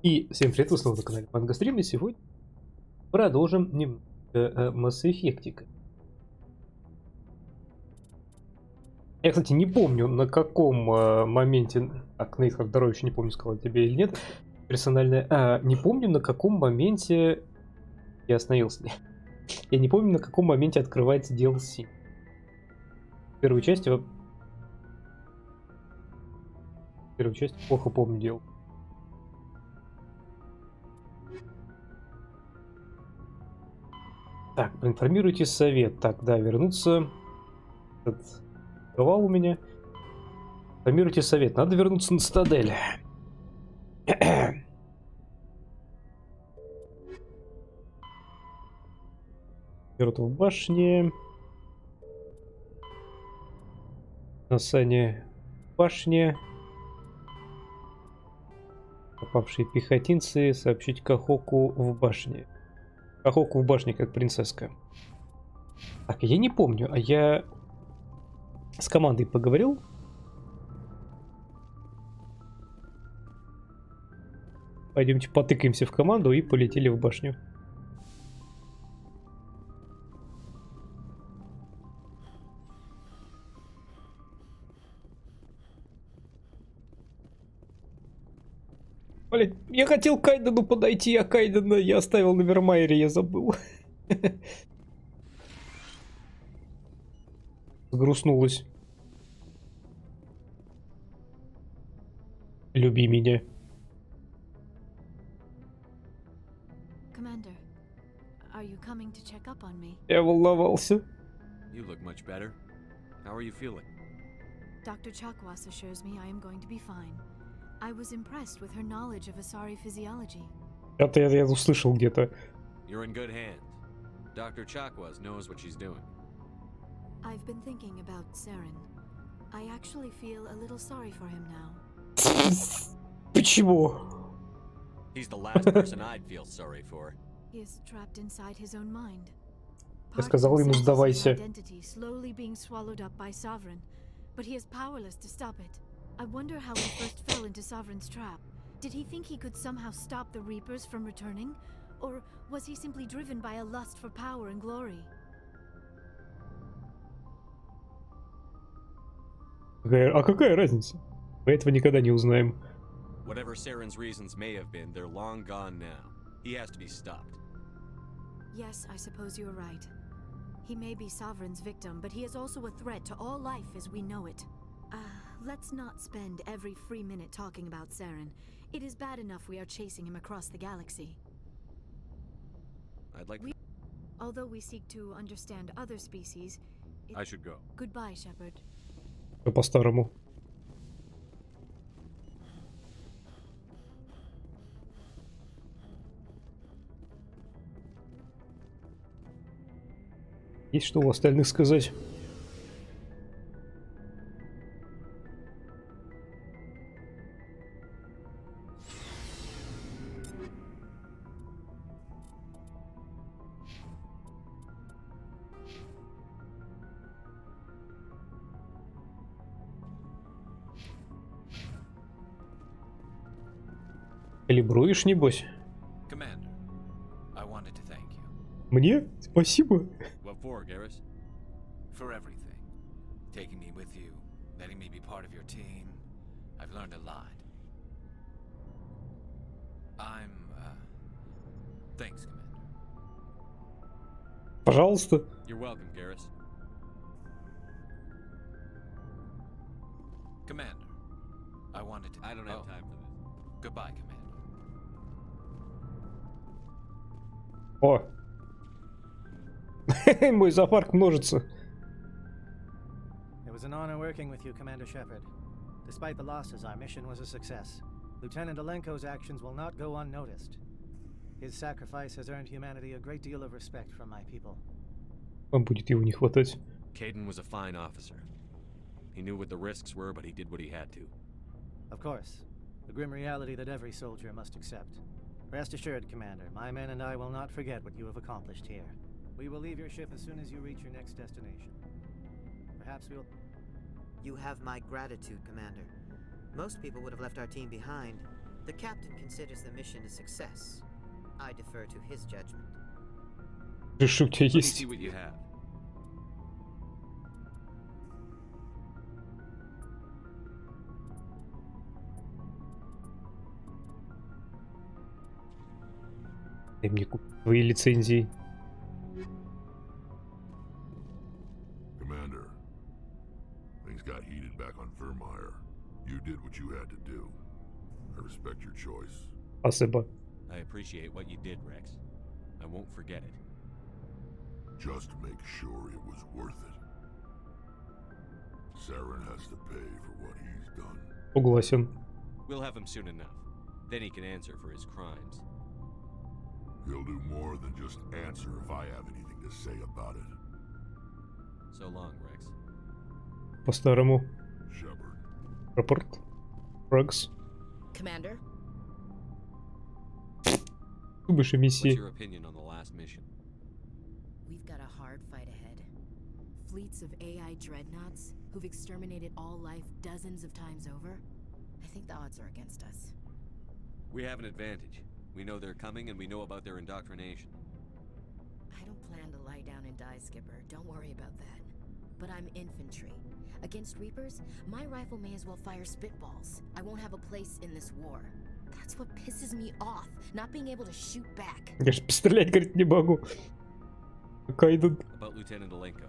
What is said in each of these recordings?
И всем привет, вы снова на канале Манга, Стрим, и сегодня продолжим немного Mass Effect. Я, кстати, не помню, на каком моменте... Так, Нейтхард, здоровье, еще не помню, сказал тебе или нет. Персонально. Не помню, на каком моменте я остановился. Я не помню, на каком моменте открывается DLC. Первую часть плохо помню делал. Так, проинформируйте совет. Так, да, вернуться. Этот провал у меня. Информируйте совет. Надо вернуться на цитадель. Берут в башне. Насание в башне. Попавшие пехотинцы. Сообщить Кахоку в башне. Кахоку в башне, как принцесска. Так, я не помню, а я с командой поговорил? Пойдемте потыкаемся в команду и полетели в башню. Блин, я хотел к Кайдену подойти, а Кайдена я оставил на Вермайере, я забыл. Сгрустнулась. Люби меня. Commander, are you coming to check up on me? Я волновался. You look much better. How are you feeling? Dr. Chakwas assures me I am going to be fine. I was impressed with her knowledge of Asari physiology. Это я услышал где-то. You're in good hands. Dr. Chakwas knows what she's doing. I've been thinking about Saren. I actually feel a little sorry for him now. Почему? He's the last person I'd feel sorry for. He is trapped inside his own mind. Я сказал ему, сдавайся. Identity slowly being swallowed up by Sovereign, but he is powerless to stop it. I wonder how he first fell into Sovereign's trap. Did he think he could somehow stop the Reapers from returning? Or was he simply driven by a lust for power and glory? А какая разница? Мы этого никогда не узнаем. Whatever Saren's reasons may have been, they're long gone now. He has to be stopped. Yes, I suppose you're right. He may be Sovereign's victim, but he is also a threat to all life as we know it. Let's not spend every free minute talking about Saren. It is bad enough we are chasing him across the galaxy. I'd like Although we seek to understand other species... I should go. Goodbye, Shepard. По-старому. Есть что у остальных сказать? Калибруешь, небось? Commander, I wanted to thank you. Мне? Спасибо. What for, Garrus? For everything. Taking me with you, letting me be part of your team. I've learned a lot. Thanks, Commander. Пожалуйста. You're welcome, Garrus. Commander, I wanted to... I don't have time for this. Goodbye, Commander. О. Мой зоопарк множится. It was an honor working with you, Commander Shepard. Despite the losses, our mission was a success. Lieutenant Alenko's actions will not go unnoticed. His sacrifice has earned humanity a great deal of respect from my people. Вам будет его не хватать. Caden was a fine officer. He knew what the risks were, but he did what he had to. Of course, the grim reality that every soldier must accept. Rest assured, Commander, my men and I will not forget what you have accomplished here. We will leave your ship as soon as you reach your next destination. Perhaps we'll... You have my gratitude, Commander. Most people would have left our team behind, The captain considers the mission a success. I defer to his judgment. Реши, у тебя Let me есть. see what you have. Дай мне твои лицензии. Commander, things got heated back on Vermeer. You did what you had to do. I respect your choice. Спасибо. I appreciate what you did, Rex. I won't forget it. Just make sure it was worth it. Saren has to pay for what he's done. Согласен. We'll have him soon enough. Then he can answer for his crimes. He'll do more than just answer if I have anything to say about it. So long, Rex. По-старому. Shepard. Рапорт. Рекс. Commander? Выше What's миссии. your opinion on the last mission? We've got a hard fight ahead. Fleets of AI dreadnoughts who've exterminated all life dozens of times over. I think the odds are against us. We have an advantage. We know they're coming and we know about their indoctrination. I don't plan to lie down and die, Skipper. Don't worry about that. But I'm infantry. Against Reapers, my rifle may as well fire spitballs. I won't have a place in this war. That's what pisses me off, not being able to shoot back. Я же пострелять, говорит, не могу. Кайден. About Lieutenant Alenko.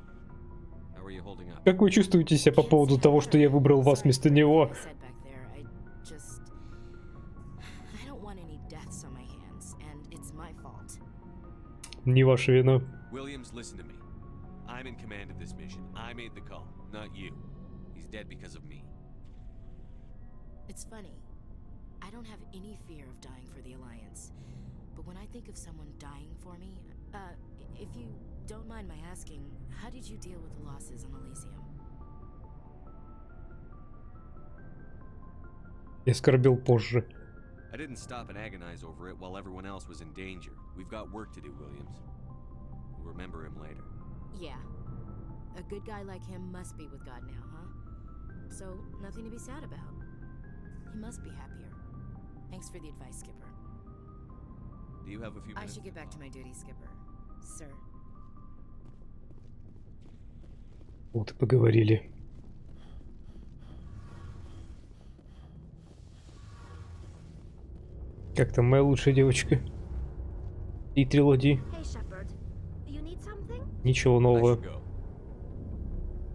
How are you holding up? Как вы чувствуете себя по поводу того, что я выбрал вас вместо него? Не ваша вина. Williams, listen to me. I'm in command of this mission. I made the call, not you. He's dead because of me. It's funny. I don't have any fear of dying for the Alliance. But when I think of someone dying for me, if you don't mind my asking, how did you deal with the losses on Elysium? Я скорбел позже. I didn't stop and agonize over it while everyone else was in danger. We've got work to do, Williams. We'll remember him later. Yeah. A good guy like him must be with God now, huh? So, nothing to be sad about. He must be happier. Thanks for the advice, Skipper. Do you have a few I minutes? should get back to my duty, Skipper. Sir. Вот и поговорили. Как там моя лучшая девочка? И трилогии. Hey Shepard, you need something? Ничего I нового. should go.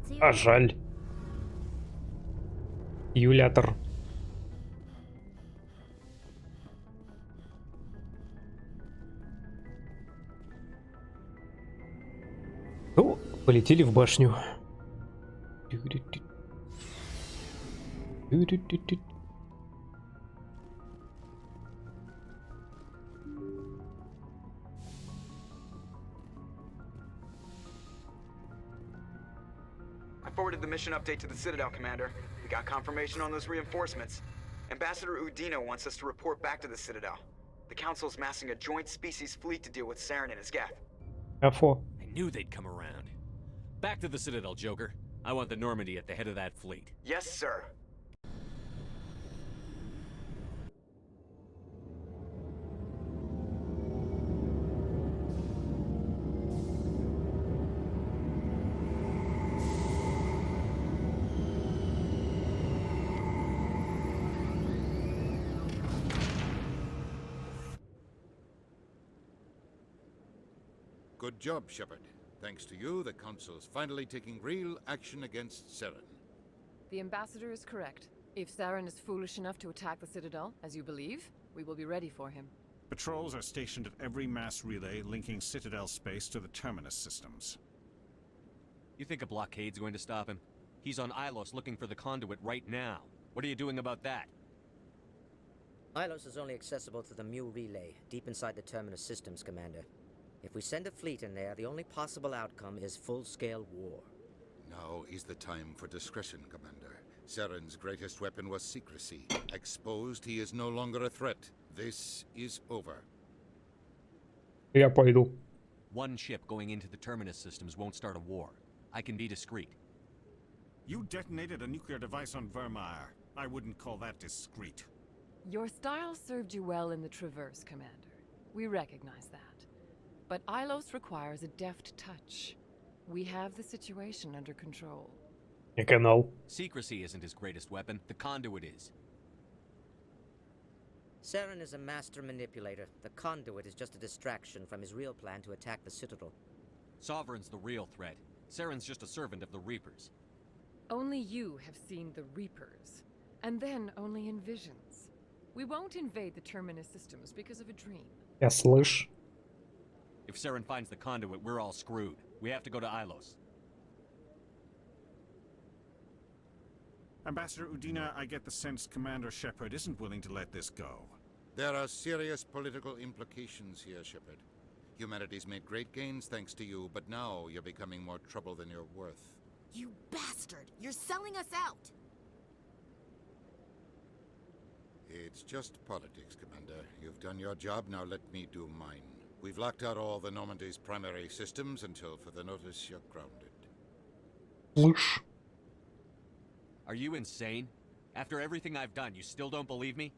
See you А later. жаль. Юлятор. Ну, полетели в башню. I forwarded the mission update to the Citadel, Commander. We got confirmation on those reinforcements. Ambassador Udino wants us to report back to the Citadel. The Council's massing a joint species fleet to deal with Saren and his Geth. Афо. I knew they'd come around. Back to the Citadel, Joker. I want the Normandy at the head of that fleet. Yes, sir. Good job, Shepard. Thanks to you, the Council's finally taking real action against Saren. The Ambassador is correct. If Saren is foolish enough to attack the Citadel, as you believe, we will be ready for him. Patrols are stationed at every mass relay linking Citadel space to the Terminus systems. You think a blockade's going to stop him? He's on Ilos looking for the conduit right now. What are you doing about that? Ilos is only accessible to the Mu relay, deep inside the Terminus systems, Commander. If we send a fleet in there, the only possible outcome is full-scale war. Now is the time for discretion, Commander. Saren's greatest weapon was secrecy. Exposed, he is no longer a threat. This is over. Я пойду. One ship going into the Terminus systems won't start a war. I can be discreet. You detonated a nuclear device on Vermeer. I wouldn't call that discreet. Your style served you well in the Traverse, Commander. We recognize that. But Ilos requires a deft touch. We have the situation under control. Я канал. Secrecy isn't his greatest weapon, the conduit is. Saren is a master manipulator. The conduit is just a distraction from his real plan to attack the Citadel. Sovereign's the real threat. Saren's just a servant of the Reapers. Only you have seen the Reapers, and then only in visions. We won't invade the Terminus systems because of a dream. Я слышу. If Saren finds the conduit, we're all screwed. We have to go to Ilos. Ambassador Udina, I get the sense Commander Shepard isn't willing to let this go. There are serious political implications here, Shepard. Humanity's made great gains thanks to you, but now you're becoming more trouble than you're worth. You bastard! You're selling us out! It's just politics, Commander. You've done your job, now let me do mine. We've locked out all the Normandy's primary systems until further notice you're grounded. Слышь. Are you insane? After everything I've done, you still don't believe me?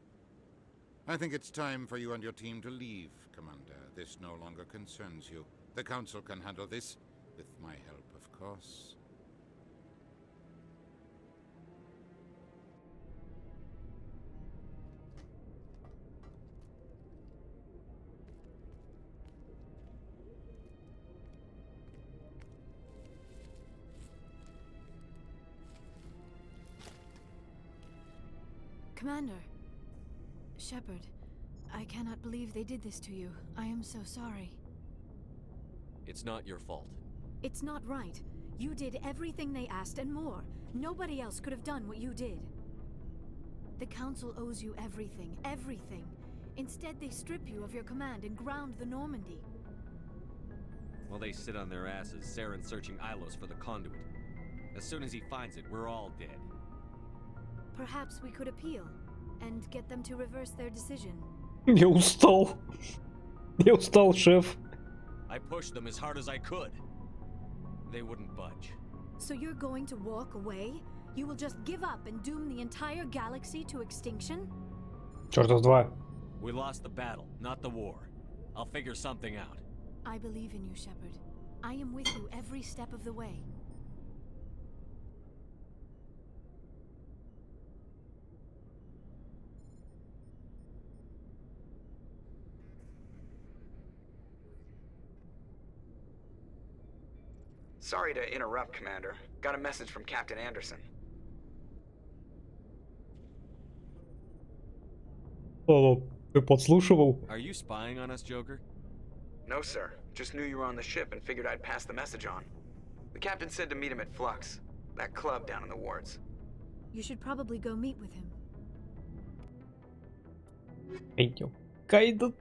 I think it's time for you and your team to leave, Commander. This no longer concerns you. The Council can handle this, with my help, of course. Commander. Shepard, I cannot believe they did this to you. I am so sorry. It's not your fault. It's not right. You did everything they asked and more. Nobody else could have done what you did. The Council owes you everything, everything. Instead, they strip you of your command and ground the Normandy. While they sit on their asses, Saren's searching Ilos for the conduit. As soon as he finds it, we're all dead. Perhaps we could appeal and get them to reverse their decision. Я устал. Я устал, шеф. I pushed them as hard as I could. They wouldn't budge. So you're going to walk away? You will just give up and doom the entire galaxy to extinction? Чёртов 2. We lost the battle, not the war. I'll figure something out. I believe in you, Shepard. I am with you every step of the way. Sorry to interrupt, Commander. Got a message from Captain Anderson. О, ты подслушивал? Are you spying on us, Joker? No, sir. Just knew you were on the ship and figured I'd pass the message on. The captain said to meet him at Flux, that club down in the wards. You should probably go meet with him. Идём. Кайден.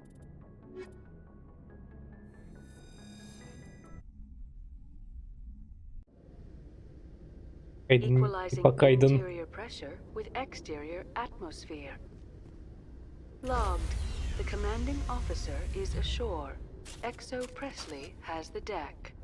Equalizing Типа Кайден. interior pressure with exterior atmosphere. Logged. The commanding officer is ashore. Exo Presley has the deck.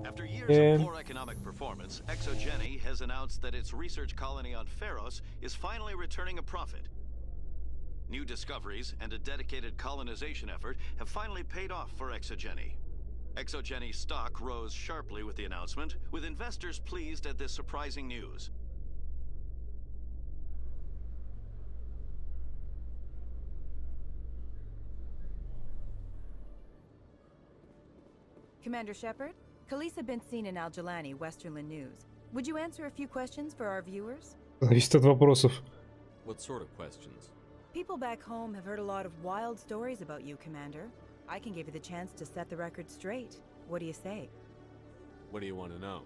After years of poor economic performance, ExoGeni has announced that its research colony on Pharos is finally returning a profit. New discoveries and a dedicated colonization effort have finally paid off for ExoGeni. ExoGeni's stock rose sharply with the announcement, with investors pleased at this surprising news. Commander Shepard, Khaleesa been seen in Al-Jalani, Westerland News. Would you answer a few questions for our viewers? Зависит от вопросов. What sort of questions? People back home have heard a lot of wild stories about you, Commander. I can give you the chance to set the record straight. What do you say? What do you want to know?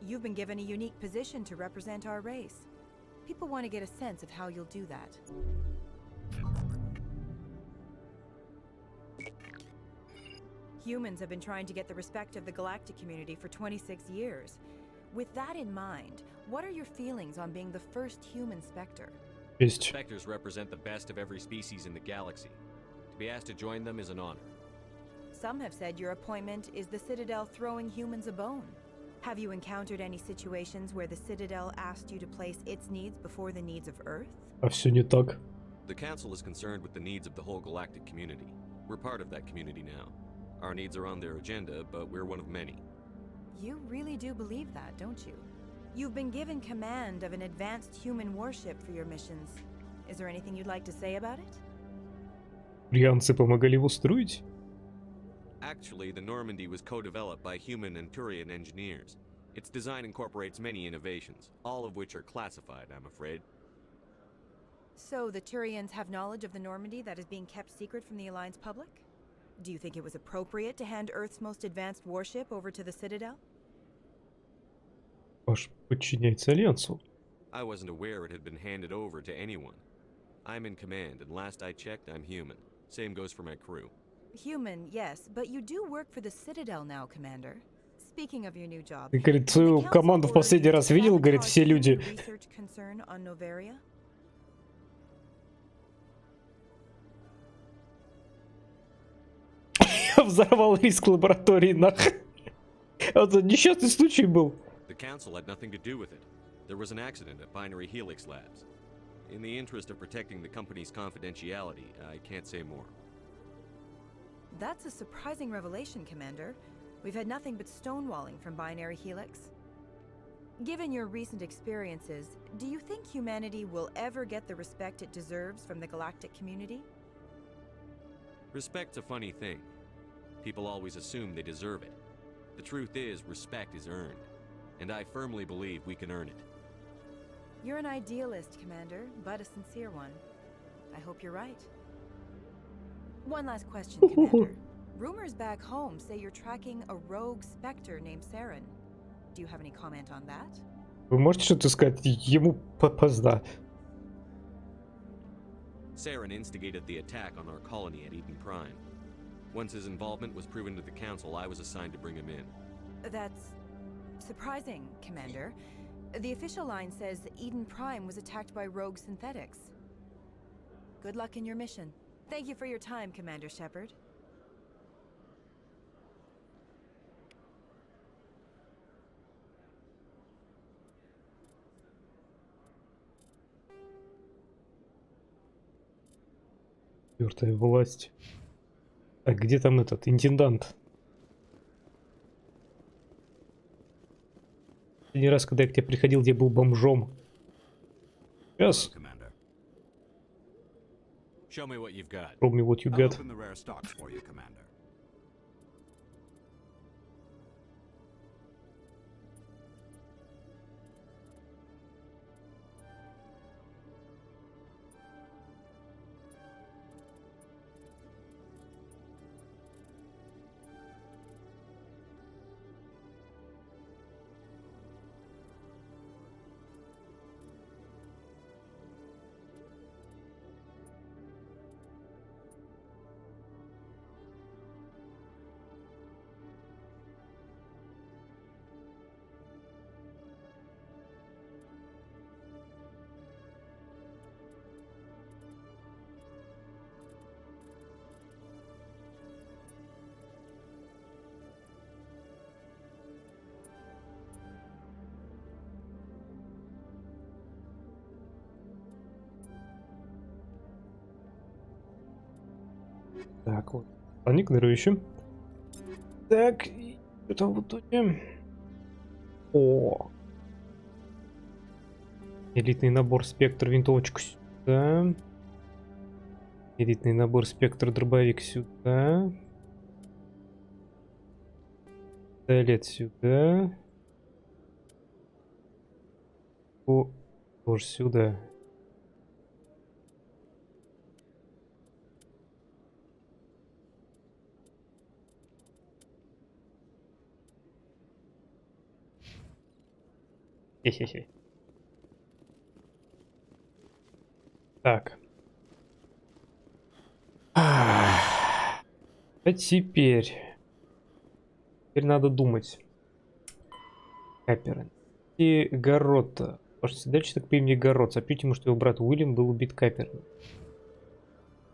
You've been given a unique position to represent our race. People want to get a sense of how you'll do that. Humans have been trying to get the respect of the galactic community for 26 years. With that in mind, what are your feelings on being the first human Spectre? Spectres represent the best of every species in the galaxy. To be asked to join them is an honor. Some have said your appointment is the Citadel throwing humans a bone. Have you encountered any situations where the Citadel asked you to place its needs before the needs of Earth? А все не так. The Council is concerned with the needs of the whole galactic community. We're part of that community now. Our needs are on their agenda, but we're one of many. You really do believe that, don't you? You've been given command of an advanced human warship for your missions. Is there anything you'd like to say about it? Рианцы помогали его строить? Actually, the Normandy was co-developed by human and Turian engineers. Its design incorporates many innovations, all of which are classified, I'm afraid. So the Turians have knowledge of the Normandy that is being kept secret from the Alliance public? Do you think it was appropriate to hand Earth's most advanced warship over to the Citadel? Ваш подчиняется Альянсу. I wasn't aware it had been handed over to anyone. I'm in command, and last I checked, I'm human. Same goes for my crew. Human, yes, but you do work for the Citadel now, Commander. Speaking of your new job, Ты, говорит, свою команду в последний раз видел, говорит, все люди. research concern on Noveria? Я взорвал риск лаборатории, нахуй. Это несчастный случай был. The Council had nothing to do with it. There was an accident at Binary Helix Labs. In the interest of protecting the company's confidentiality, I can't say more. That's a surprising revelation, Commander. We've had nothing but stonewalling from Binary Helix. Given your recent experiences, do you think humanity will ever get the respect it deserves from the galactic community? Respect's a funny thing. People always assume they deserve it. The truth is, respect is earned. And I firmly believe we can earn it. You're an idealist, Commander, but a sincere one. I hope you're right. One last question, Commander. Rumors back home say you're tracking a rogue Spectre named Saren. Do you have any comment on that? Вы можете что-то сказать? Ему поздно. Saren instigated the attack on our colony at Eden Prime. Once his involvement was proven to the Council, I was assigned to bring him in. That's surprising, Commander. The official line says Eden Prime was attacked by rogue synthetics. Good luck in your mission. Thank you for your time, Commander Shepard. Четвертая власть. А где там этот интендант? Последний раз, когда я к тебе приходил, я был бомжом. Сейчас. Show me what you've got. Show me what you got. Open the rare stocks for you, Commander. Так, вот. Игнорирующим. Так, это в итоге. О! Элитный набор спектр винтовочку сюда. Элитный набор спектр дробовик сюда. Пистолет сюда. О, тоже сюда. Хе-хе-хе. Так. А теперь надо думать. Каперен. И Гаррота. Можете дальше так по имени Гаррот. Сообщите ему, что его брат Уильям был убит Каперен.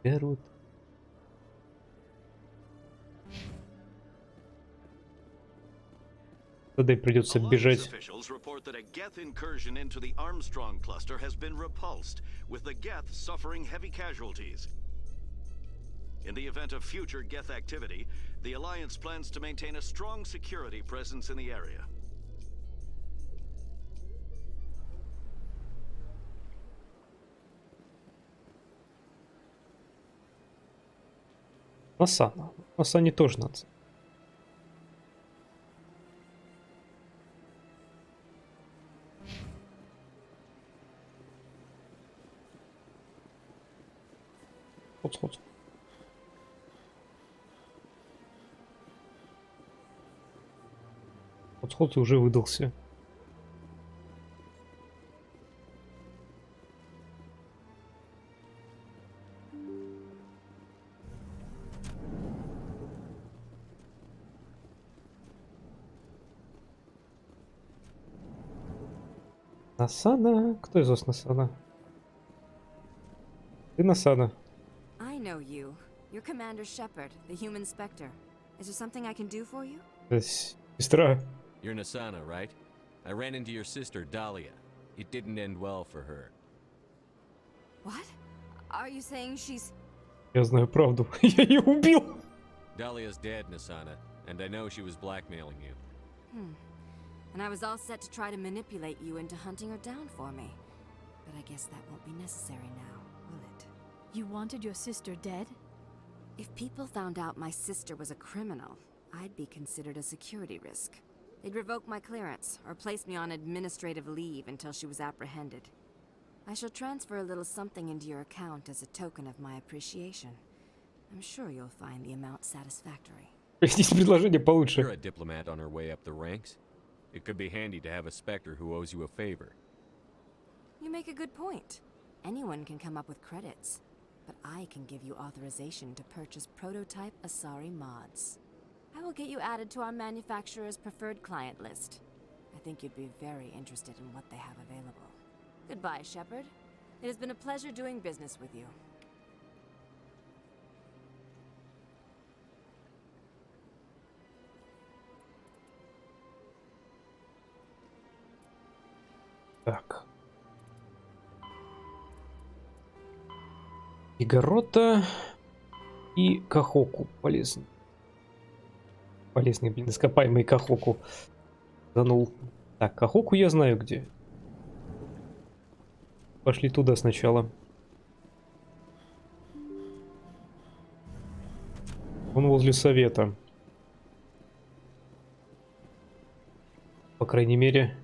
Гаррот. Тогда придется бежать. Officials report that a Geth incursion into the Armstrong cluster has been repulsed, with the Geth suffering heavy casualties. In the event of future Geth activity, the Alliance plans to maintain a strong security presence in the area. Насана. Насане тоже надо. Сход. Сход и уже выдался. Насана? Кто из вас Насана? Ты Насана. I know you. You're Commander Shepard, the human Spectre. Is there something I can do for you? Сестра. You're Nasana, right? I ran into your sister, Dahlia. It didn't end well for her. What? Are you saying she's... Я знаю правду. Я ее убил. Dahlia's dead, Nasana, and I know she was blackmailing you. And I was all set to try to manipulate you into hunting her down for me. But I guess that won't be necessary now, will it? You wanted your sister dead? If people found out my sister was a criminal, I'd be considered a security risk. They'd revoke my clearance, or place me on administrative leave until she was apprehended. I shall transfer a little something into your account as a token of my appreciation. I'm sure you'll find the amount satisfactory. Здесь предложение получше. You're a diplomat on her way up the ranks. It could be handy to have a Spectre who owes you a favor. You make a good point. Anyone can come up with credits, but I can give you authorization to purchase prototype Asari mods. I will get you added to our manufacturer's preferred client list. I think you'd be very interested in what they have available. Goodbye, Shepard. It has been a pleasure doing business with you. Так. Игорота и Кахоку полезны. Полезные, блин, ископаемые Кахоку. Занул. Так, Кахоку я знаю где. Пошли туда сначала. Он возле совета. По крайней мере.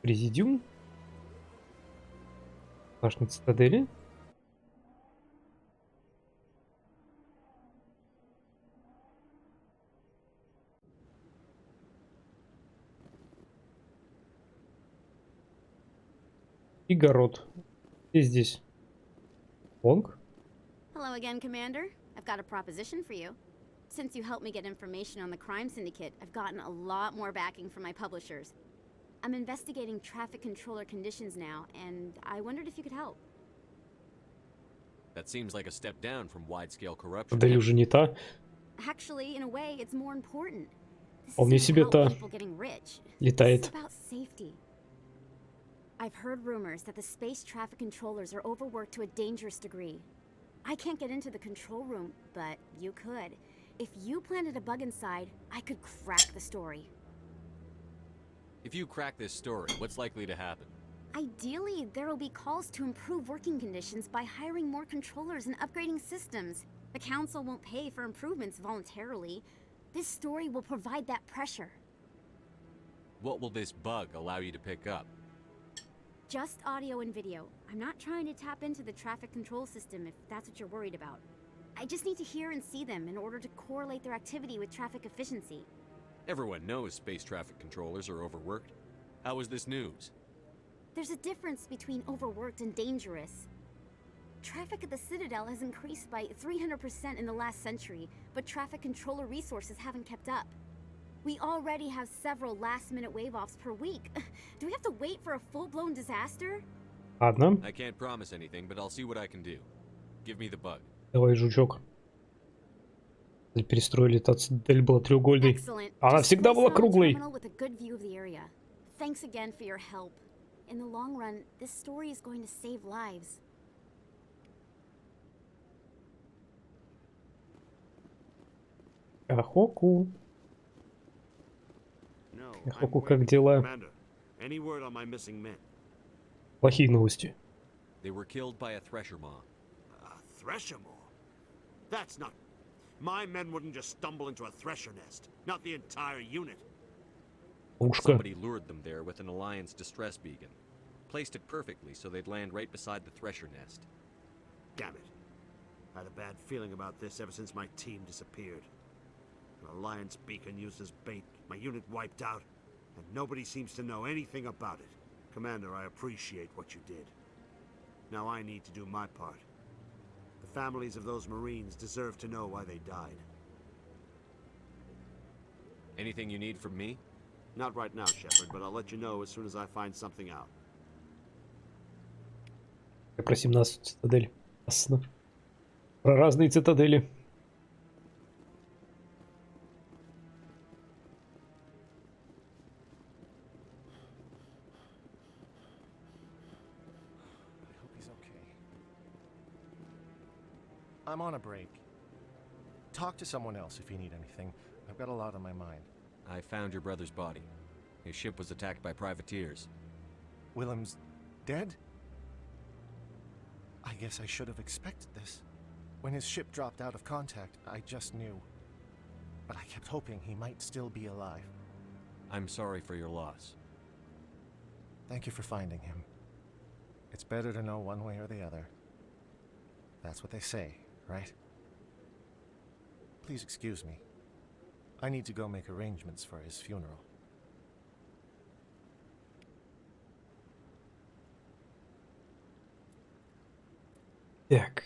Президиум. Башня цитадели. И город. И здесь. Лонг? Hello again, Commander. I've got a proposition for you. Since you helped me get information on the crime syndicate, I've gotten a lot more backing from my publishers. I'm investigating traffic controller conditions now, and I wondered if you could help. That seems like a step down from wide-scale corruption. Да уже не та. Actually, in a way, it's more important. Вполне себе та. Летает. This is about safety. I've heard rumors that the space traffic controllers are overworked to a dangerous degree. I can't get into the control room, but you could. If you planted a bug inside, I could crack the story. If you crack this story, what's likely to happen? Ideally, there will be calls to improve working conditions by hiring more controllers and upgrading systems. The Council won't pay for improvements voluntarily. This story will provide that pressure. What will this bug allow you to pick up? Just audio and video. I'm not trying to tap into the traffic control system if that's what you're worried about. I just need to hear and see them in order to correlate their activity with traffic efficiency. Everyone knows space traffic controllers are overworked. How is this news? There's a difference between overworked and dangerous. Traffic at the Citadel has increased by 300% in the last century, but traffic controller resources haven't kept up. We already have several last-minute wave-offs per week. Do we have to wait for a full-blown disaster? Ладно. I can't promise anything, but I'll see what I can do. Give me the bug. Давай, жучок. Перестроили, та цитадель была треугольной. Excellent. Она Just всегда place была it on the круглой. terminal with a good view of the area. Thanks again for your help. In the long run, this story is going to save lives. Ахоку. No, Ахоку, как дела? Commander, any word on my missing men? Плохие новости. They were killed by a thresher maw. A thresher maw? That's not... My men wouldn't just stumble into a thresher nest. Not the entire unit. Ушка. Somebody lured them there with an Alliance distress beacon. Placed it perfectly so they'd land right beside the thresher nest. Damn it. I had a bad feeling about this ever since my team disappeared. An Alliance beacon used as bait, my unit wiped out, and nobody seems to know anything about it. Commander, I appreciate what you did. Now I need to do my part. The families of those Marines deserve to know why they died. Anything you need from me? Not right now, Shepard, but I'll let you know as soon as I find something out. Про 17 цитадель. Ясно. Про разные цитадели. I'm on a break. Talk to someone else if you need anything. I've got a lot on my mind. I found your brother's body. His ship was attacked by privateers. Willem's dead? I guess I should have expected this. When his ship dropped out of contact, I just knew. But I kept hoping he might still be alive. I'm sorry for your loss. Thank you for finding him. It's better to know one way or the other. That's what they say, right? Please excuse me. I need to go make arrangements for his funeral. Так.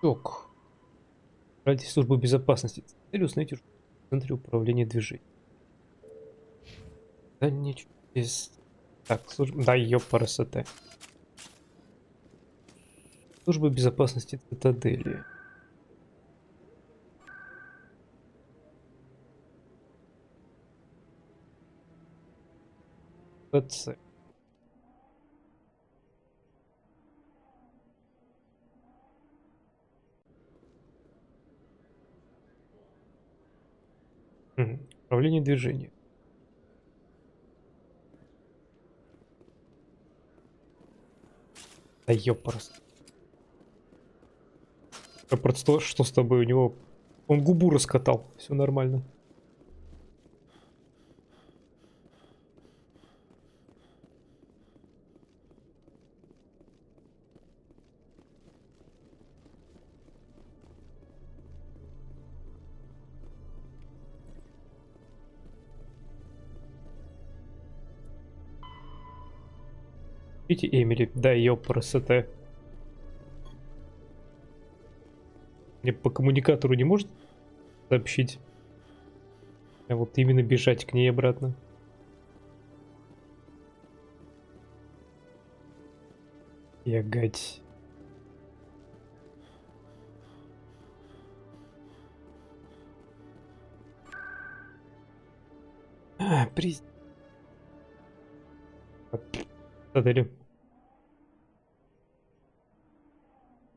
Чок. Ради службы безопасности. Цель установить в центре управления движением. Да ничего. Так, служба... Да, ёпарасоте. Служба безопасности цитадели. ПЦ. Управление движением. Да ёпарас. Просто что с тобой у него? Он губу раскатал. Все нормально. Видите, Эмили, да ёпарасоте. Мне по коммуникатору не может сообщить. А вот именно бежать к ней обратно. Ягать. Приз. Цитадели.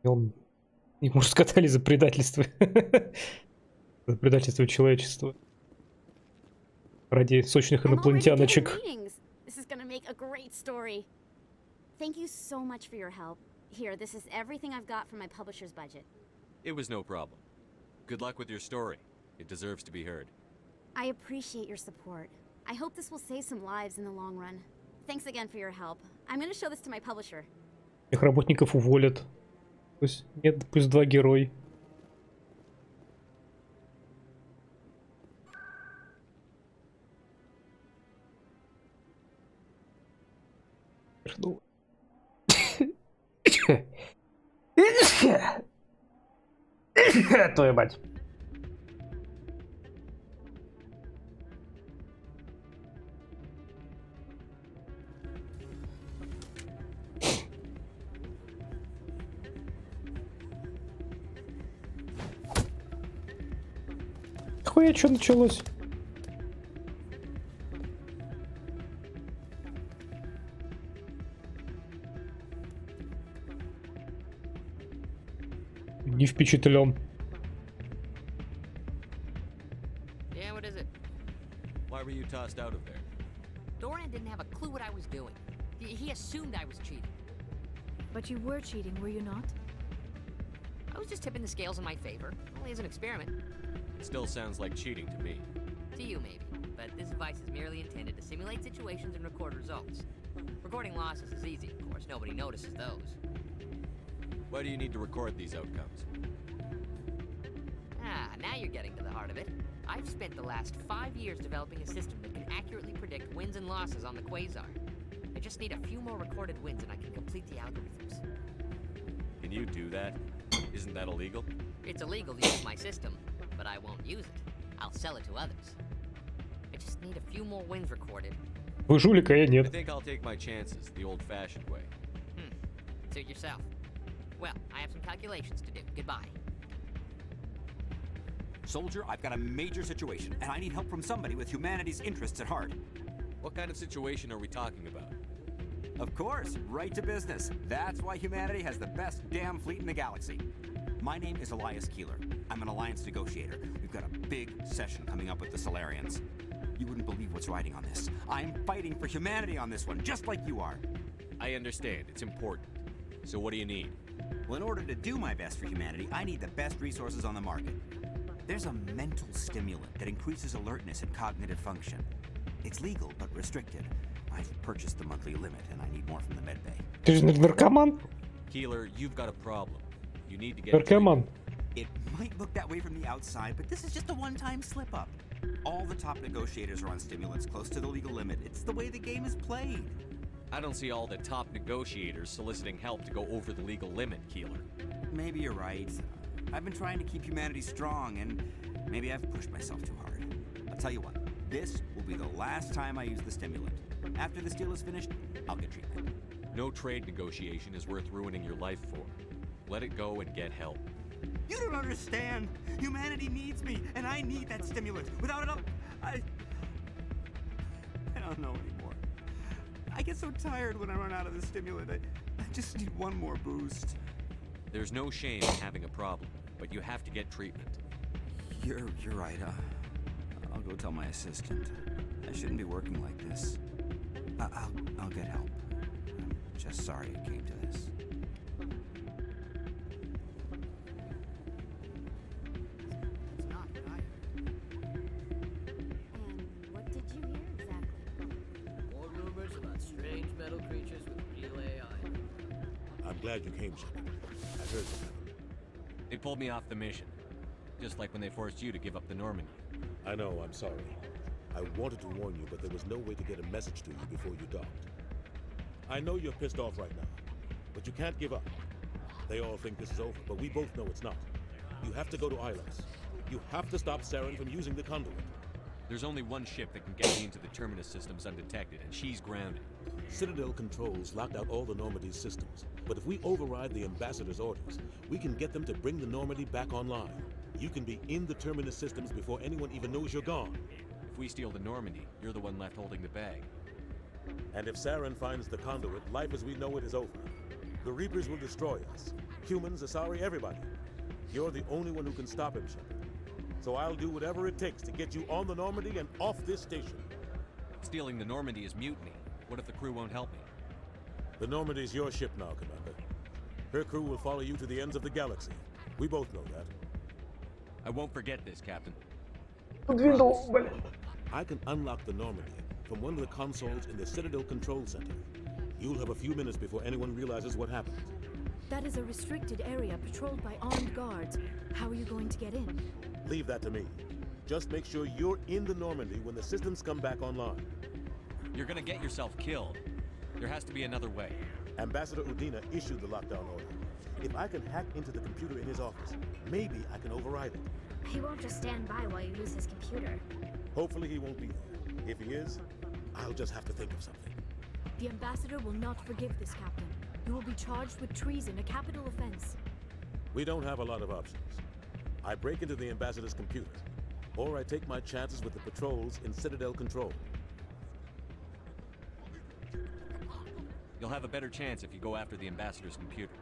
Он... Ему же скатали за предательство. За предательство человечества. Ради сочных инопланетяночек. This is gonna make a great story. Thank you so much for your help. Here, this is everything I've got from my publisher's budget. It was no problem. Good luck with your story. It deserves to be heard. I appreciate your support. I hope this will save some lives in the long run. Thanks again for your help. I'm gonna show this to my publisher. Их работников уволят. Пусть нет, пусть два герой. Твою мать. нихуя, что началось? Не впечатлен. Yeah, what is it? Why were you tossed out of there? Dorian didn't have a clue what I was doing. He assumed I was cheating. But you were cheating, were you not? I was just tipping the scales in my favor, only as an experiment. It still sounds like cheating to me. To you, maybe. But this device is merely intended to simulate situations and record results. Recording losses is easy, of course. Nobody notices those. Why do you need to record these outcomes? Ah, now you're getting to the heart of it. I've spent the last 5 years developing a system that can accurately predict wins and losses on the Quasar. I just need a few more recorded wins and I can complete the algorithms. Can you do that? Isn't that illegal? It's illegal to use my system, but I won't use it. I'll sell it to others. I just need a few more wins recorded. Вы жулик, а я I нет. think I'll take my chances the old-fashioned way. Suit yourself. Well, I have some calculations to do. Goodbye. Soldier, I've got a major situation, and I need help from somebody with humanity's interests at heart. What kind of situation are we talking about? Of course, right to business. That's why humanity has the best damn fleet in the galaxy. My name is Elias Keeler. I'm an alliance negotiator. We've got a big session coming up with the Solarians. You wouldn't believe what's riding on this. I'm fighting for humanity on this one, just like you are. I understand. It's important. So what do you need? Well, in order to do my best for humanity, I need the best resources on the market. There's a mental stimulant that increases alertness and cognitive function. It's legal, but restricted. I've purchased the monthly limit, and I need more from the medbay. Ты же наркоман? Keeler, you've got a problem. You need to get Наркоман. It might look that way from the outside, but this is just a one-time slip-up. All the top negotiators are on stimulants close to the legal limit. It's the way the game is played. I don't see all the top negotiators soliciting help to go over the legal limit, Keeler. Maybe you're right. I've been trying to keep humanity strong, and maybe I've pushed myself too hard. I'll tell you what, this will be the last time I use the stimulant. After this deal is finished, I'll get treatment. No trade negotiation is worth ruining your life for. Let it go and get help. You don't understand! Humanity needs me, and I need that stimulant. Without it, I don't know anymore. I get so tired when I run out of the stimulant. I just need one more boost. There's no shame in having a problem, but you have to get treatment. You're right. I'll go tell my assistant. I shouldn't be working like this. I'll get help. I'm just sorry it came to this. It's not what I heard. And what did you hear exactly? More rumors about strange metal creatures with real AI. I'm glad you came, Shepard. I heard what happened. They pulled me off the mission. Just like when they forced you to give up the Normandy. I know, I'm sorry. I wanted to warn you, but there was no way to get a message to you before you docked. I know you're pissed off right now, but you can't give up. They all think this is over, but we both know it's not. You have to go to Ilos. You have to stop Saren from using the conduit. There's only one ship that can get me into the Terminus systems undetected, and she's grounded. Citadel controls locked out all the Normandy's systems, but if we override the Ambassador's orders, we can get them to bring the Normandy back online. You can be in the Terminus systems before anyone even knows you're gone. If we steal the Normandy, you're the one left holding the bag. And if Saren finds the conduit, life as we know it is over. The Reapers will destroy us. Humans, Asari, everybody. You're the only one who can stop him, Shepard. So I'll do whatever it takes to get you on the Normandy and off this station. Stealing the Normandy is mutiny. What if the crew won't help me? The Normandy's your ship now, Commander. Her crew will follow you to the ends of the galaxy. We both know that. I won't forget this, Captain. I can unlock the Normandy from one of the consoles in the Citadel Control Center. You'll have a few minutes before anyone realizes what happened. That is a restricted area patrolled by armed guards. How are you going to get in? Leave that to me. Just make sure you're in the Normandy when the systems come back online. You're gonna get yourself killed. There has to be another way. Ambassador Udina issued the lockdown order. If I can hack into the computer in his office, maybe I can override it. He won't just stand by while you use his computer. Hopefully he won't be there. If he is, I'll just have to think of something. The Ambassador will not forgive this, Captain. You will be charged with treason, a capital offense. We don't have a lot of options. I break into the Ambassador's computer. or I take my chances with the patrols in Citadel control. You'll have a better chance if you go after the Ambassador's computer.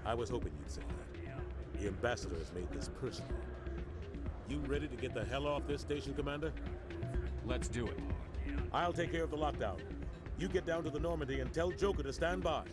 I was hoping you'd say that. The Ambassador has made this personal. You ready to get the hell off this station, Commander? Let's do it. I'll take care of the lockdown. You get down to the Normandy and tell Joker to stand by.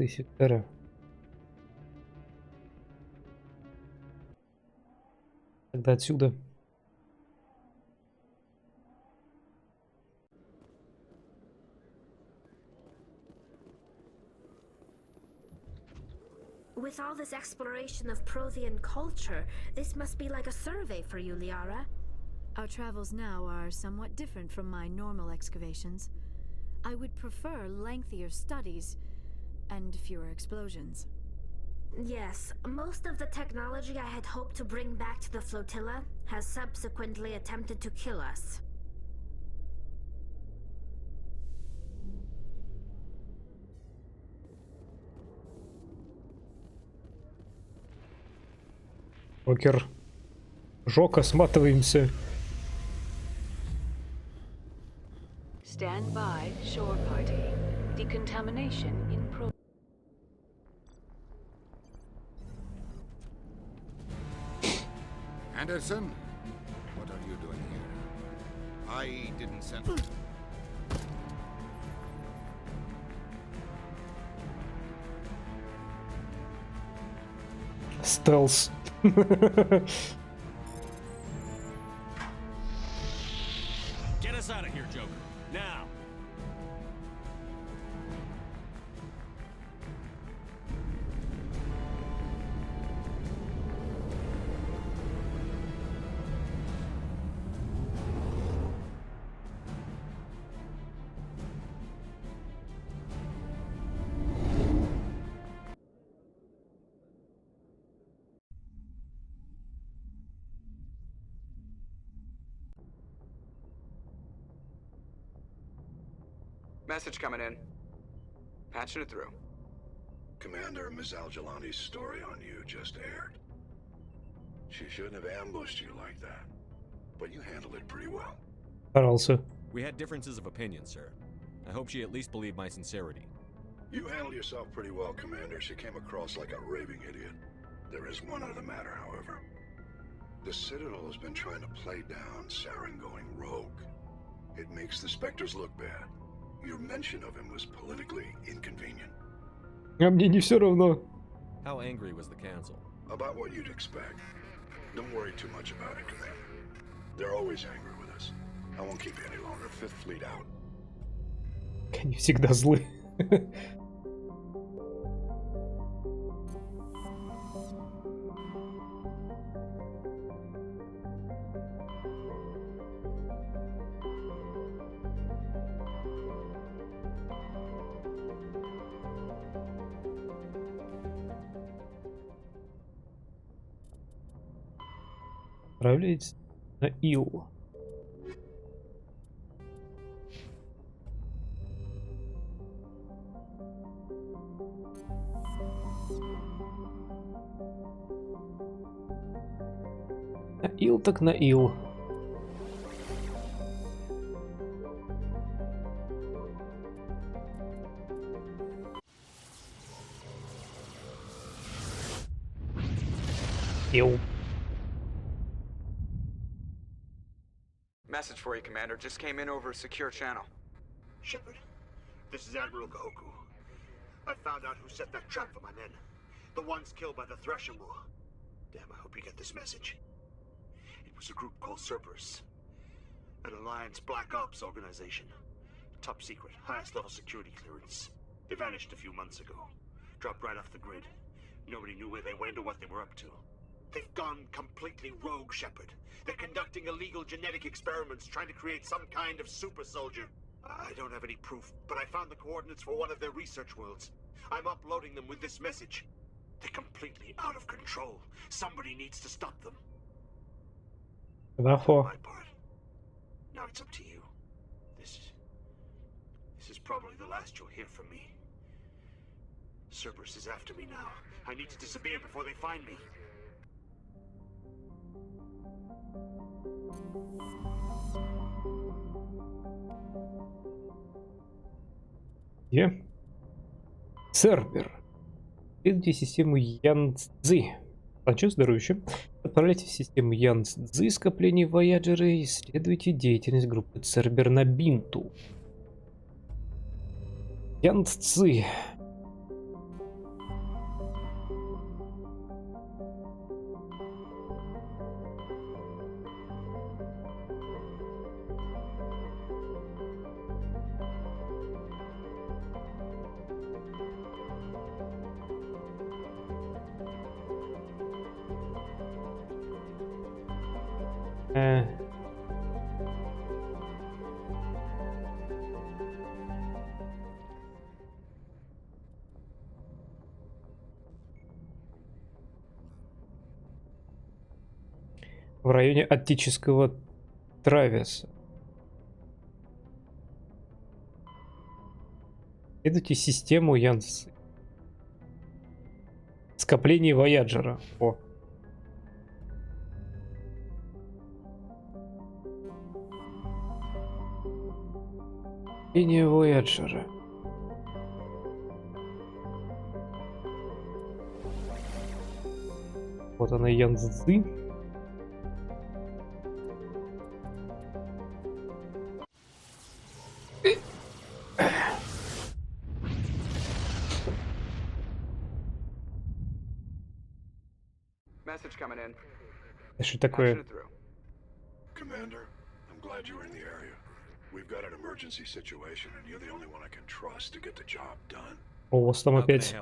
Сектора. Тогда отсюда. With all this exploration of Prothean culture, this must be like a survey for you, Liara. Our travels now are somewhat different from my normal excavations. I would prefer lengthier studies and fewer explosions. Yes, most of the technology I had hoped to bring back to the flotilla has subsequently attempted to kill us. Покер. Жока, сматываемся. Stand by, shore party. Decontamination in progress. Anderson, what are you doing here? I didn't send... Стелс. Get us out of here, Joker. Now. Message coming in. Patching it through. Commander, Ms. Al-Jalani's story on you just aired. She shouldn't have ambushed you like that, but you handled it pretty well. Старался. We had differences of opinion, sir. I hope she at least believed my sincerity. You handled yourself pretty well, Commander. She came across like a raving idiot. There is one other matter, however. The Citadel has been trying to play down Saren going rogue. It makes the Spectres look bad. Your mention of him was politically inconvenient. А мне не все равно. How angry was the council? About what you'd expect. Don't worry too much about it, Commander. They're always angry with us. I won't keep you any longer. Fifth Fleet out. Они всегда злы. Отправляйтесь на Ил. На Ил так на Ил. Ил. Message for you, Commander. Just came in over a secure channel. Shepard, this is Admiral Goku. I found out who set that trap for my men. The ones killed by the Thresher War. Damn, I hope you get this message. It was a group called Cerberus. An Alliance Black Ops organization. Top secret, highest level security clearance. They vanished a few months ago. Dropped right off the grid. Nobody knew where they went or what they were up to. They've gone completely rogue, Shepard. They're conducting illegal genetic experiments, trying to create some kind of super soldier. I don't have any proof, but I found the coordinates for one of their research worlds. I'm uploading them with this message. They're completely out of control. Somebody needs to stop them. Нахуй. Now it's up to you. This is probably the last you'll hear from me. Cerberus is after me now. I need to disappear before they find me. Где? Цербер. Исследуйте систему Янцзы. Планчик здоровье. Отправляйте в систему Янцзы скоплений Вояджера и исследуйте деятельность группы Цербер на Бинту. Янцзы. В районе Аттического Травеса. Исследуйте систему Янцзы. Скопление Вояджера. О. Скопление Вояджера. Вот она, Янцзы. Что такое? Commander, I'm glad you're in the area. We've got an emergency situation, and you're the only one I can trust to get the job done. О, у вас там опять.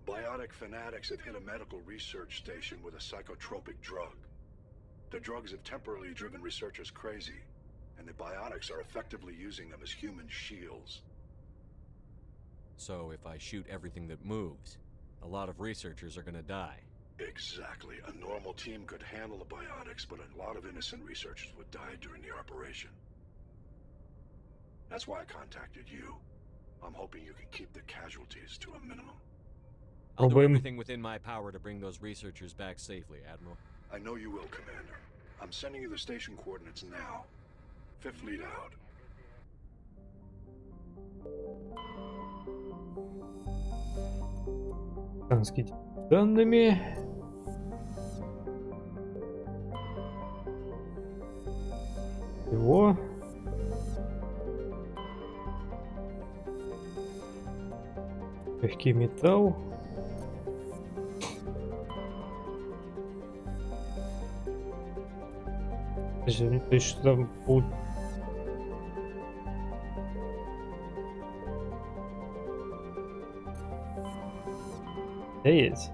Biotic fanatics have hit a medical research station with a psychotropic drug. The drugs have temporarily driven researchers crazy, and the biotics are effectively using them as human shields. So if I shoot everything that moves, a lot of researchers are gonna die. Exactly. A normal team could handle the biotics, but a lot of innocent researchers would die during the operation. That's why I contacted you. I'm hoping you can keep the casualties to a minimum. I'll do everything within my power to bring those researchers back safely, Admiral. I know you will, Commander. I'm sending you the station coordinates now. Fifth lead out. Танские данными. Его. Легкий металл. То есть что там будет? Да есть.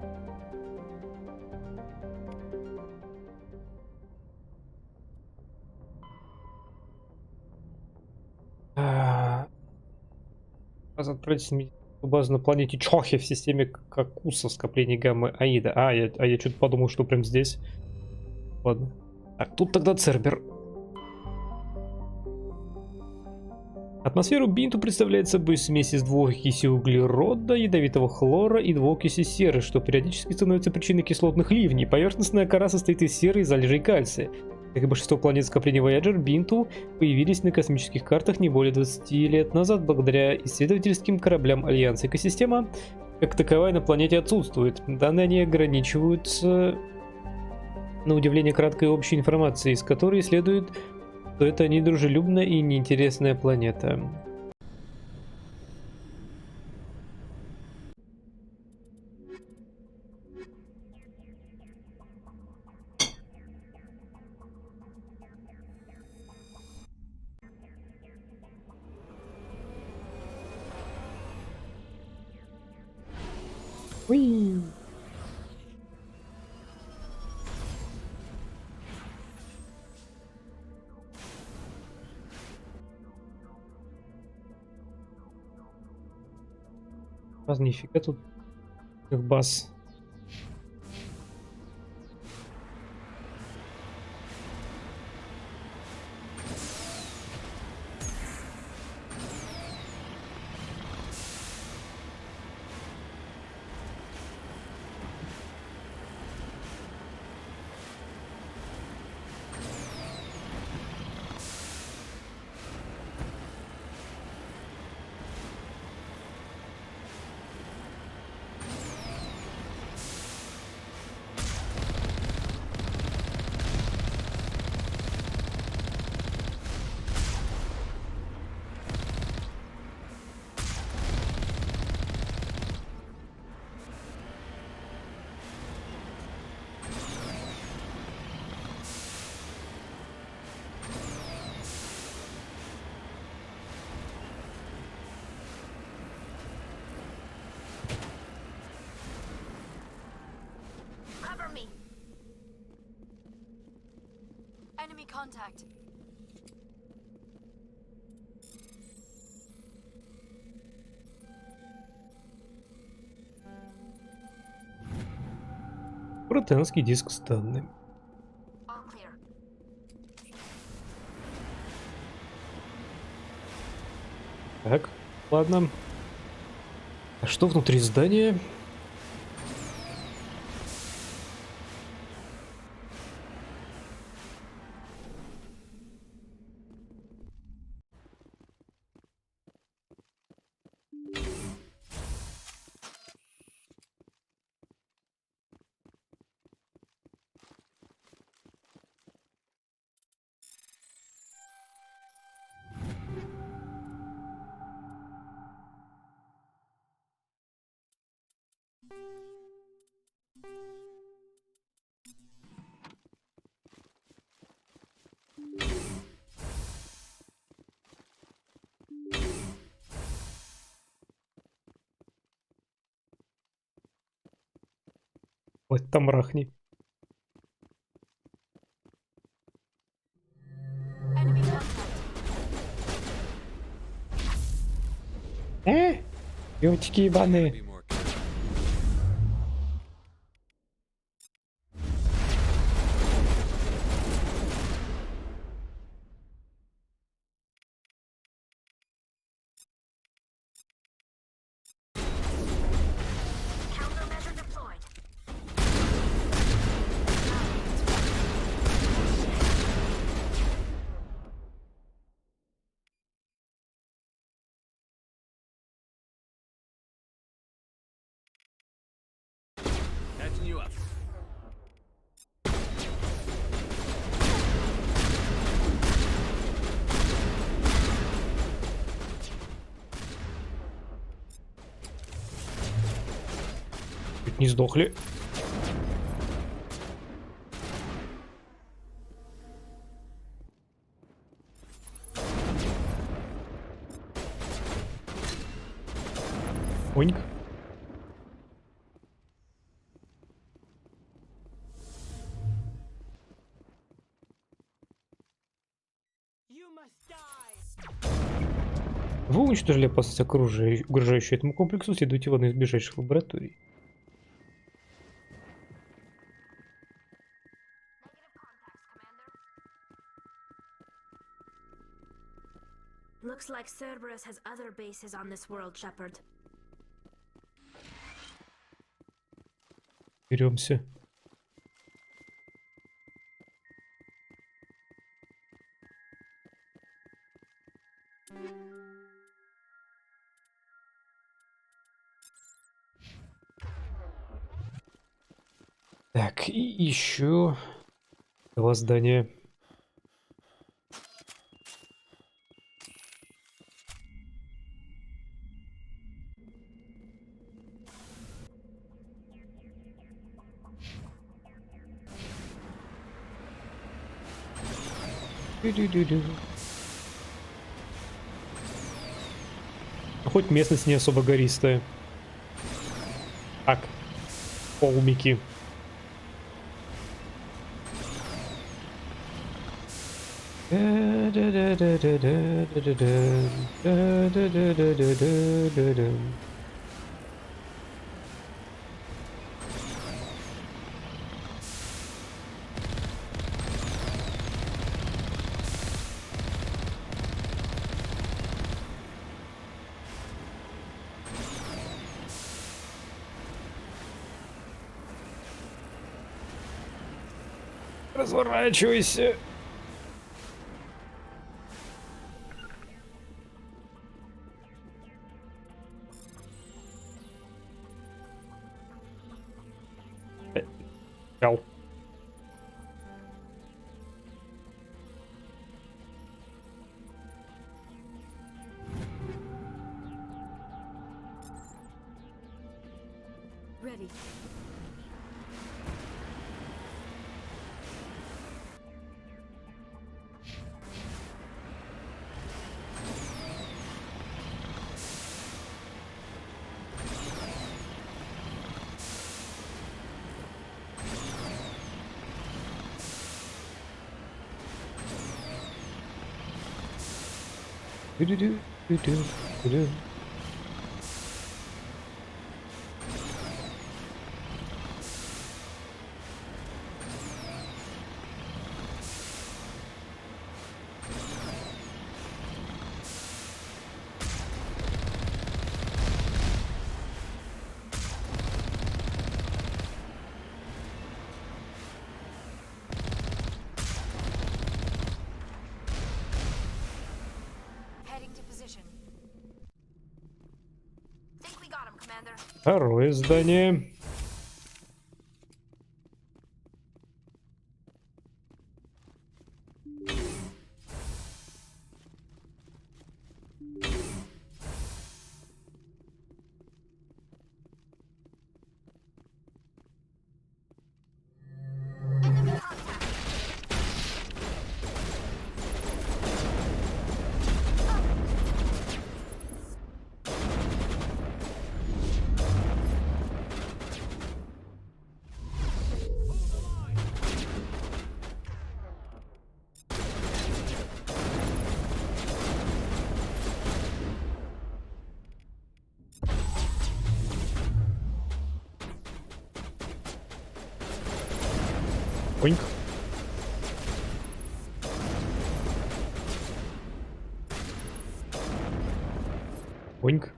Отправить базу на планете Чохи в системе Какуса, скопление гаммы Аида. Я что-то подумал, что прям здесь. Ладно. Так, тут тогда Цербер. Атмосферу Бинту представляет собой смесь из двуокиси углерода, ядовитого хлора и двуокиси серы, что периодически становится причиной кислотных ливней. Поверхностная кора состоит из серы и залежей кальция. Как и большинство планет скопления Voyager, Бинту появились на космических картах не более 20 лет назад благодаря исследовательским кораблям Альянса. Экосистема как таковая на планете отсутствует. Данные они ограничиваются, на удивление, краткой общей информацией, из которой следует, что это недружелюбная и неинтересная планета. А нифига тут как бас. Cover me. Enemy contact. Британский диск с данными. All clear. Так, ладно. А что внутри здания? Вот там рахни. Ёлочки ебаные. Catching you up. Чуть не сдохли. Оньк. Вы уничтожили опасность угрожающую этому комплексу, следуйте в одну из ближайших лабораторий. Looks like Cerberus has other bases on this world, Shepard. Беремся. Так, и еще два здания. Хоть местность не особо гористая. Так, холмики. Разворачивайся. Чау. Ready. Ду-ду-ду-ду-ду-ду. Heading to position. Think we got him, Commander. Второе здание. Поньк. Поньк.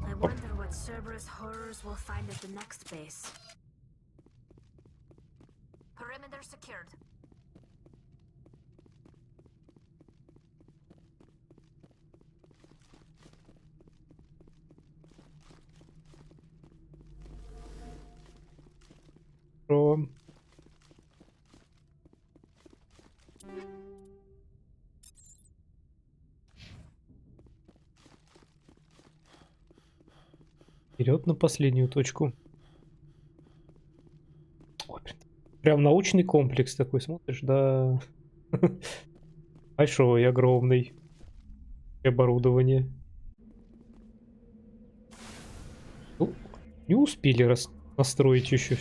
I wonder what Cerberus horrors will find at the next base. Perimeter secured. Про. Вперед на последнюю точку. Ой, прям научный комплекс такой, смотришь, да. Большой, огромный. Оборудование. Ну, не успели настроить еще.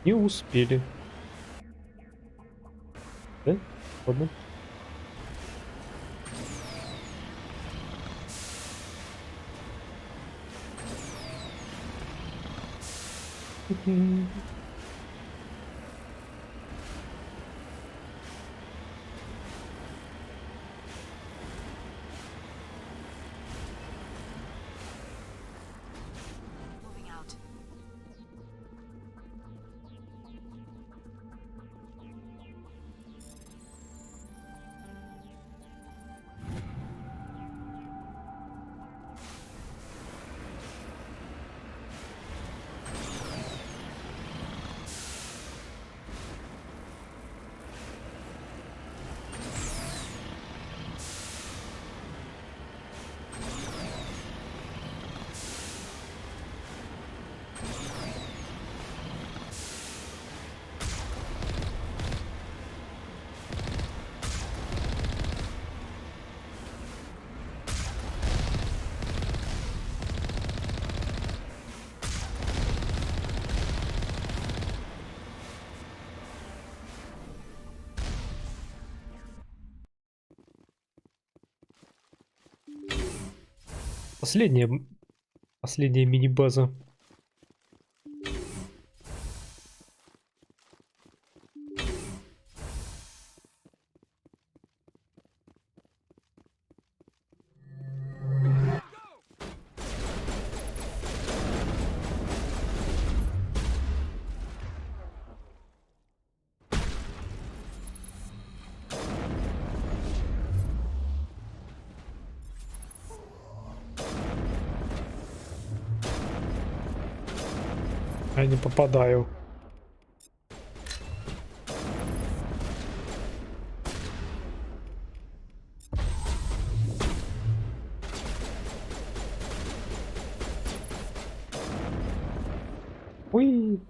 Не успели. Да? Ладно. Moving out. Последняя мини-база. Я не попадаю. Ой.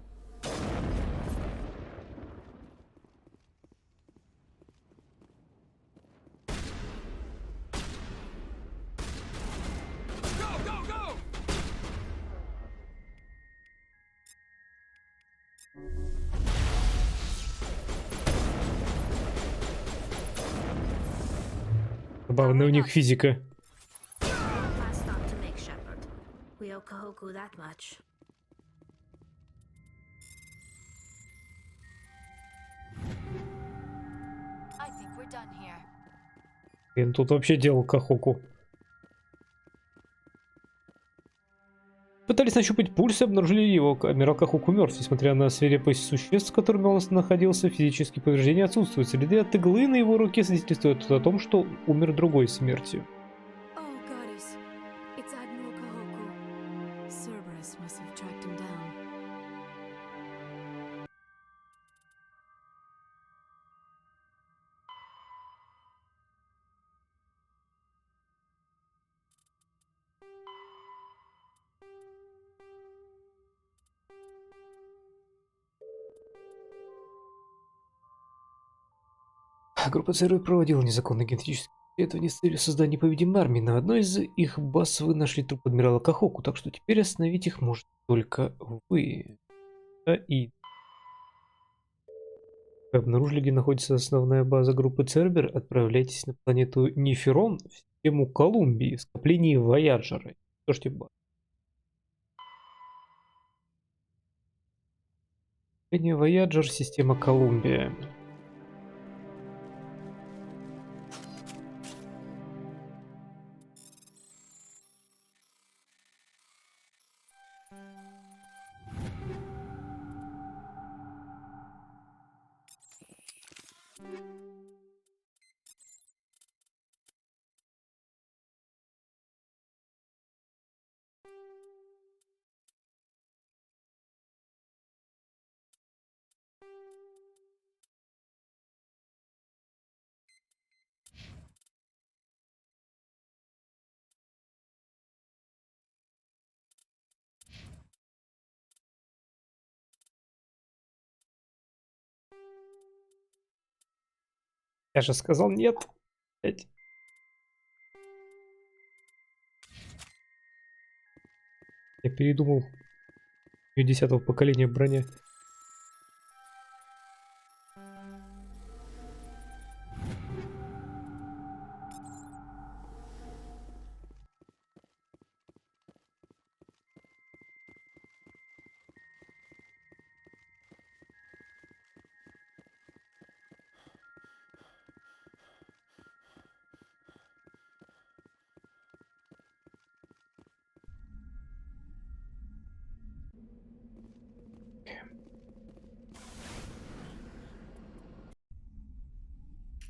Забавная у них физика. Last stop to make, Shepard. We owe Kahoku that much. I think we're done here. Я тут вообще делал Кахоку. Пытались нащупать пульс и обнаружили его. Адмирал Кахоку мертв. Несмотря на свирепость существ, с которыми он находился, физические повреждения отсутствуют. Следы от иглы на его руке свидетельствуют о том, что умер другой смертью. Oh, goddess. It's Admiral Kahoku. Cerberus must have tracked him down. Группа ЦРУ проводила незаконные генетические исследования с целью создания непобедимой армии. На одной из их баз вы нашли труп адмирала Кахоку, так что теперь остановить их может только вы. И вы обнаружили, где находится основная база группы Цербер, отправляйтесь на планету Неферон в систему Колумбии, в скоплении Вояджера. Слушайте, базу. Скопление Вояджер, система Колумбия. Я же сказал нет. Блять. Я передумал. У 10-го поколения броня.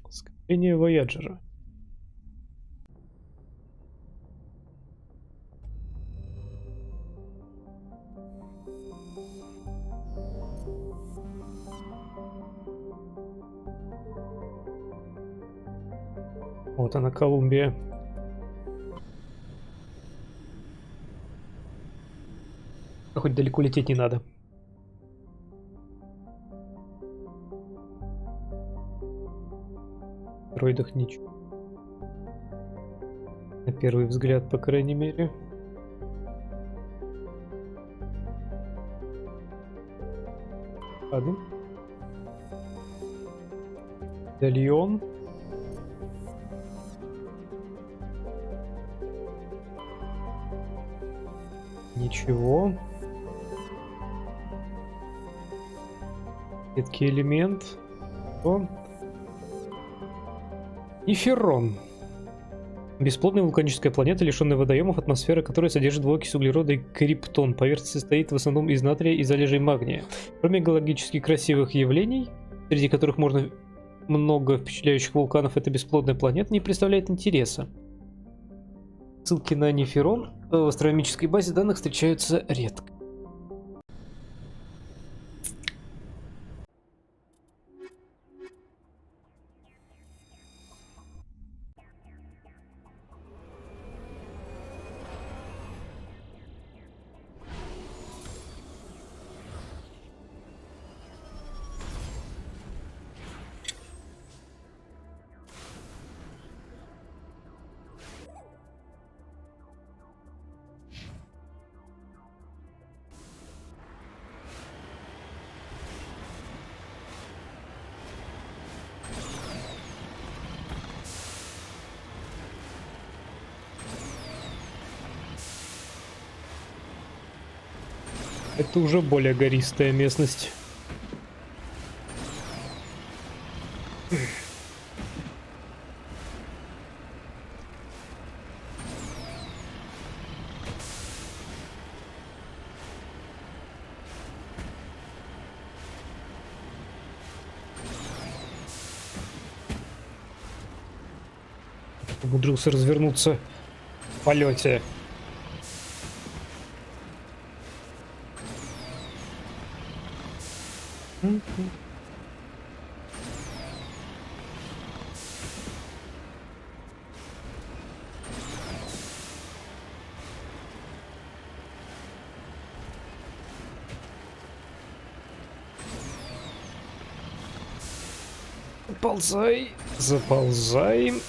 Скопление Вояджера. Вот она, Колумбия. Хоть далеко лететь не надо. В дроидах ничего. На первый взгляд, по крайней мере. Ладно. Медальон. Ничего. Редкий элемент. О. Неферон. Бесплодная вулканическая планета, лишенная водоемов, атмосфера которой содержит окись углерода и криптон. Поверхность состоит в основном из натрия и залежей магния. Кроме геологически красивых явлений, среди которых можно много впечатляющих вулканов, эта бесплодная планета не представляет интереса. Ссылки на Неферон в астрономической базе данных встречаются редко. Это уже более гористая местность. Умудрился развернуться в полете. Заползай, заползаем.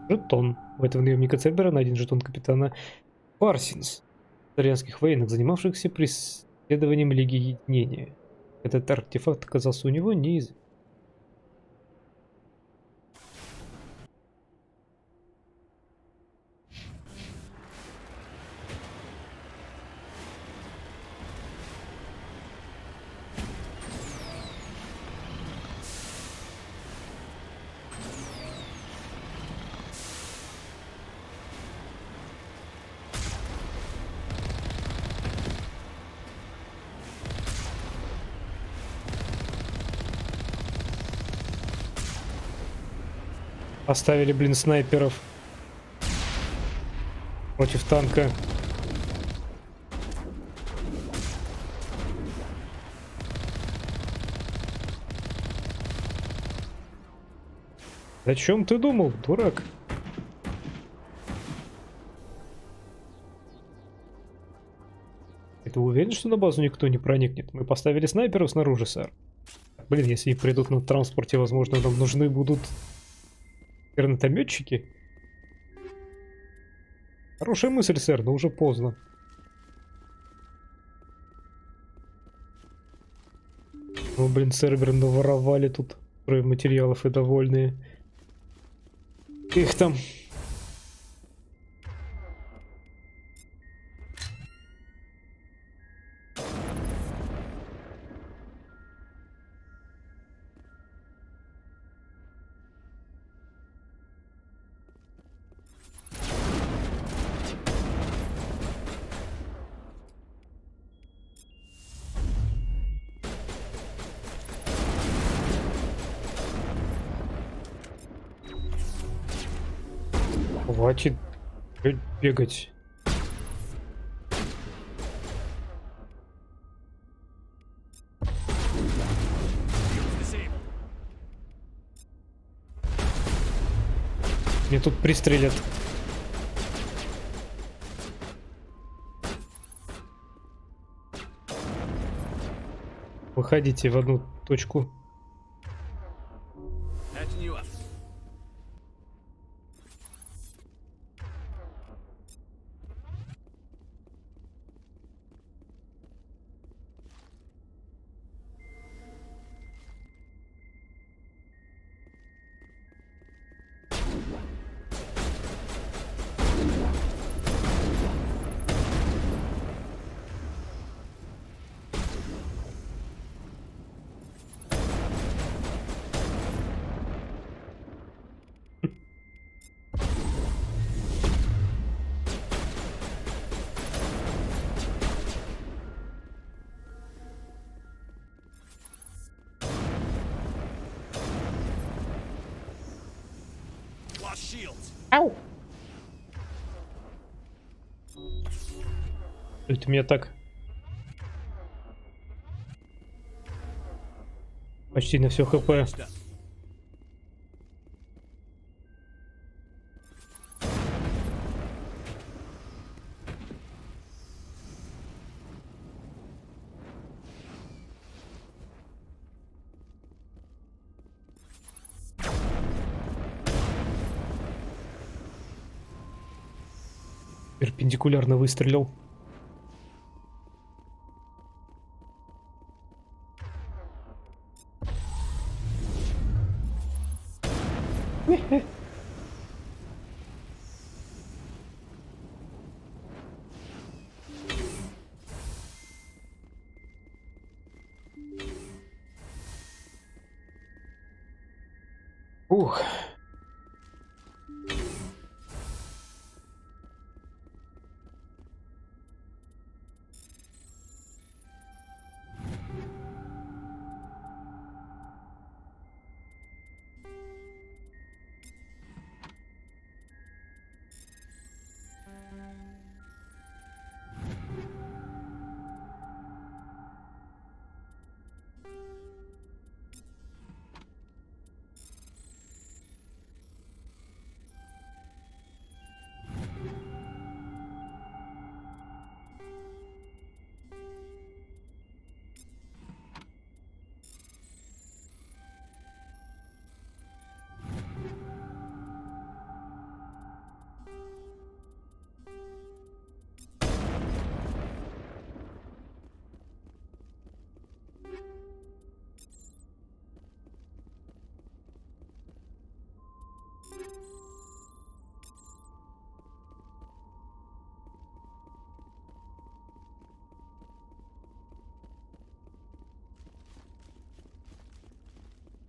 Жетон. У этого наемника Цербера найден жетон капитана Парсинс, итальянских военных, занимавшихся преследованием Лиги Единения. Этот артефакт оказался у него неизвестным. Оставили, блин, снайперов против танка. О чем ты думал, дурак? Ты уверен, что на базу никто не проникнет? Мы поставили снайперов снаружи, сэр. Блин, если они придут на транспорте, возможно, нам нужны будут гранатометчики. Хорошая мысль, сэр, но уже поздно. Ну, блин, сервер наворовали тут материалов и довольные. Их там. Хватит бегать. Мне тут пристрелят. Выходите в одну точку. Ау! Это меня так почти на все хп. Перпендикулярно выстрелил. Ух.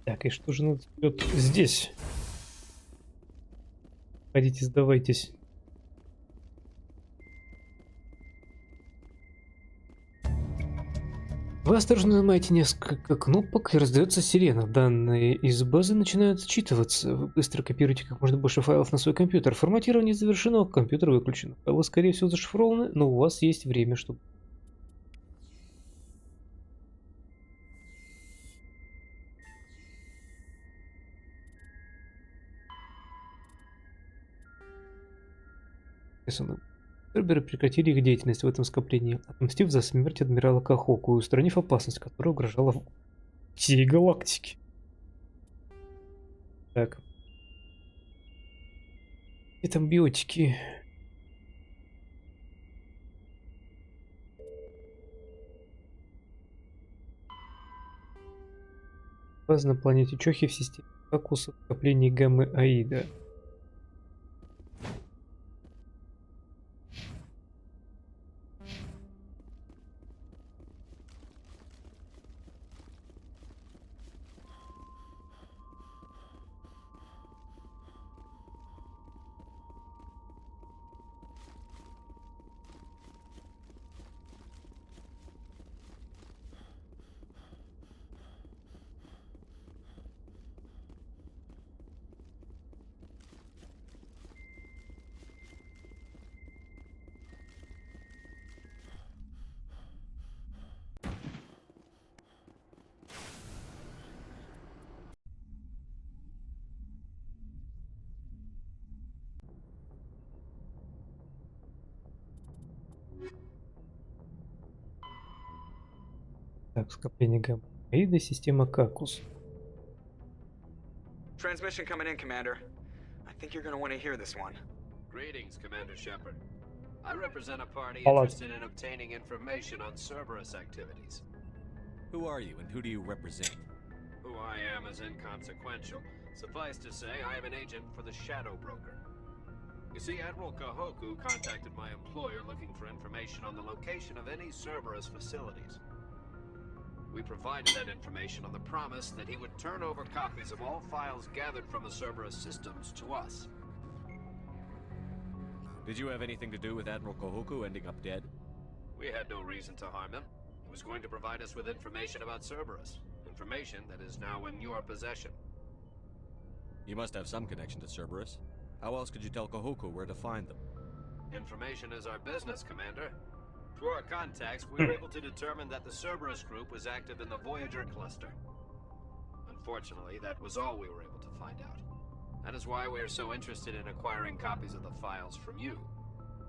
Так, и что же нас ждет здесь? Ходите, сдавайтесь. Вы осторожно нажимаете несколько кнопок и раздается сирена. Данные из базы начинают считываться. Вы быстро копируете как можно больше файлов на свой компьютер. Форматирование завершено, компьютер выключен. Файлы, скорее всего, зашифрованы, но у вас есть время, чтобы... Серверы прекратили их деятельность в этом скоплении, отмстив за смерть адмирала Кахоку и устранив опасность, которая угрожала всей галактике. Так. Где там биотики? База на планете Чохи в системе Кокуса в скоплении гаммы Аида. Так, скопление гамма Аида, система Какус. Transmission coming in, Commander. I think you're going to want to hear this one. Greetings, Commander Shepard. I represent a party Hello. interested in obtaining information on Cerberus activities. Who are you and who do you represent? Who I am is inconsequential. Suffice to say, I am an agent for the Shadow Broker. You see, Admiral Kahoku contacted my employer looking for information on the location of any Cerberus facilities. We provided that information on the promise that he would turn over copies of all files gathered from the Cerberus systems to us. Did you have anything to do with Admiral Kahoku ending up dead? We had no reason to harm him. He was going to provide us with information about Cerberus. Information that is now in your possession. You must have some connection to Cerberus. How else could you tell Kahoku where to find them? Information is our business, Commander. Through our contacts, we were able to determine that the Cerberus group was active in the Voyager cluster. Unfortunately, that was all we were able to find out. That is why we are so interested in acquiring copies of the files from you.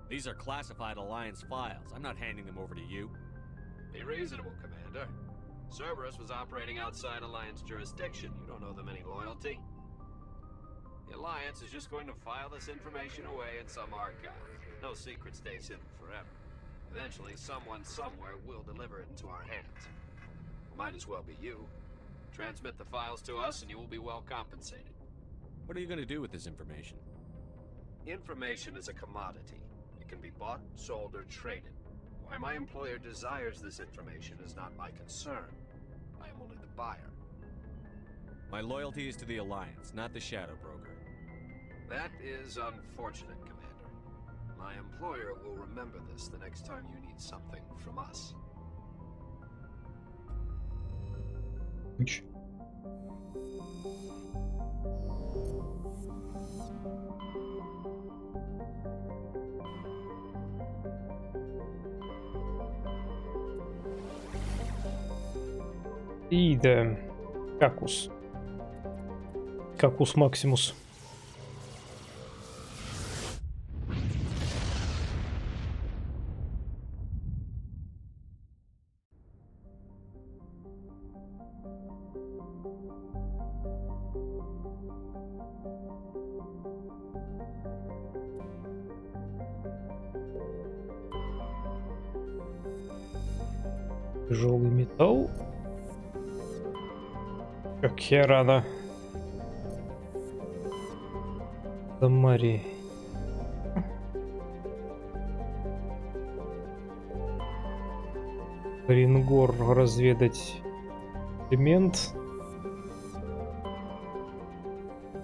These are classified Alliance files. I'm not handing them over to you. Be reasonable, Commander. Cerberus was operating outside Alliance jurisdiction. You don't owe them any loyalty. The Alliance is just going to file this information away in some archive. No secret stays hidden forever. Eventually, someone somewhere will deliver it into our hands. Might as well be you. Transmit the files to us and you will be well compensated. What are you going to do with this information? Information is a commodity. It can be bought, sold, or traded. Why my employer desires this information is not my concern. I am only the buyer. My loyalty is to the Alliance, not the Shadow Broker. That is unfortunate, Commander. My employer will remember this the next time you need something from us. И да, Какус. Какус Максимус. Тяжелый металл. Как я рада. Самари. Рингор разведать элемент.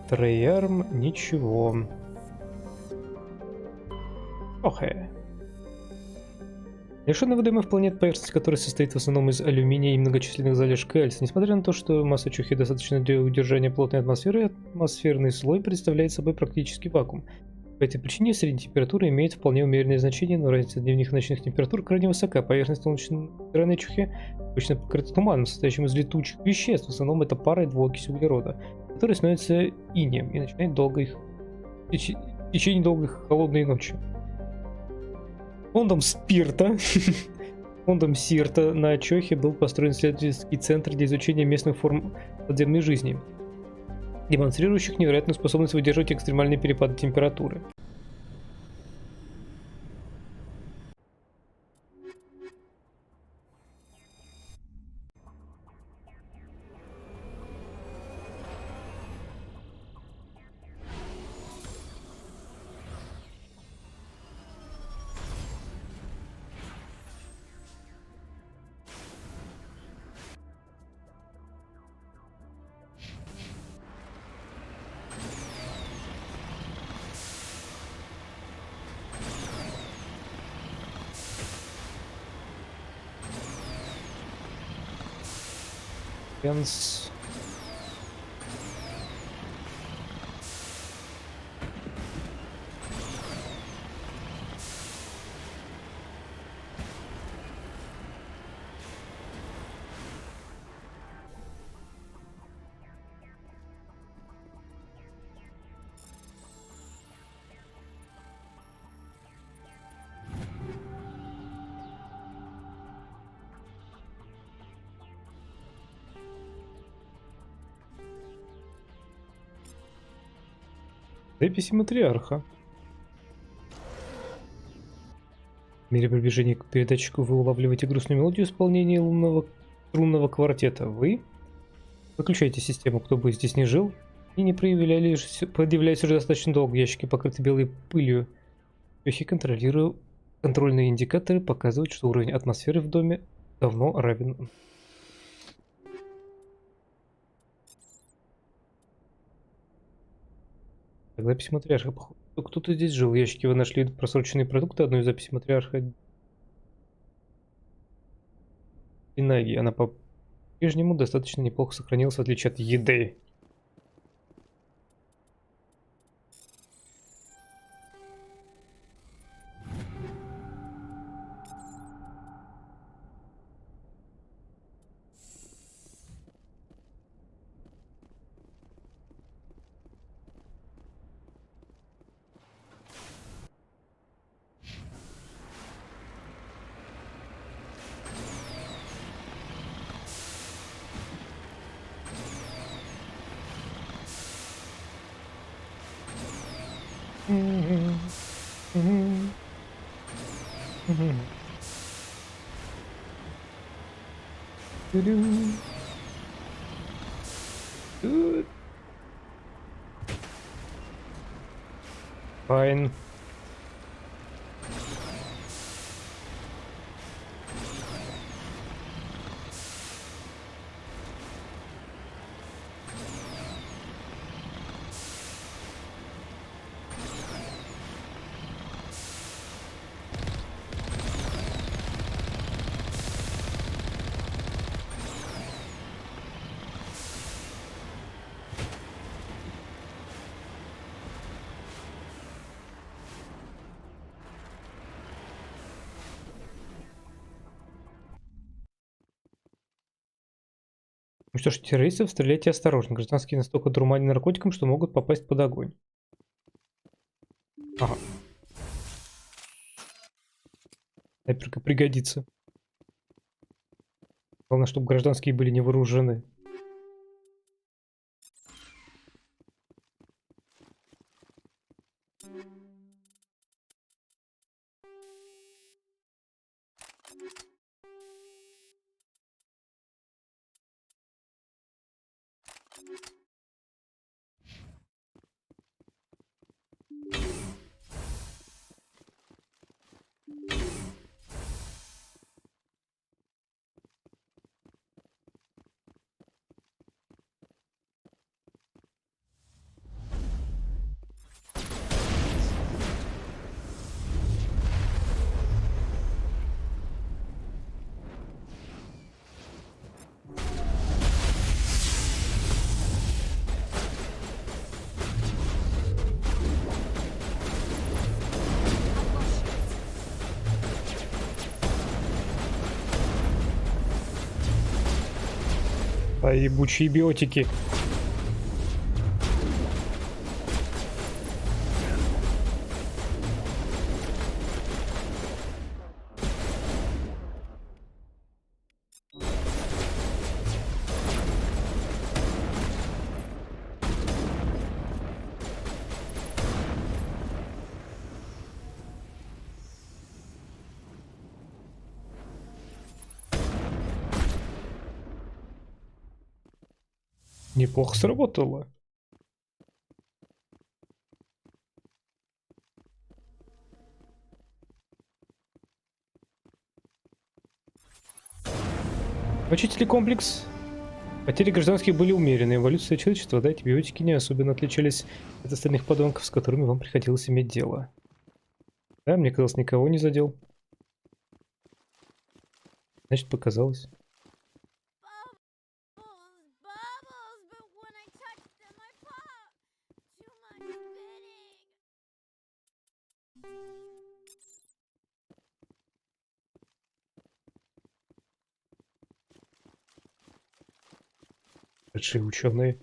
Трейарм ничего. Охе. Лишённый водоемов планет, поверхность которой состоит в основном из алюминия и многочисленных залежек кальция. Несмотря на то, что масса чухи достаточно для удержания плотной атмосферы, атмосферный слой представляет собой практически вакуум. По этой причине средняя температура имеет вполне умеренное значение, но разница дневных и ночных температур крайне высока. Поверхность солнечной чухи обычно покрыта туманом, состоящим из летучих веществ. В основном это пара и двуокись углерода, который становится инеем и начинает в течение долгой холодной ночи. Фондом спирта на Чохе был построен исследовательский центр для изучения местных форм подземной жизни, демонстрирующих невероятную способность выдерживать экстремальные перепады температуры. Пенс. Записи матриарха. В мере приближения к передатчику вы улавливаете грустную мелодию исполнения лунного струнного квартета. Вы выключаете систему, кто бы здесь не жил, и не предъявляясь уже достаточно долго. Ящики покрыты белой пылью. Контрольные индикаторы показывают, что уровень атмосферы в доме давно равен. Запись матриарха. Кто-то здесь жил. В ящике вы нашли просроченные продукты. Одну из записей матриарха Динаги. Она по-прежнему достаточно неплохо сохранилась, в отличие от еды. Файн. Ну что ж, террористов стреляйте осторожно. Гражданские настолько дурманены наркотиком, что могут попасть под огонь. Ага. Снайперка пригодится. Главное, чтобы гражданские были не вооружены. А ебучие биотики. Неплохо сработало. Очистили комплекс. Потери гражданских были умеренные. Эволюция человечества, да, эти биотики не особенно отличались от остальных подонков, с которыми вам приходилось иметь дело. Да, мне казалось, никого не задел. Значит, показалось. Большие ученые.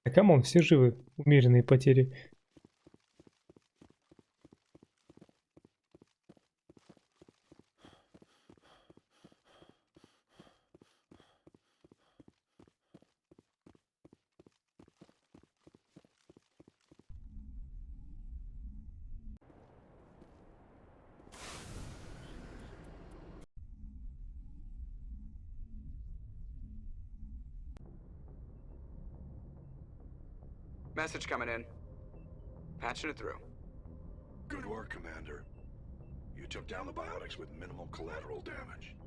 А камон, все живы. Умеренные потери. Message coming in. Patching it through. Good work, Commander. You took down the biotics with minimal collateral damage.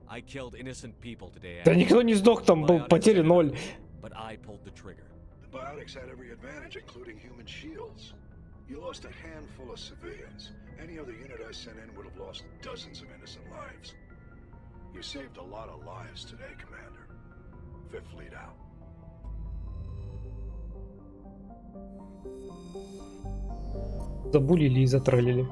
I killed innocent people today. Да никто не сдох, там был потери 0. But I pulled the trigger. The biotics had every advantage, including human shields. You lost a handful of civilians. Any other unit I sent in would have lost dozens of innocent lives. You saved a lot of lives today, Commander. Fifth Fleet out. Забулили и затралили.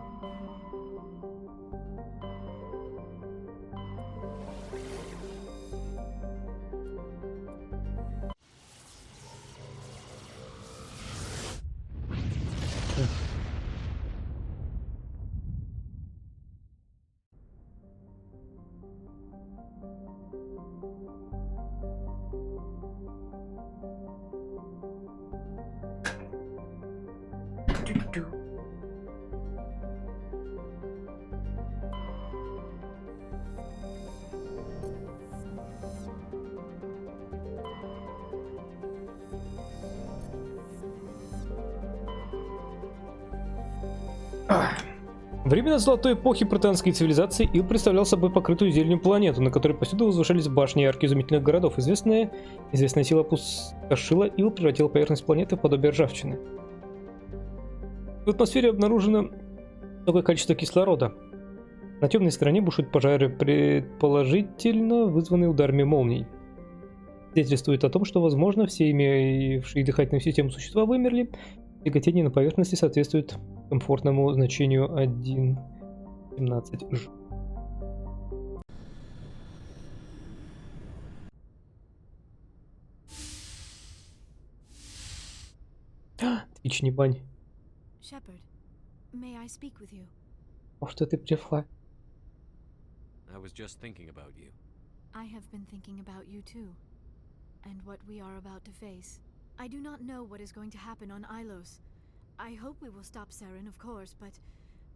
Времена золотой эпохи протеанской цивилизации Ил представлял собой покрытую зеленью планету, на которой повсюду возвышались башни и арки изумительных городов. Известная сила опустошила Ил, превратила поверхность планеты в подобие ржавчины. В атмосфере обнаружено высокое количество кислорода. На темной стороне бушуют пожары, предположительно вызванные ударами молний. Свидетельствует о том, что, возможно, все имеющие дыхательную систему существа вымерли. Тяготение на поверхности соответствует комфортному значению 1.17 Ж. Твич, не бань. Shepard, may I speak with you? О, что ты пришла? I was just thinking about you. I have been thinking about you too, and what we are about to face. I do not know what is going to happen on Ilos. I hope we will stop Saren, of course, but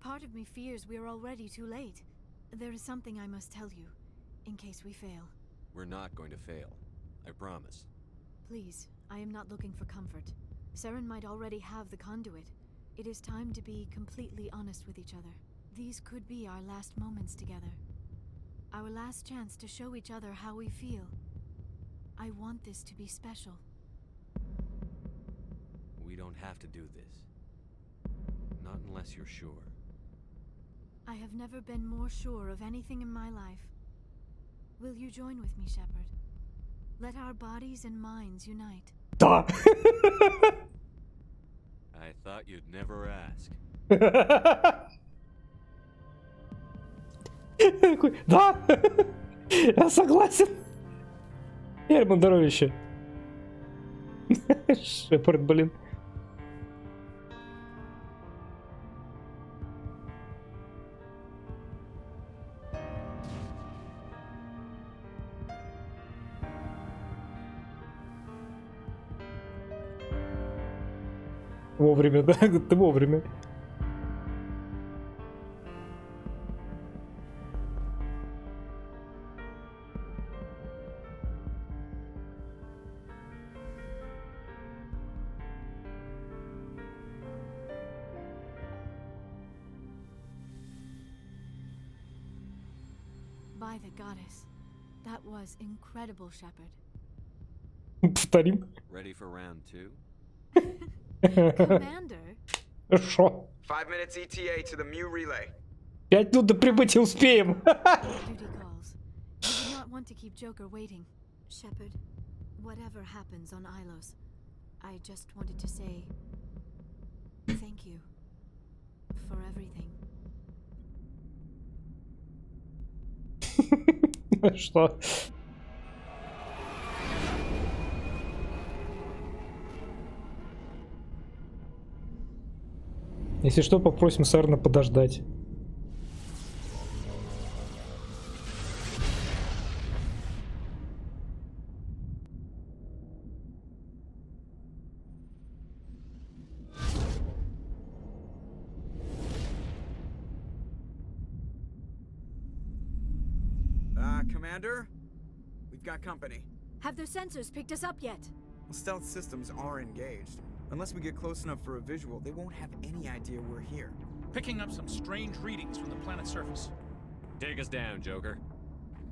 part of me fears we are already too late. There is something I must tell you, in case we fail. We're not going to fail. I promise. Please, I am not looking for comfort. Saren might already have the conduit. It is time to be completely honest with each other. These could be our last moments together. Our last chance to show each other how we feel. I want this to be special. We don't have to do this. Not unless you're sure. I have never been more sure of anything in my life. Will you join with me, Shepard? Let our bodies and minds unite. Да. I thought you'd never ask. Да! Я согласен. Герман, здоровище. Шепард, блин. Вовремя, да? Ты вовремя. By the goddess. That was incredible, Shepard. Повторим. Ready for round 2? Commander? Шо? 5 minutes ETA to the Mu relay. 5 минут до прибытия успеем. Duty calls. I did not want to keep Joker waiting. Shepard, whatever happens on Ilos, I just wanted to say thank you for everything. Что? Если что, попросим Сарена подождать. Commander? We've got company. Have their sensors picked us up yet? Stealth systems are engaged. Unless we get close enough for a visual, they won't have any idea we're here. Picking up some strange readings from the planet's surface. Take us down, Joker.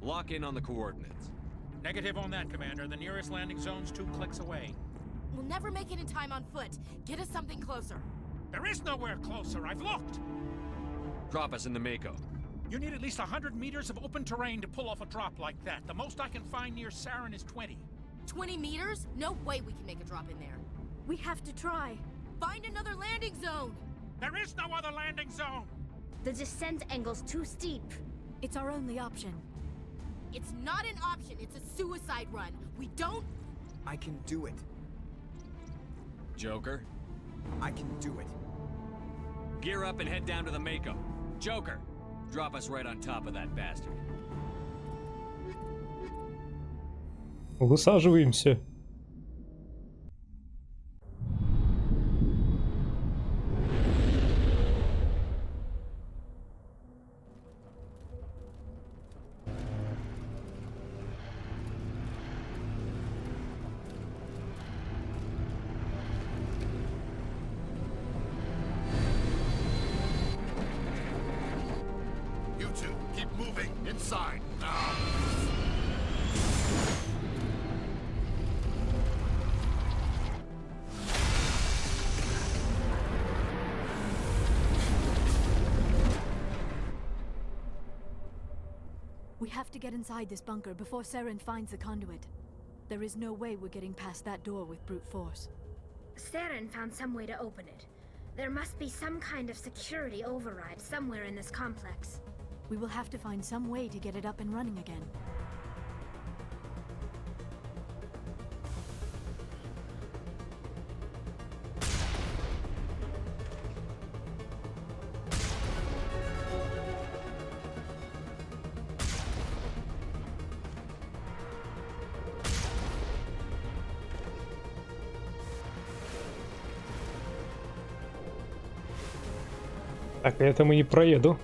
Lock in on the coordinates. Negative on that, Commander. The nearest landing zone's 2 clicks away. We'll never make it in time on foot. Get us something closer. There is nowhere closer. I've looked. Drop us in the Mako. You need at least 100 meters of open terrain to pull off a drop like that. The most I can find near Saren is 20. 20 meters? No way we can make a drop in there. We have to try. Find another landing zone! There is no other landing zone! The descent angle's too steep. It's our only option. It's not an option, it's a suicide run. We don't... I can do it. Joker? I can do it. Gear up and head down to the Mako. Joker, drop us right on top of that bastard. Высаживаемся. inside now. We have to get inside this bunker before Saren finds the conduit. There is no way we're getting past that door with brute force. Saren found some way to open it. There must be some kind of security override somewhere in this complex. We will have to find some way to get it up and running again. Так, я там и не проеду.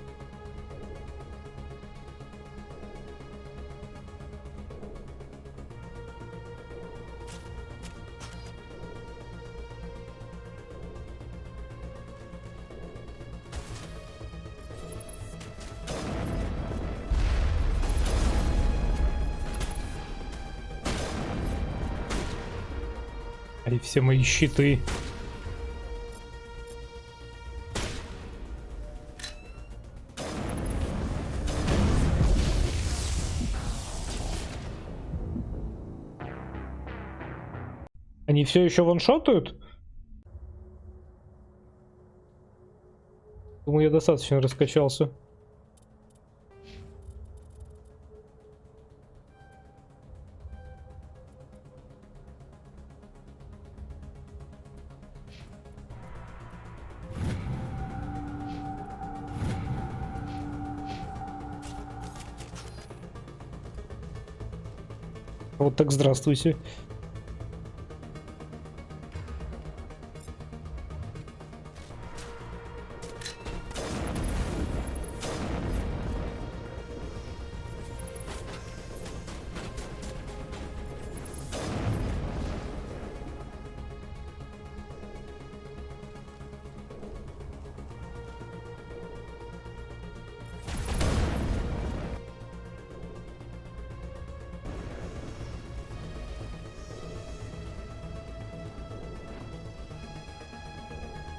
И все мои щиты. Они все еще ваншотают? Думаю, я достаточно раскачался. Вот так здравствуйте.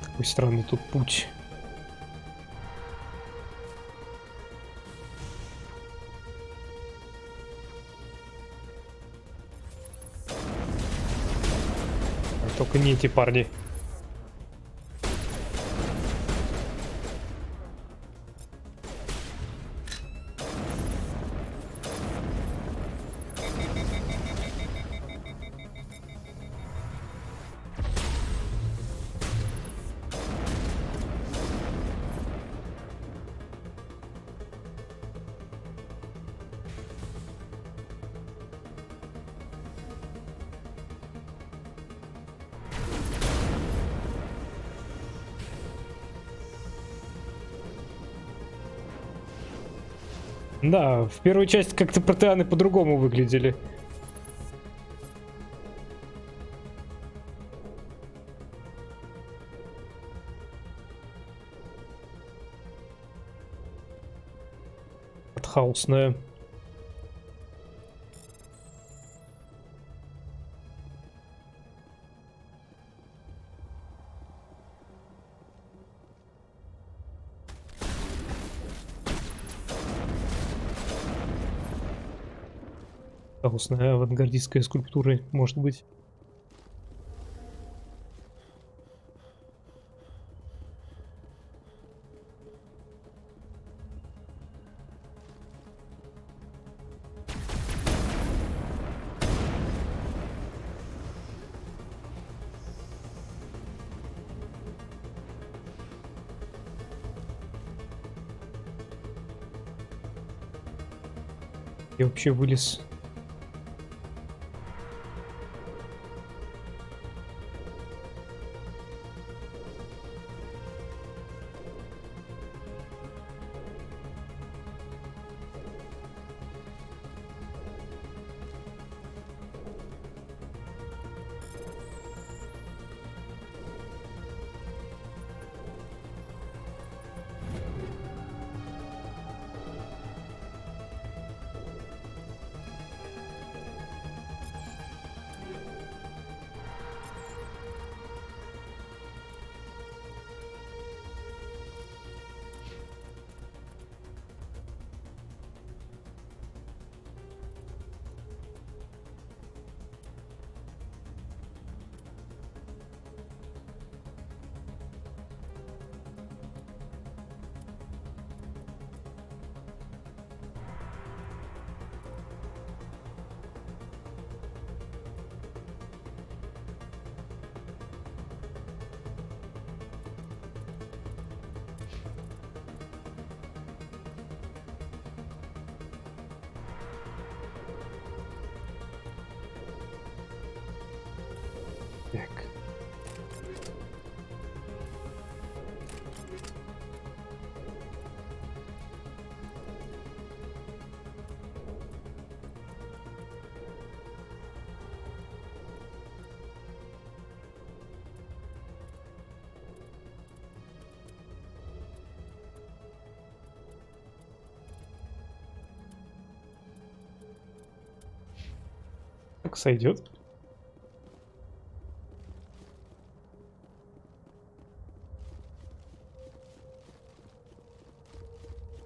Какой странный тут путь. Только не эти парни. Да, в первой части как-то протеаны по-другому выглядели. Артхаусная. Хаосная авангардистская скульптура, может быть. Я вообще вылез. Так. Так сойдет.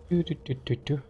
Тю-тю-тю-тю-тю.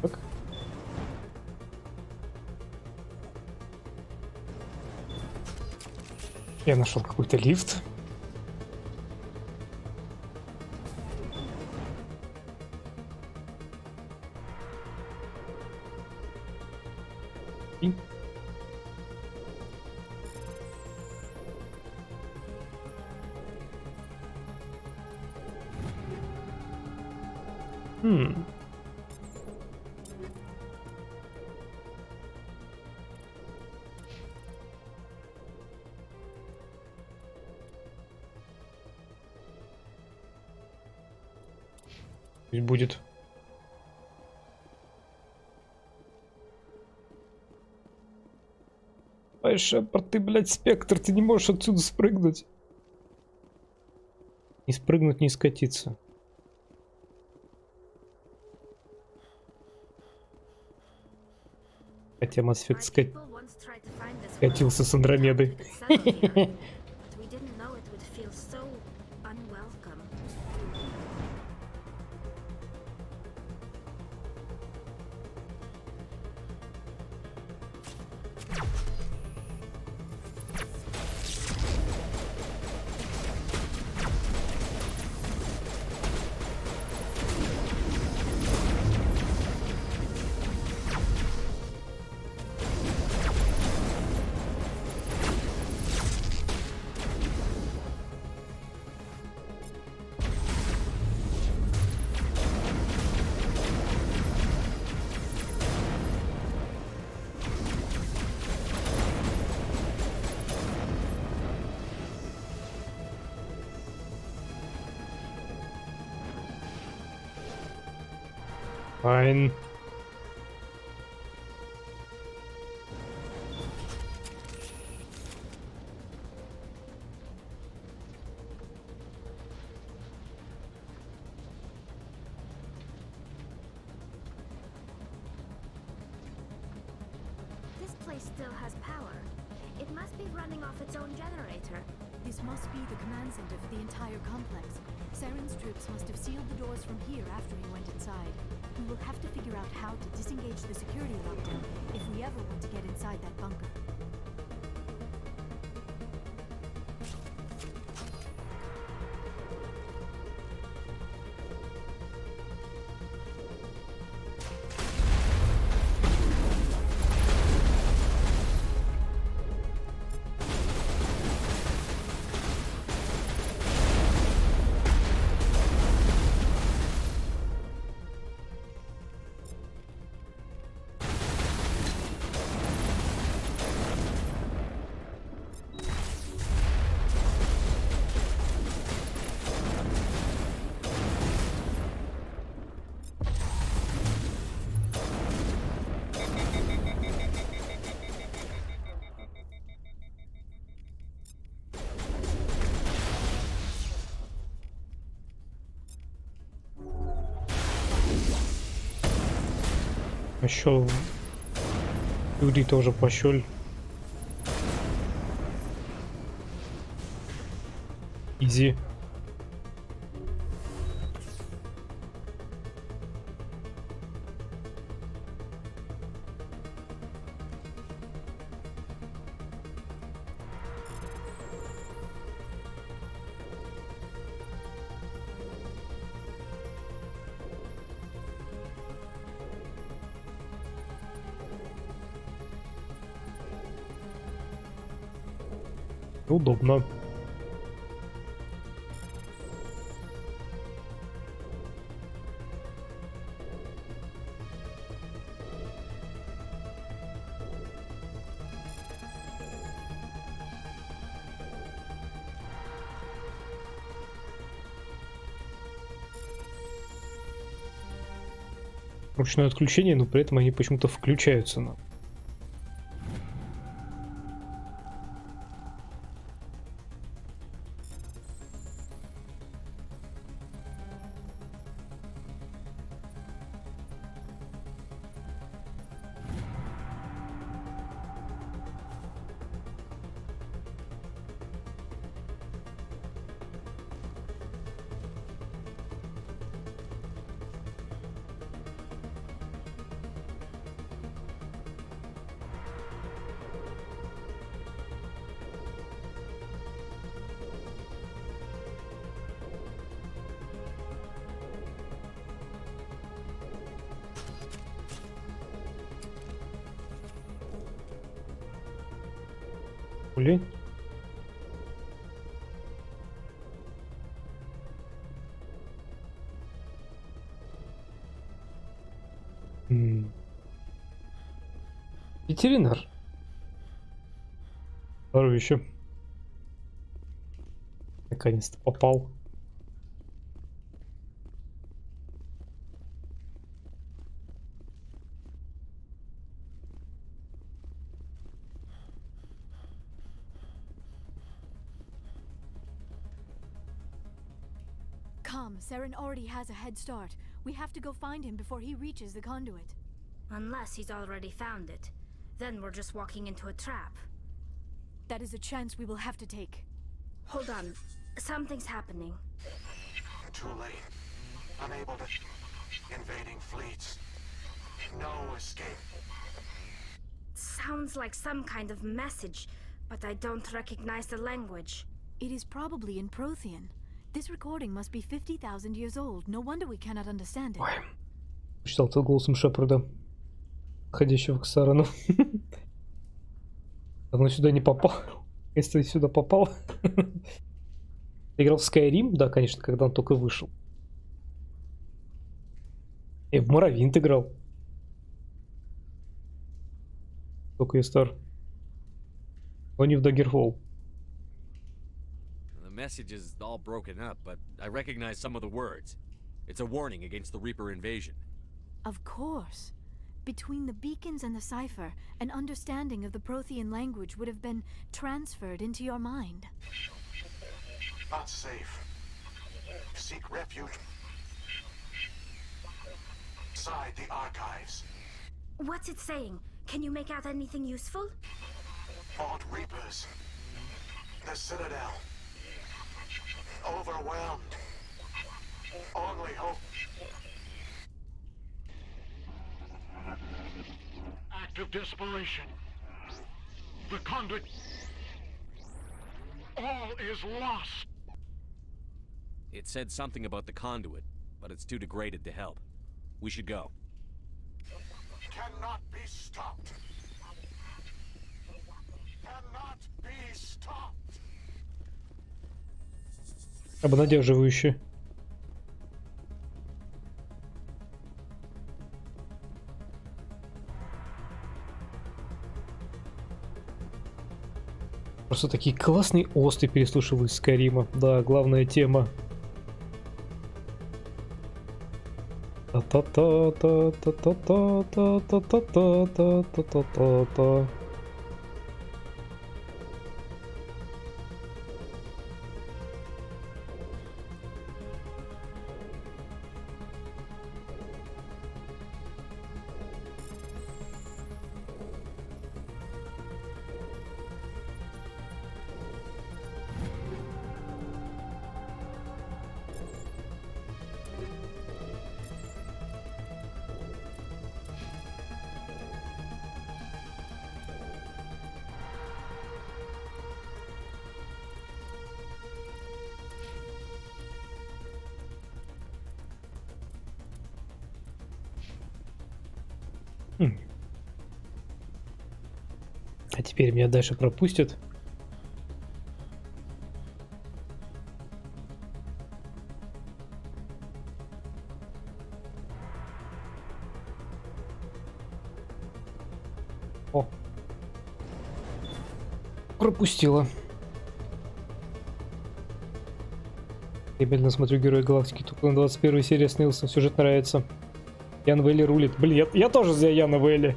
Так. Я нашел какой-то лифт. И... Пусть будет. Ай, Шепард, ты, блядь, спектр, ты не можешь отсюда спрыгнуть. Не спрыгнуть, не скатиться. Хотя Mass Effect скатился с Андромедой. Fine. This place still has power. It must be running off its own generator. This must be the command center for the entire complex. Saren's troops must have sealed the doors from here after he went inside. We will have to figure out how to disengage the security lockdown if we ever want to get inside that bunker. Пощел. Люди тоже пощель. Изи. Удобно. Ручное отключение, но при этом они почему-то включаются. Пули. Ветеринар. Второй еще. Наконец-то попал. Come, Saren already has a head start. We have to go find him before he reaches the conduit. Unless he's already found it. Then we're just walking into a trap. That is a chance we will have to take. Hold on. Something's happening. Too late. Unable to... Invading fleets. No escape. Sounds like some kind of message, but I don't recognize the language. It is probably in Prothean. This recording must be 50,000 years old. No wonder we cannot understand it. Читал это голосом Шепарда, ходящего к Сарену. Давно сюда не попал. Если ты сюда попал. Ты играл в Skyrim? Да, конечно, когда он только вышел. И в Моровинт играл. Только я стар. Но не в Daggerfall. The message is all broken up, but I recognize some of the words. It's a warning against the Reaper invasion. Of course. Between the beacons and the cipher, an understanding of the Prothean language would have been transferred into your mind. Not safe. Seek refuge. Inside the archives. What's it saying? Can you make out anything useful? Fought Reapers. The Citadel. Overwhelmed. Only hope. Act of desperation. The conduit. All is lost. It said something about the conduit, but it's too degraded to help. We should go. Cannot be stopped. Cannot be stopped. Обнадеживающе. Просто такие классные осты переслушиваю с Скайрима. Да, главная тема. Та-та-та-та-та-та-та-та-та-та-та-та-та. А теперь меня дальше пропустят. О. Пропустила. Я медленно смотрю Герои Галактики. Только на 21 серии остановился. Сюжет нравится. Ян Вэлли рулит. Блин, я тоже за Яна Вэлли.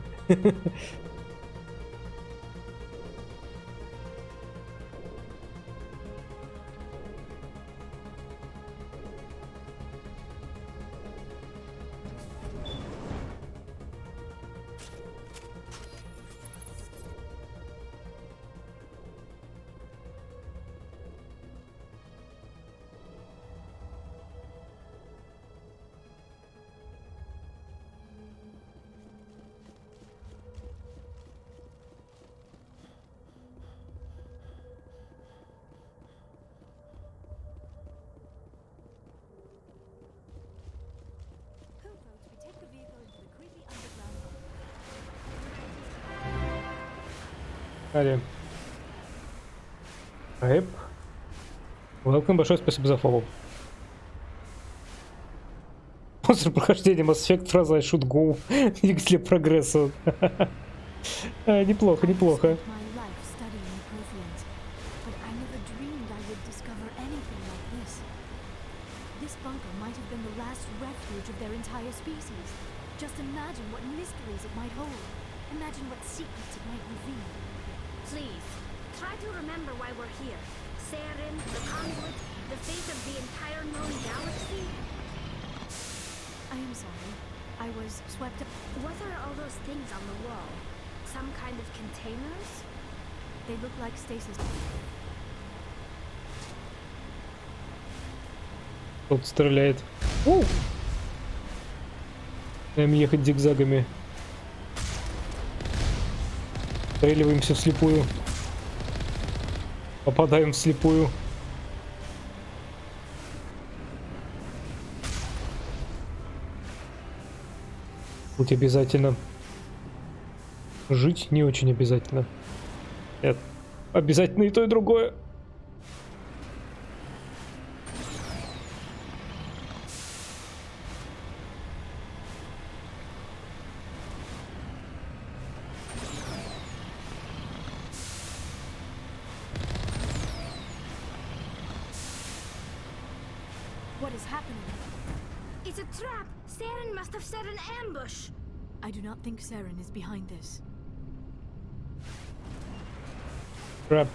Далее. Рэп. Welcome, большое спасибо за фоллоу. После прохождения Mass Effect фраза I should go. Двигатель прогресса. Неплохо, неплохо. Please, try to remember why we're here. Saren, the conduit, the fate of the entire known galaxy. I am sorry. I was swept up. What are all those things on the wall? Some kind of containers? They look like stasis. Кто-то стреляет. Нам ехать зигзагами. Стреливаемся вслепую. Попадаем вслепую. Будь обязательно. Жить не очень обязательно. Нет. Обязательно и то, и другое. What is happening? It's a trap! Saren must have set an ambush! I do not think Saren is behind this. Trap.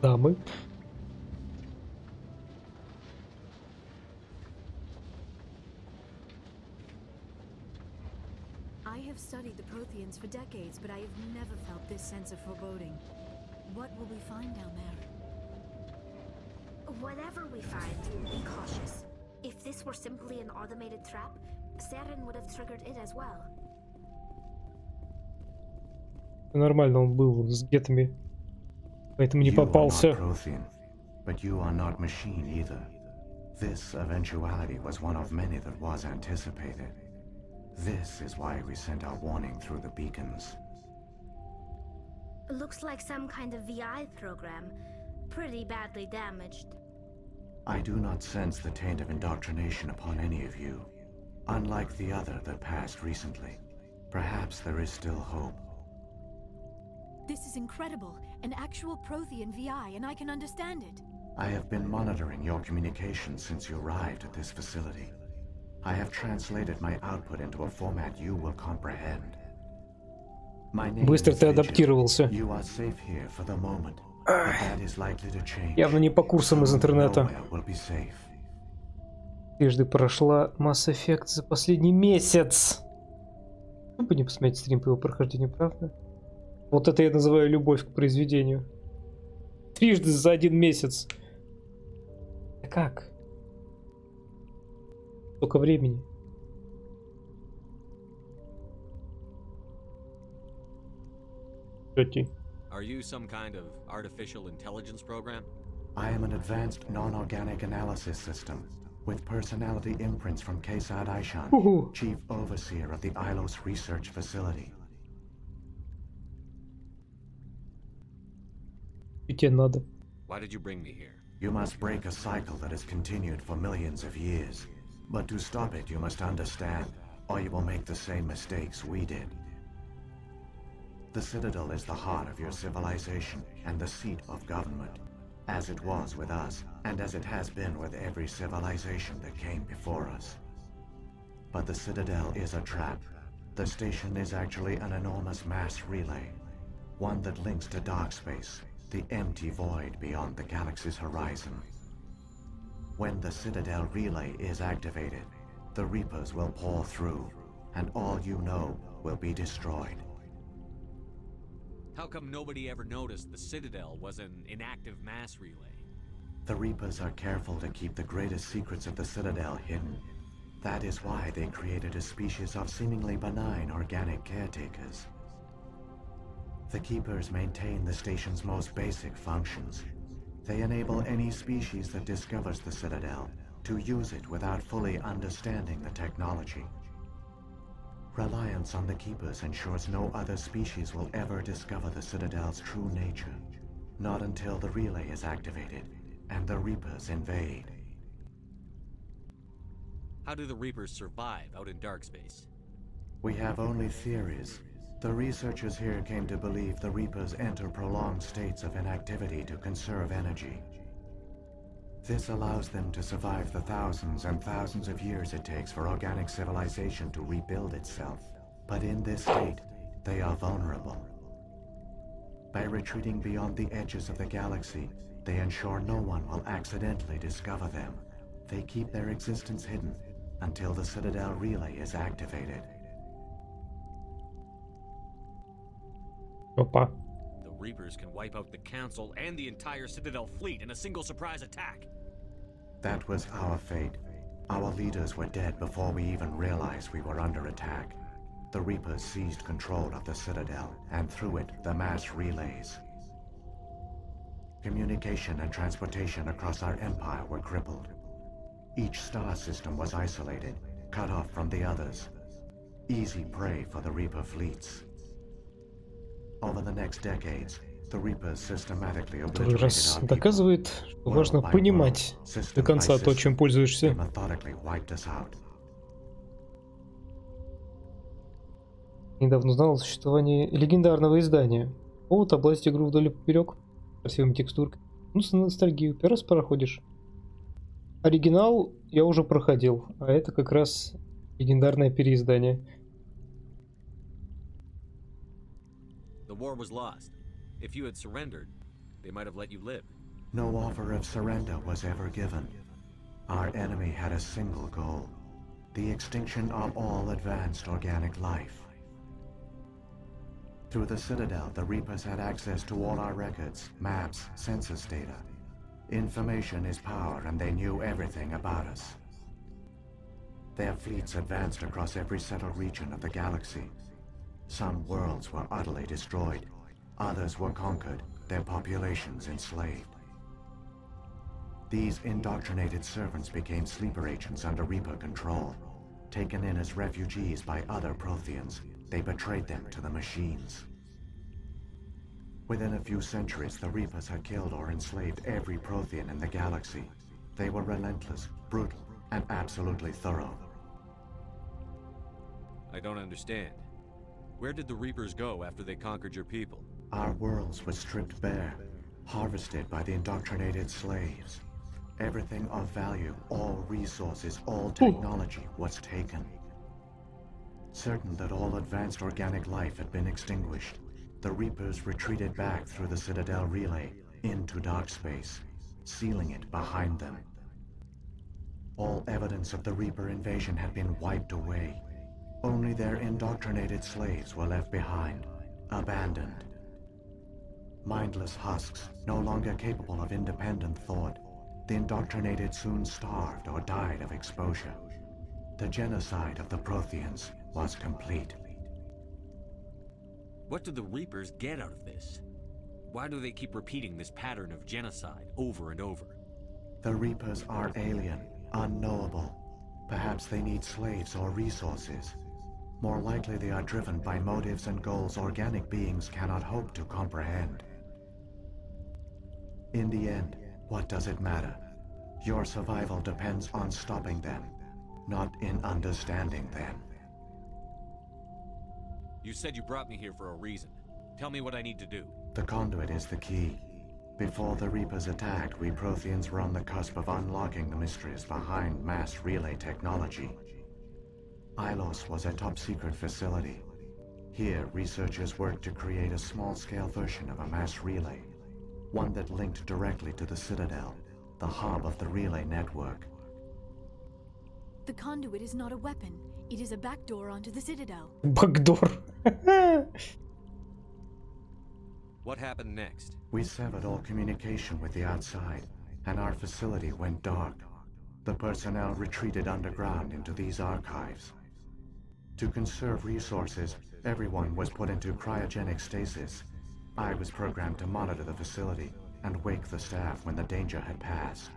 Дамы. I have studied the Protheans for decades, but I have never felt this sense of foreboding. What will we find down there? Whatever we find, be cautious. If this were simply an automated trap, Saren would have triggered it as well. Нормально он был с гетами. Поэтому не попался. But you are not machine either. This eventuality was one of many that was anticipated. This is why we sent our warning through the beacons. Looks like some kind of VI program. Pretty badly damaged. I do not sense the taint of indoctrination upon any of you. Unlike the other that passed recently. Perhaps there is still hope. This is incredible. An actual Prothean VI, and I can understand it. I have been monitoring your communications since you arrived at this facility. I have translated my output into a format you will comprehend. My name Быстро is ты Vigil. адаптировался. You are safe here for the moment, but that is likely to change. Явно не по курсам из интернета. Nowhere will be safe. Трижды прошла Mass Effect за последний месяц. Ну, бы не посмотреть стрим по его прохождению, правда? Вот это я называю любовь к произведению. Трижды за один месяц. А как? Столько времени. Are you some kind of artificial intelligence program? I am an advanced non-organic analysis system with personality imprints from Kesad Aishan, Chief Overseer of the Ilos Research Facility. Why did you bring me here? You must break a cycle that has continued for millions of years. But to stop it, you must understand, or you will make the same mistakes we did. The Citadel is the heart of your civilization and the seat of government, as it was with us, and as it has been with every civilization that came before us. But the Citadel is a trap. The station is actually an enormous mass relay, one that links to dark space, the empty void beyond the galaxy's horizon. When the Citadel relay is activated, the Reapers will pour through, and all you know will be destroyed. How come nobody ever noticed the Citadel was an inactive mass relay? The Reapers are careful to keep the greatest secrets of the Citadel hidden. That is why they created a species of seemingly benign organic caretakers. The Keepers maintain the station's most basic functions. They enable any species that discovers the Citadel to use it without fully understanding the technology. Reliance on the Keepers ensures no other species will ever discover the Citadel's true nature, not until the relay is activated and the Reapers invade. How do the Reapers survive out in dark space? We have only theories. The researchers here came to believe the Reapers enter prolonged states of inactivity to conserve energy. This allows them to survive the thousands and thousands of years it takes for organic civilization to rebuild itself. But in this state, they are vulnerable. By retreating beyond the edges of the galaxy, they ensure no one will accidentally discover them. They keep their existence hidden until the Citadel relay is activated. Опа. The Reapers can wipe out the Council and the entire Citadel fleet in a single surprise attack. That was our fate. Our leaders were dead before we even realized we were under attack. The Reapers seized control of the Citadel, and through it, the mass relays. Communication and transportation across our empire were crippled. Each star system was isolated, cut off from the others. Easy prey for the Reaper fleets. Over the next decades, the Reapers systematically Второй obliterated раз our people. доказывает, что важно понимать до конца то, чем пользуешься. Недавно узнал о существовании легендарного издания. Повод облазить игру вдоль и поперек, красивыми текстурками. Ну, с ностальгией первый раз проходишь. Оригинал я уже проходил, а это как раз легендарное переиздание. The war was lost. If you had surrendered, they might have let you live. No offer of surrender was ever given. Our enemy had a single goal: the extinction of all advanced organic life. Through the Citadel, the Reapers had access to all our records, maps, census data. Information is power, and they knew everything about us. Their fleets advanced across every settled region of the galaxy. Some worlds were utterly destroyed. Others were conquered, their populations enslaved. These indoctrinated servants became sleeper agents under Reaper control. Taken in as refugees by other Protheans, they betrayed them to the machines. Within a few centuries, the Reapers had killed or enslaved every Prothean in the galaxy. They were relentless, brutal, and absolutely thorough. I don't understand. Where did the Reapers go after they conquered your people? Our worlds were stripped bare, harvested by the indoctrinated slaves. Everything of value, all resources, all technology was taken. Certain that all advanced organic life had been extinguished, the Reapers retreated back through the Citadel relay into dark space, sealing it behind them. All evidence of the Reaper invasion had been wiped away. Only their indoctrinated slaves were left behind, abandoned. Mindless husks, no longer capable of independent thought, the indoctrinated soon starved or died of exposure. The genocide of the Protheans was complete. What do the Reapers get out of this? Why do they keep repeating this pattern of genocide over and over? The Reapers are alien, unknowable. Perhaps they need slaves or resources. More likely they are driven by motives and goals organic beings cannot hope to comprehend. In the end, what does it matter? Your survival depends on stopping them, not in understanding them. You said you brought me here for a reason. Tell me what I need to do. The conduit is the key. Before the Reapers attacked, we Protheans were on the cusp of unlocking the mysteries behind mass relay technology. Ilos was a top-secret facility. Here, researchers worked to create a small-scale version of a mass relay, one that linked directly to the Citadel, the hub of the relay network. The conduit is not a weapon. It is a backdoor onto the Citadel. Backdoor. What happened next? We severed all communication with the outside, and our facility went dark. The personnel retreated underground into these archives. To conserve resources, everyone was put into cryogenic stasis. I was programmed to monitor the facility and wake the staff when the danger had passed.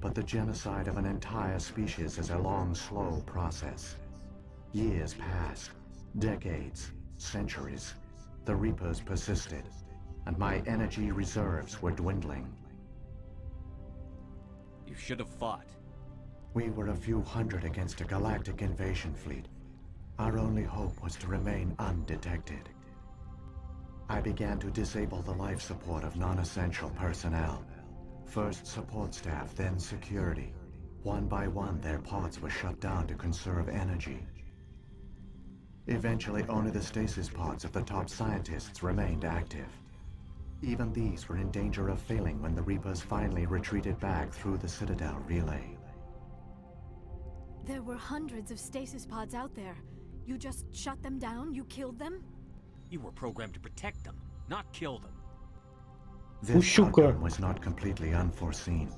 But the genocide of an entire species is a long, slow process. Years passed, decades, centuries. The Reapers persisted, and my energy reserves were dwindling. You should have fought. We were a few hundred against a galactic invasion fleet. Our only hope was to remain undetected. I began to disable the life support of non-essential personnel. First support staff, then security. One by one, their pods were shut down to conserve energy. Eventually, only the stasis pods of the top scientists remained active. Even these were in danger of failing when the Reapers finally retreated back through the Citadel relay. There were hundreds of stasis pods out there. You just shut them down? You killed them? You were programmed to protect them, not kill them. This outcome was not completely unforeseen.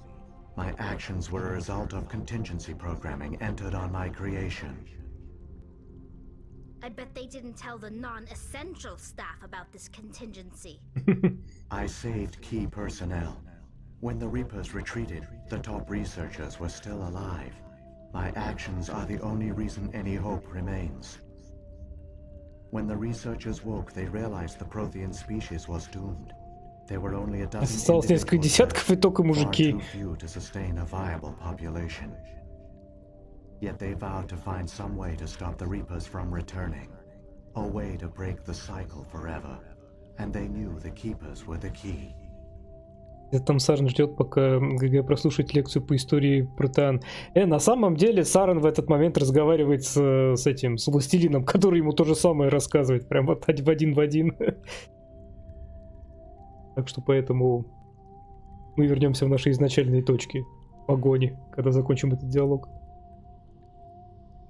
My actions were a result of contingency programming entered on my creation. I bet they didn't tell the non-essential staff about this contingency. I saved key personnel. When the Reapers retreated, the top researchers were still alive. My actions are the only reason any hope remains. When the researchers woke, they realized the Prothean species was doomed. There were only a dozen Осталось несколько десятков, и только мужики. far too few to sustain a viable population. Yet they vowed to find some way to stop the Reapers from returning. A way to break the cycle forever. And they knew the Keepers were the key. Там Сарен ждет, пока ГГ прослушает лекцию по истории Протеан. На самом деле Сарен в этот момент разговаривает с этим, с Властелином, который ему то же самое рассказывает. Прям вот один в один. Так что поэтому мы вернемся в наши изначальные точки погони, когда закончим этот диалог.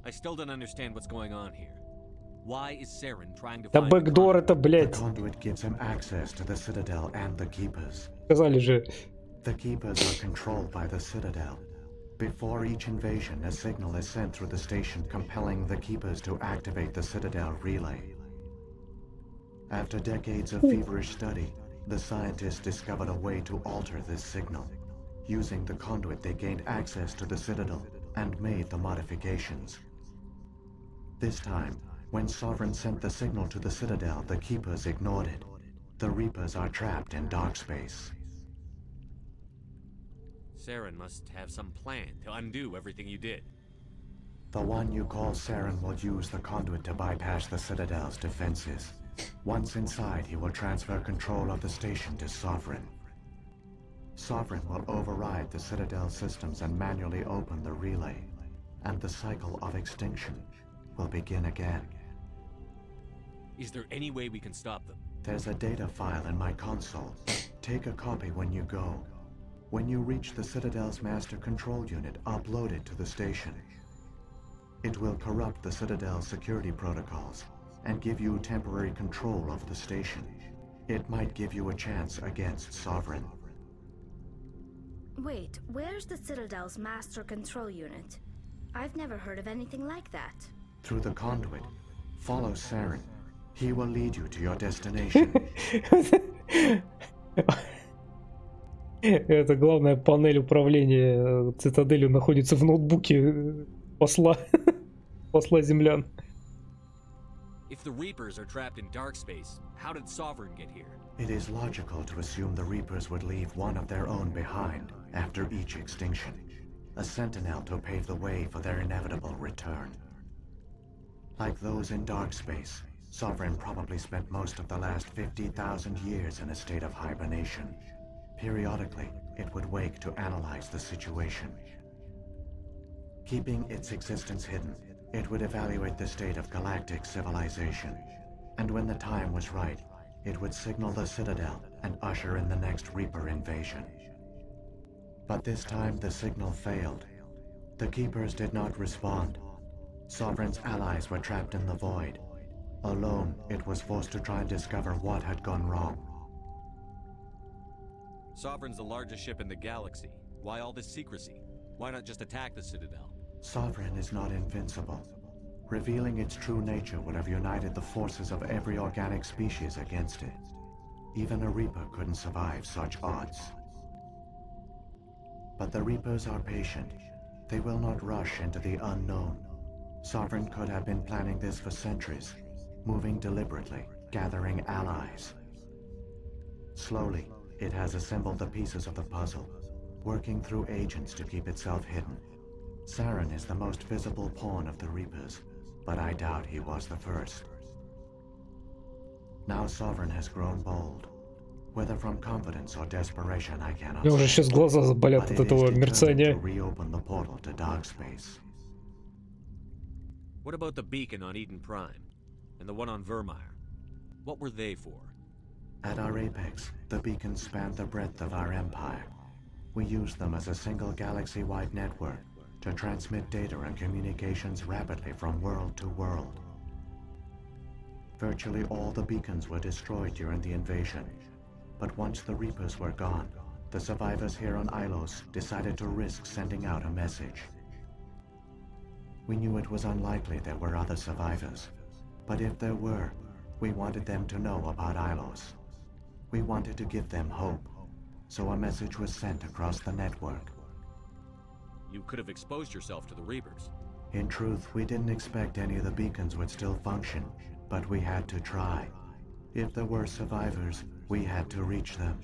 I still don't understand what's going on here. Why is Saren trying to Да find бэкдор это, блядь. The conduit gives him access to the Citadel and the Keepers. Сказали же. The Keepers are controlled by the Citadel. Before each invasion, a signal is sent through the station compelling the Keepers to activate the Citadel relay. After decades of feverish study, the scientists discovered a way to alter this signal. Using the conduit, they gained access to the Citadel and made the modifications. This time, when Sovereign sent the signal to the Citadel, the Keepers ignored it. The Reapers are trapped in dark space. Saren must have some plan to undo everything you did. The one you call Saren will use the conduit to bypass the Citadel's defenses. Once inside, he will transfer control of the station to Sovereign. Sovereign will override the Citadel systems and manually open the relay, and the cycle of extinction will begin again. Is there any way we can stop them? There's a data file in my console. Take a copy when you go. When you reach the Citadel's master control unit, upload it to the station. It will corrupt the Citadel's security protocols and give you temporary control of the station. It might give you a chance against Sovereign. Wait, where's the Citadel's master control unit? I've never heard of anything like that. Through the conduit, follow Saren. He will lead you to your destination. Это главная панель управления цитаделью находится в ноутбуке посла землян. If the Reapers are trapped in dark space, how did Sovereign get here? It is logical to assume the Reapers would leave one of their own behind after each extinction. A sentinel to pave the way for their inevitable return. Like those in dark space, Sovereign probably spent most of the last 50,000 years in a state of hibernation. Periodically, it would wake to analyze the situation. Keeping its existence hidden, it would evaluate the state of galactic civilization. And when the time was right, it would signal the Citadel and usher in the next Reaper invasion. But this time the signal failed. The Keepers did not respond. Sovereign's allies were trapped in the void. Alone, it was forced to try and discover what had gone wrong. Sovereign's the largest ship in the galaxy. Why all this secrecy? Why not just attack the Citadel? Sovereign is not invincible. Revealing its true nature would have united the forces of every organic species against it. Even a Reaper couldn't survive such odds. But the Reapers are patient. They will not rush into the unknown. Sovereign could have been planning this for centuries, moving deliberately, gathering allies. Slowly, it has assembled the pieces of the puzzle, working through agents to keep itself hidden. Saren is the most visible pawn of the Reapers, but I doubt he was the first. Now Sovereign has grown bold. Whether from confidence or desperation, I cannot Мне уже сейчас глаза заболят but от it is этого determined мерцания. to reopen the portal to dark space. What about the beacon on Eden Prime? And the one on Vermeer? What were they for? At our apex, the beacons spanned the breadth of our empire. We used them as a single galaxy-wide network to transmit data and communications rapidly from world to world. Virtually all the beacons were destroyed during the invasion, but once the Reapers were gone, the survivors here on Ilos decided to risk sending out a message. We knew it was unlikely there were other survivors, but if there were, we wanted them to know about Ilos. We wanted to give them hope, so a message was sent across the network. You could have exposed yourself to the Reapers. In truth, we didn't expect any of the beacons would still function, but we had to try. If there were survivors, we had to reach them.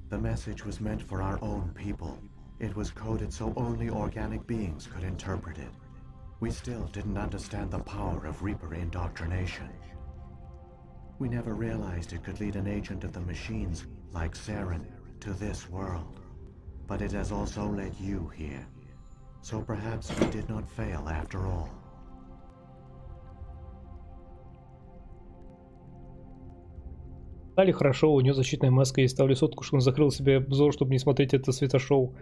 The message was meant for our own people. It was coded so only organic beings could interpret it. We still didn't understand the power of Reaper indoctrination. We never realized it could lead an agent of the machines, like Saren, to this world. But it has also led you here. So perhaps we did not fail after all. Стали хорошо, у нее защитная маска есть. Ставлю сотку, что он закрыл себе обзор, чтобы не смотреть это светошоу.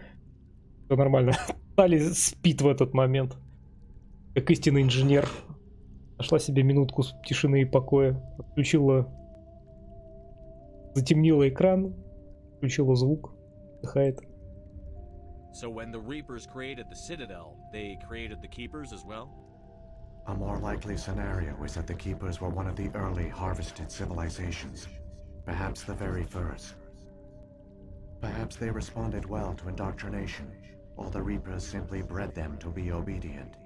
Все нормально. Тали спит в этот момент. Как истинный инженер. Нашла себе минутку тишины и покоя. Отключила... Затемнила экран. Включила звук. Отдыхает. So when the Reapers created the Citadel, they created the Keepers as well? A more likely scenario is that the Keepers were one of the early harvested civilizations. Perhaps the very first. Perhaps they responded well to indoctrination, or the Reapers simply bred them to be obedient.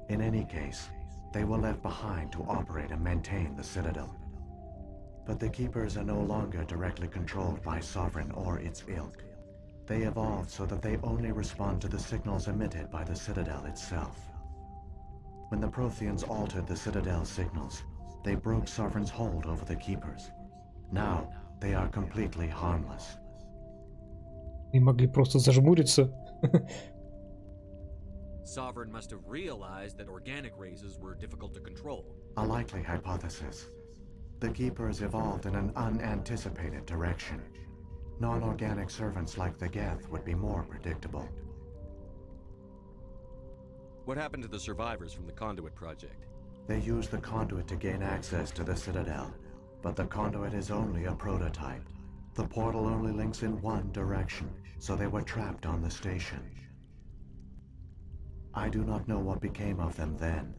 In any case, they were left behind to operate and maintain the Citadel. But the Keepers are no longer directly controlled by Sovereign or its ilk. They evolved so that they only respond to the signals emitted by the Citadel itself. When the Protheans altered the Citadel's signals, they broke Sovereign's hold over the Keepers. Now, they are completely harmless. И могли просто зажмуриться. Sovereign must have realized that organic races were difficult to control. A likely hypothesis. The Keepers evolved in an unanticipated direction. Non-organic servants like the Geth would be more predictable. What happened to the survivors from the Conduit project? They used the conduit to gain access to the Citadel, but the conduit is only a prototype. The portal only links in one direction, so they were trapped on the station. I do not know what became of them then.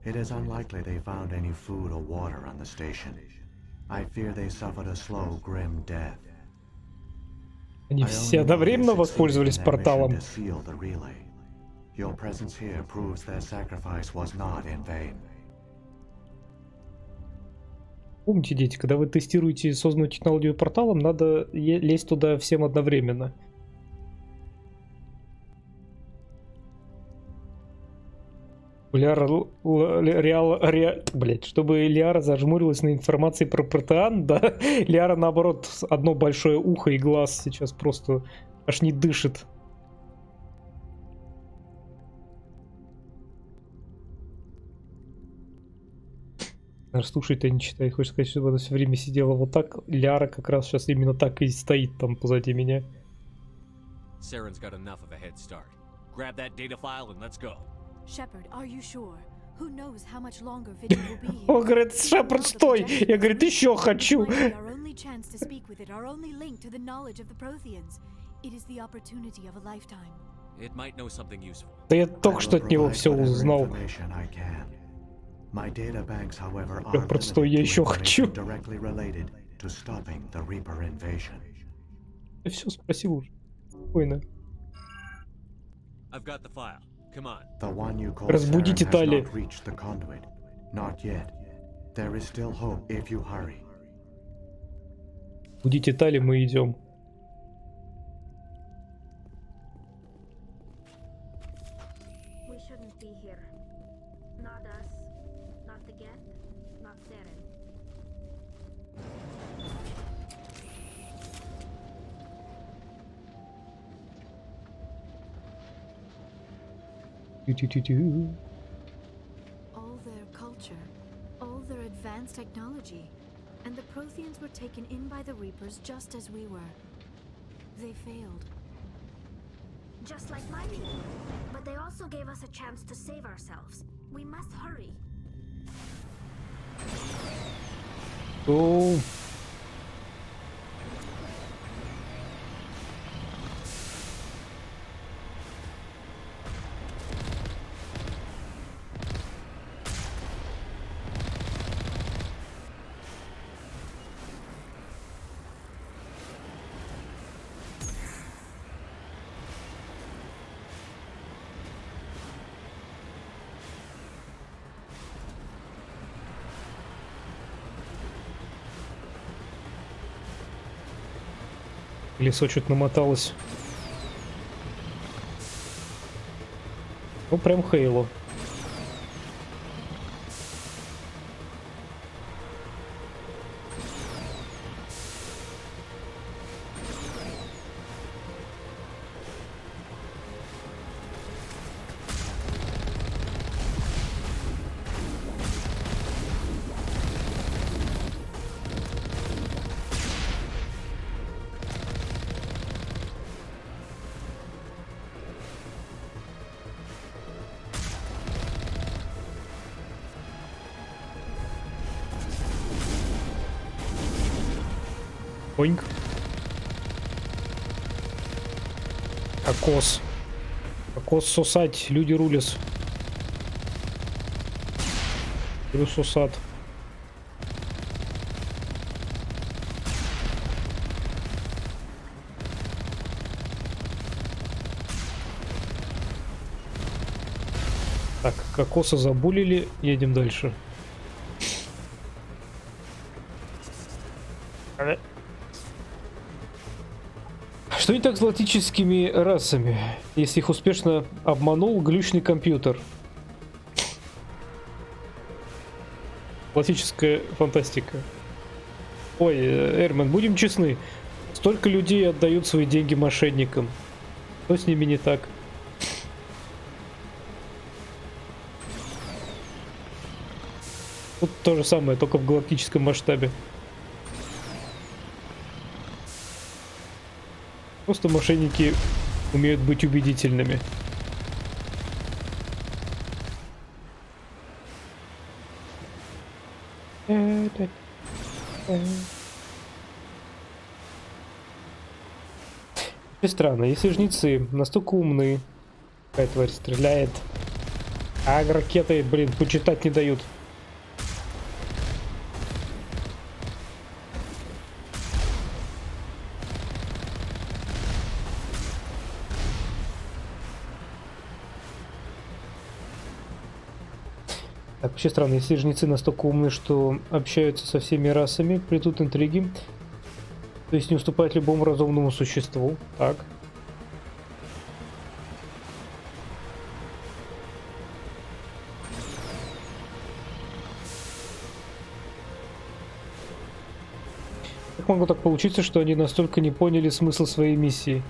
It is unlikely they found any food or water on the station. I fear they suffered a slow, grim death. Они все одновременно воспользовались порталом. Your presence here proves their sacrifice was not in vain. Помните, дети, когда вы тестируете созданную технологию порталом, надо лезть туда всем одновременно. Чтобы Лиара зажмурилась на информации про протеан, да? Лиара, наоборот, одно большое ухо и глаз сейчас просто аж не дышит. Слушай-то не читай, хочешь сказать, что она все время сидела вот так? Лиара как раз сейчас именно так и стоит там позади меня. Saren's got enough of a head start. Grab that data file and let's go. Shepard, are you sure? Who knows how much longer Vigil will be here? Он говорит, Шепард, стой! Я, говорит, еще хочу! Our only chance to speak with it, our only link to the knowledge of the Protheans. It is the opportunity of a lifetime. It might know something useful. Да я только что от него все узнал. My data banks, however, are Шепард, стой, я еще хочу! directly related to stopping the Reaper invasion. Я все спросил уже. Спокойно. I've got the file. Come on. The one you call Разбудите Saren has Тали. not reached the conduit. Not yet. There is still hope if you hurry. Будите Тали, мы идем. We shouldn't be here. Not us, not the Geth, not Saren. All their culture, all their advanced technology, and the Protheans were taken in by the Reapers just as we were. They failed. Just like my people. But they also gave us a chance to save ourselves. We must hurry. Oh. Колесо что-то намоталось. Ну, прям Хейло. Поньк. Кокос. Кокос сосать. Люди рулят. Плюс сосат. Так, кокоса забулили. Едем дальше. Что не так с галактическими расами, если их успешно обманул глючный компьютер? Классическая фантастика. Ой, Эрман, будем честны. Столько людей отдают свои деньги мошенникам. Что с ними не так? Тут то же самое, только в галактическом масштабе. Просто мошенники умеют быть убедительными. И странно, если жнецы настолько умны, какая тварь стреляет. А ракеты, блин, почитать не дают. Так, вообще странно, если жнецы настолько умны, что общаются со всеми расами, плетут интриги, то есть не уступают любому разумному существу. Так. Как могло так получиться, что они настолько не поняли смысл своей миссии?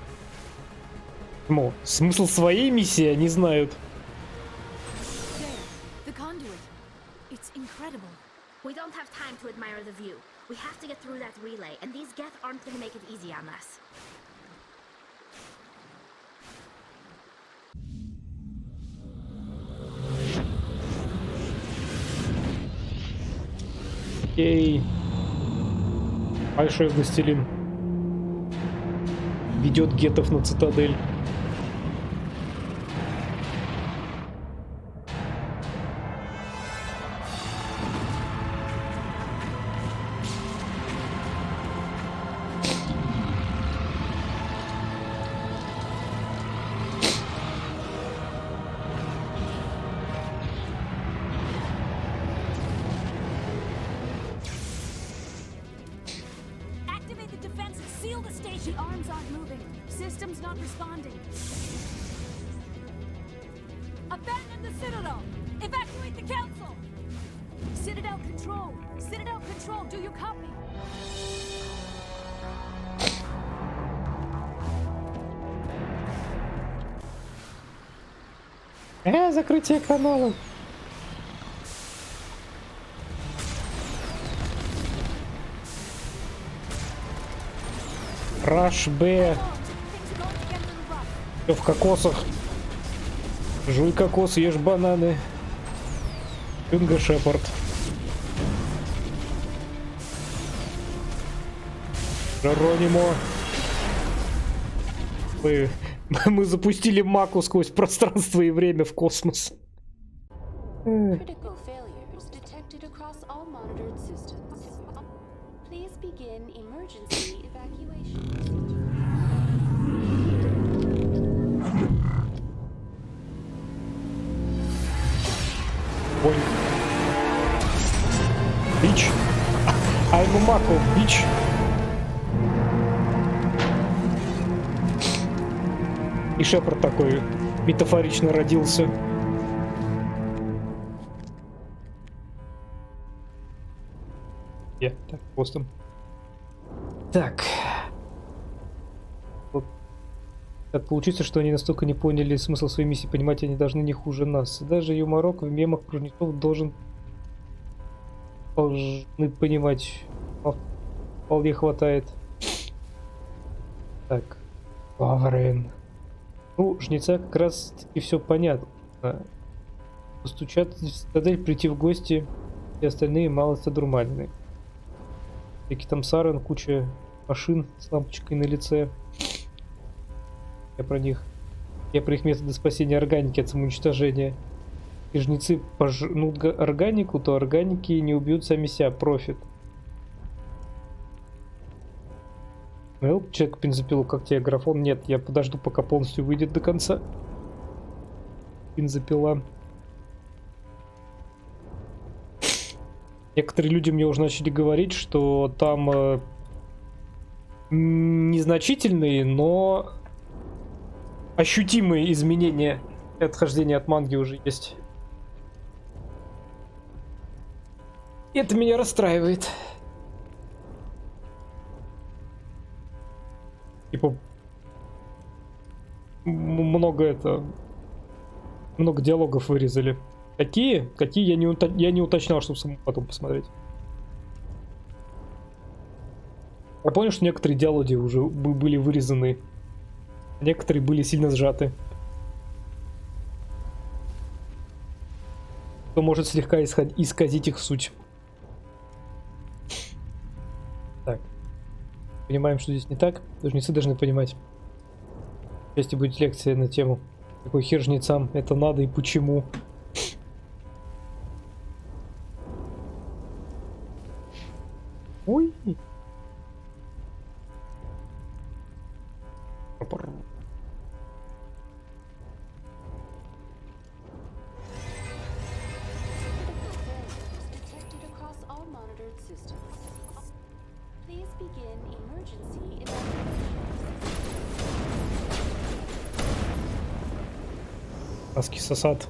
Смысл своей миссии они знают. We don't have time to admire the view. We have to get through that relay, and these Geth aren't going to make it easy on us. Окей. Большой властелин ведет гетов на цитадель. Закрытие канала. Раш Б. Всё в кокосах. Жуй кокос, ешь бананы. Юнга Шепард. Джеронимо. Мы запустили Маку сквозь пространство и время в космос. Critical failures detected across all monitored systems. Please begin emergency evacuation. Ой. Бич. I'm a Mako, бич. И Шепард такой метафорично родился. Так, постом. Так. Вот. Так получится, что они настолько не поняли смысл своей миссии, понимать они должны не хуже нас. Даже юморок в мемах кружников должны понимать. Вполне хватает. Так. Сарен. Ну, жнеца как раз таки все понятно. Постучат в цитадель, прийти в гости, и остальные малость одурманены. Всякий там Сарен, куча машин с лампочкой на лице. Я про их методы спасения органики от самоуничтожения. И жнецы пожнут органику, то органики не убьют сами себя. Профит. Человек бензопилу, как тебе графон? Нет, я подожду, пока полностью выйдет до конца. Бензопила. Некоторые люди мне уже начали говорить, что там незначительные, но ощутимые изменения и отхождения от манги уже есть. Это меня расстраивает. Типа много диалогов вырезали. Какие я не уточнял, чтобы самому потом посмотреть. Я понял, что некоторые диалоги уже были вырезаны, а некоторые были сильно сжаты. Что может слегка исказить их суть. Так. Понимаем, что здесь не так. Жнецы должны понимать. В части будет лекция на тему, какой хер жнецам это надо и почему. Аски сосад.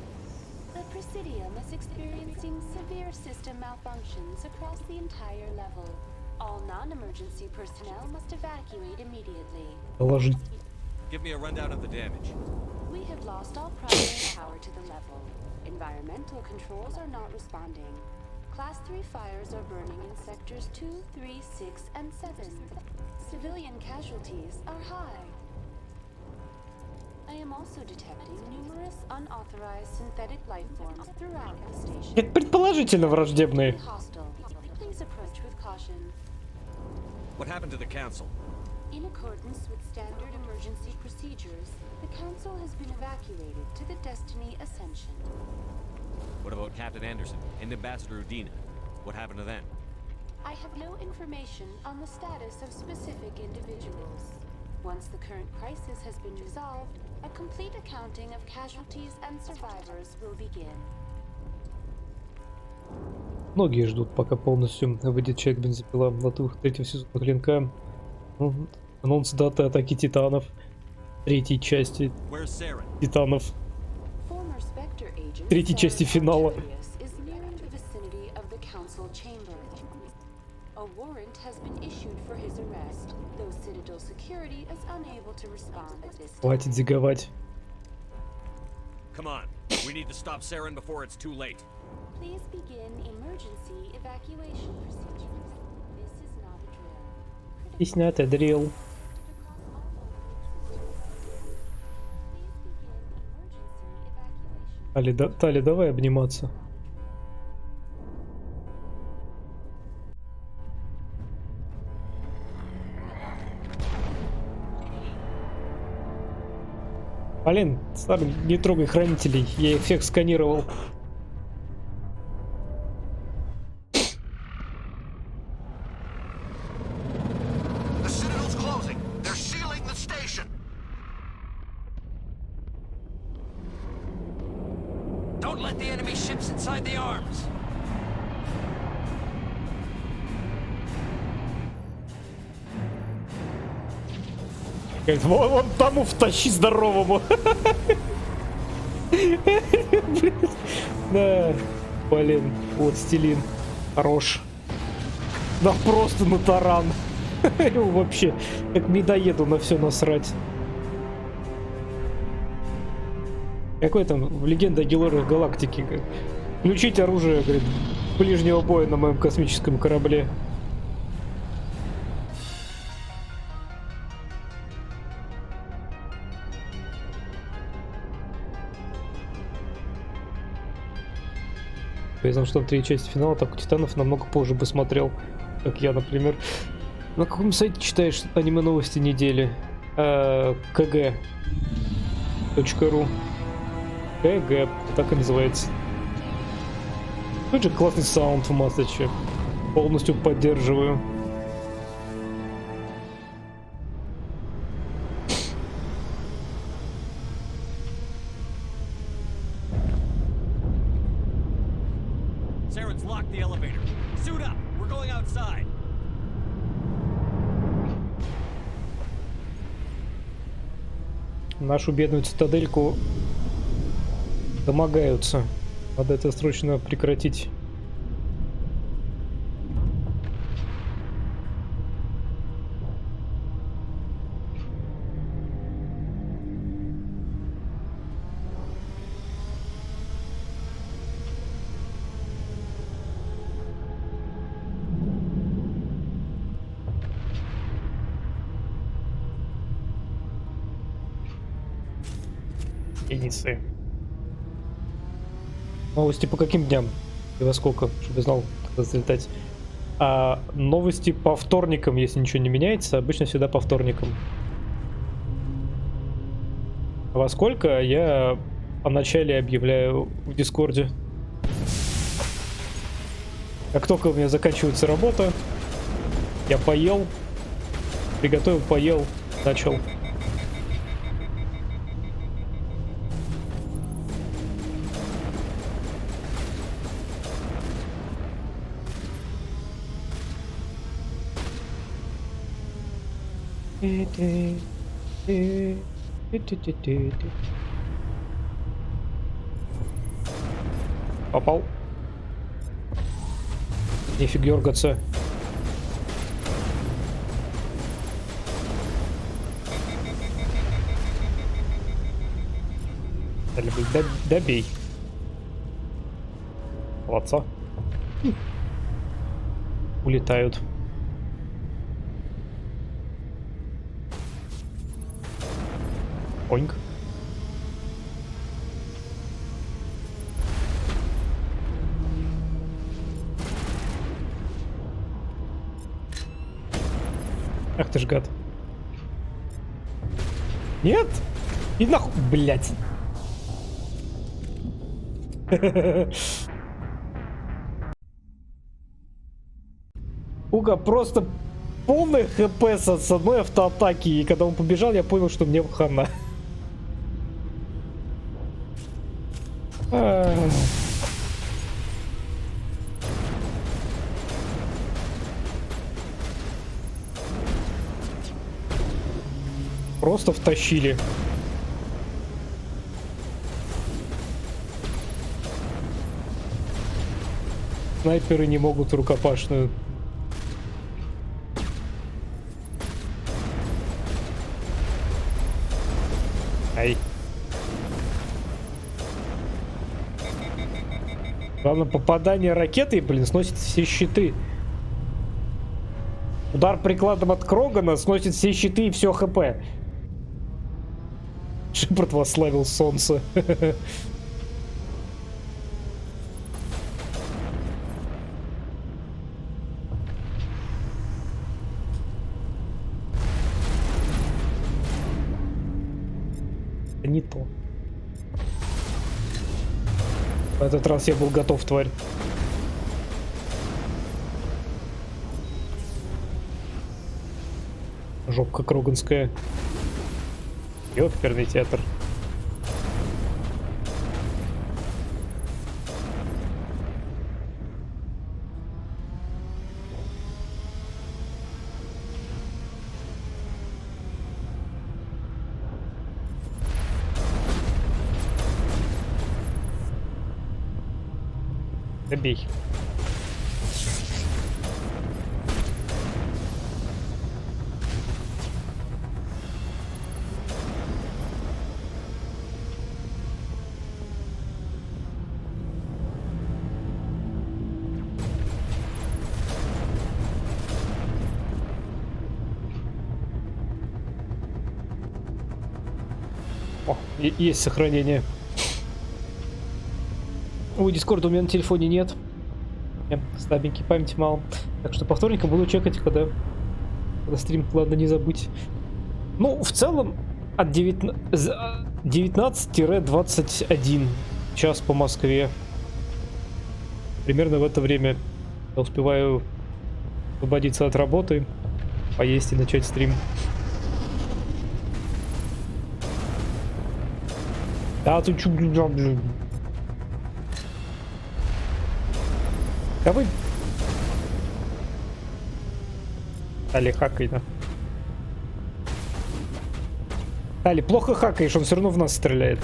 The Presidium is experiencing severe system malfunctions across the entire level. All non-emergency personnel must evacuate immediately. Доложить. Give me a rundown of the damage. We have lost all primary power to the level. Environmental controls are not responding. Class 3 fires are burning in sectors 2, 3, 6, and 7. Civilian casualties are high. I am also detecting numerous unauthorized synthetic life forms throughout the station. Это предположительно враждебные. Hostile. Please approach with caution. What happened to the council? In accordance with standard emergency procedures, the council has been evacuated to the Destiny Ascension. What about Captain Anderson and Ambassador Udina? What happened to them? I have no information on the status of specific individuals. Once the current crisis has been resolved, a complete accounting of casualties and survivors will begin. Многие ждут, пока полностью выйдет часть бензопила в латух третьего сезона Клинка. Анонс даты атаки титанов. Третьей части титанов. Третьей части финала. Хватит зиговать. Come on, we need to stop Saren before it's too late. Please begin emergency evacuation procedures. This is not a drill. It's not a drill. Тали, давай обниматься. Блин, Сарен, не трогай хранителей, я их всех сканировал. Don't let the enemy ships inside the arms. Вон тому втащи здоровому. Да, блин, вот стилин. Хорош. Да просто на таран. Вообще, как медоеду на все насрать. Какой там в легенде о героях галактики? Включить оружие, говорит, ближнего боя на моем космическом корабле. Я знал, что в третьей части финала так у Титанов намного позже бы смотрел, как я, например. На каком сайте читаешь аниме новости недели? КГ.ру. КГ, так и называется. Очень классный саунд в Массаче. Полностью поддерживаю. Saren's locked the elevator. Suit up. We're going outside. Нашу бедную цитадельку домогаются. Надо это срочно прекратить. Единицы. Новости по каким дням? И во сколько? Чтобы я знал, когда залетать. А новости по вторникам, если ничего не меняется, обычно всегда по вторникам. А во сколько, я по начале объявляю в Дискорде. Как только у меня заканчивается работа, я поел, приготовил, поел, начал. Попал. Нифиг дергаться. Добей. Молодца. Улетают. Оньк. Ах ты ж гад. Нет! И нахуй, блять. Уга, просто полный хп с одной автоатаки. И когда он побежал, я понял, что мне хана. Просто втащили. Снайперы не могут рукопашную. Ай. Главное, попадание ракетой, блин, сносит все щиты. Удар прикладом от Крогана сносит все щиты и все ХП. Шепард восславил солнце. Не то. В этот раз я был готов, тварь. Жопка кроганская. Ёперный театр. Добей. О, есть сохранение. Ой, Дискорда у меня на телефоне нет. Слабенький, памяти мало. Так что по вторникам буду чекать, когда стрим, ладно, не забыть. Ну, в целом, от 19-21 час по Москве. Примерно в это время я успеваю освободиться от работы, поесть и начать стрим. Да, ты чё, блин. Да вы... Али, хакай, да. Али, плохо хакаешь, он все равно в нас стреляет.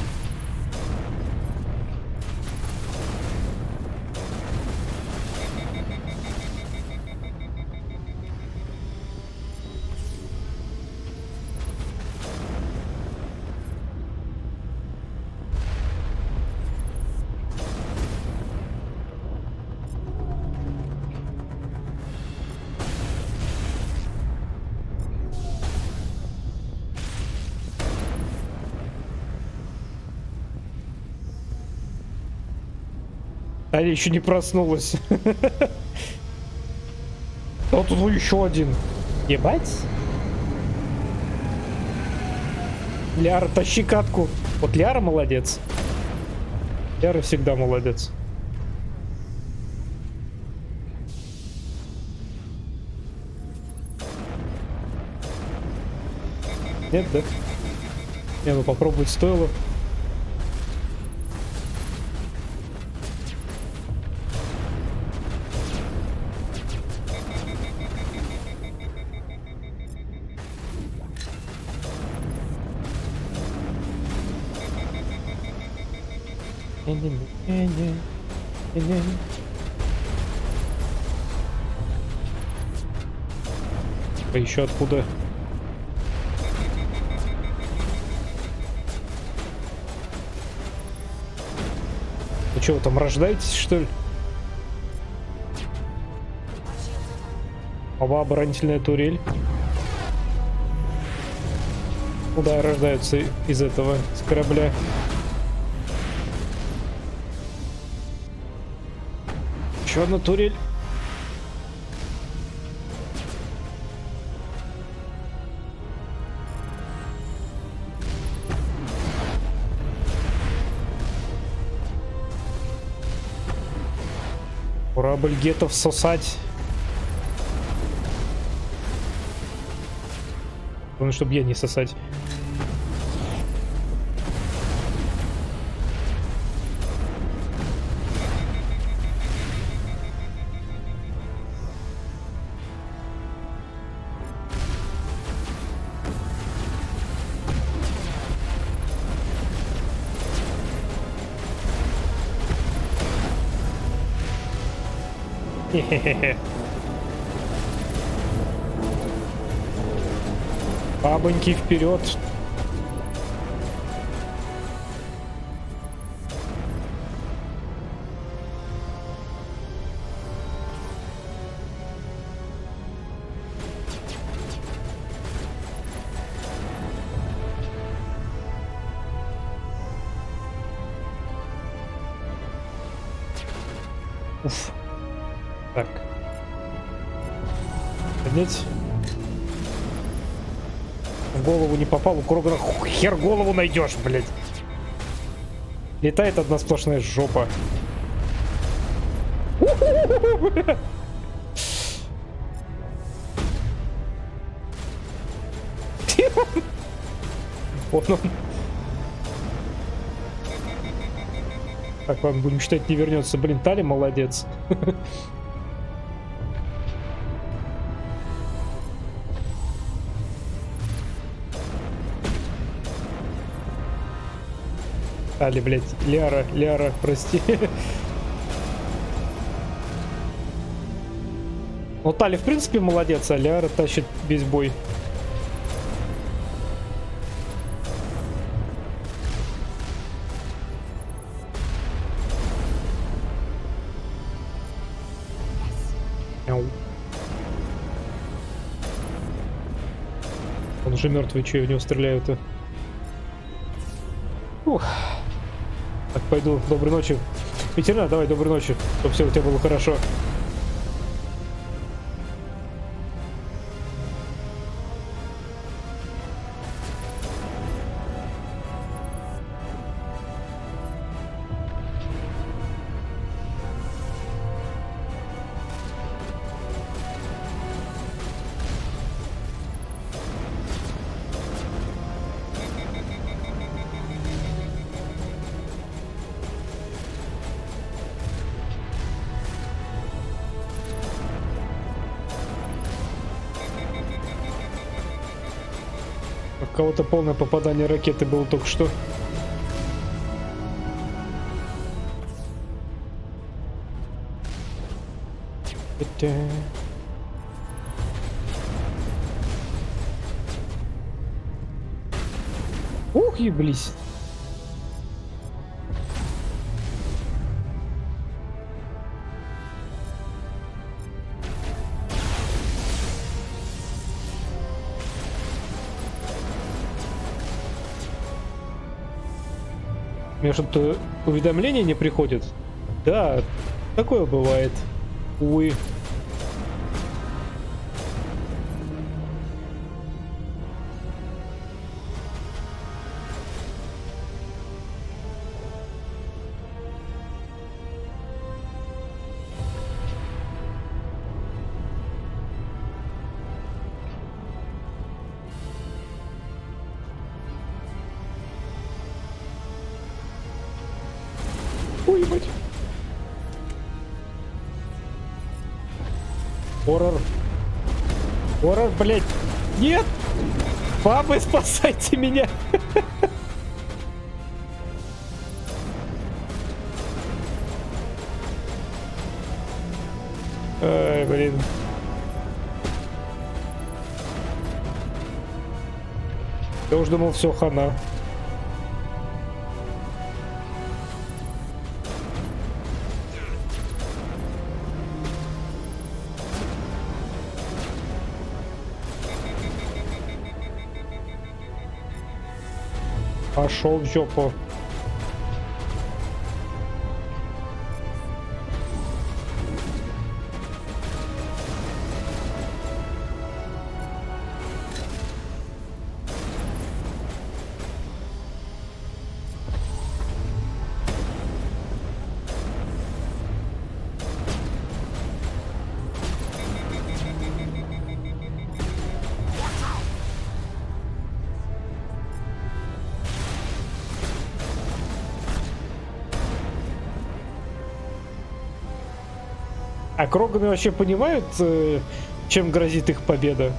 А я еще не проснулась. Вот тут еще один. Ебать. Ляра, тащи катку. Вот Ляра молодец. Ляра всегда молодец. Нет, да? Не, ну попробовать стоило. А еще откуда? Вы что, вы там рождаетесь, что ли? Ова, оборонительная турель. Куда рождаются из этого, с корабля? Еще одна турель. Корабль гетов сосать. Главное, чтобы я не сосать. Хе-хе-хе. Бабоньки вперед. Уф. Так. Поднять. В голову не попал, у Крогана хер голову найдешь, блядь. Летает одна сплошная жопа. Вот он. Так, ладно, будем считать, не вернется. Блин, Тали молодец. Тали, блядь, Ляра, прости. Ну, Тали, в принципе, молодец, а Ляра тащит весь бой. Он уже мертвый, что я в него стреляю-то? Ух. Так, пойду. Доброй ночи. Ветеринар, давай, доброй ночи. Чтобы все у тебя было хорошо. У кого-то полное попадание ракеты было только что. Ух, еблись. У меня что-то уведомления не приходят. Да, такое бывает. Увы. Уебать. Хоррор. Хоррор, блядь. Нет! Папы, спасайте меня! Ай, блин. Я уж думал, все, хана. Пошел в жопу. А Кроганы вообще понимают, чем грозит их победа?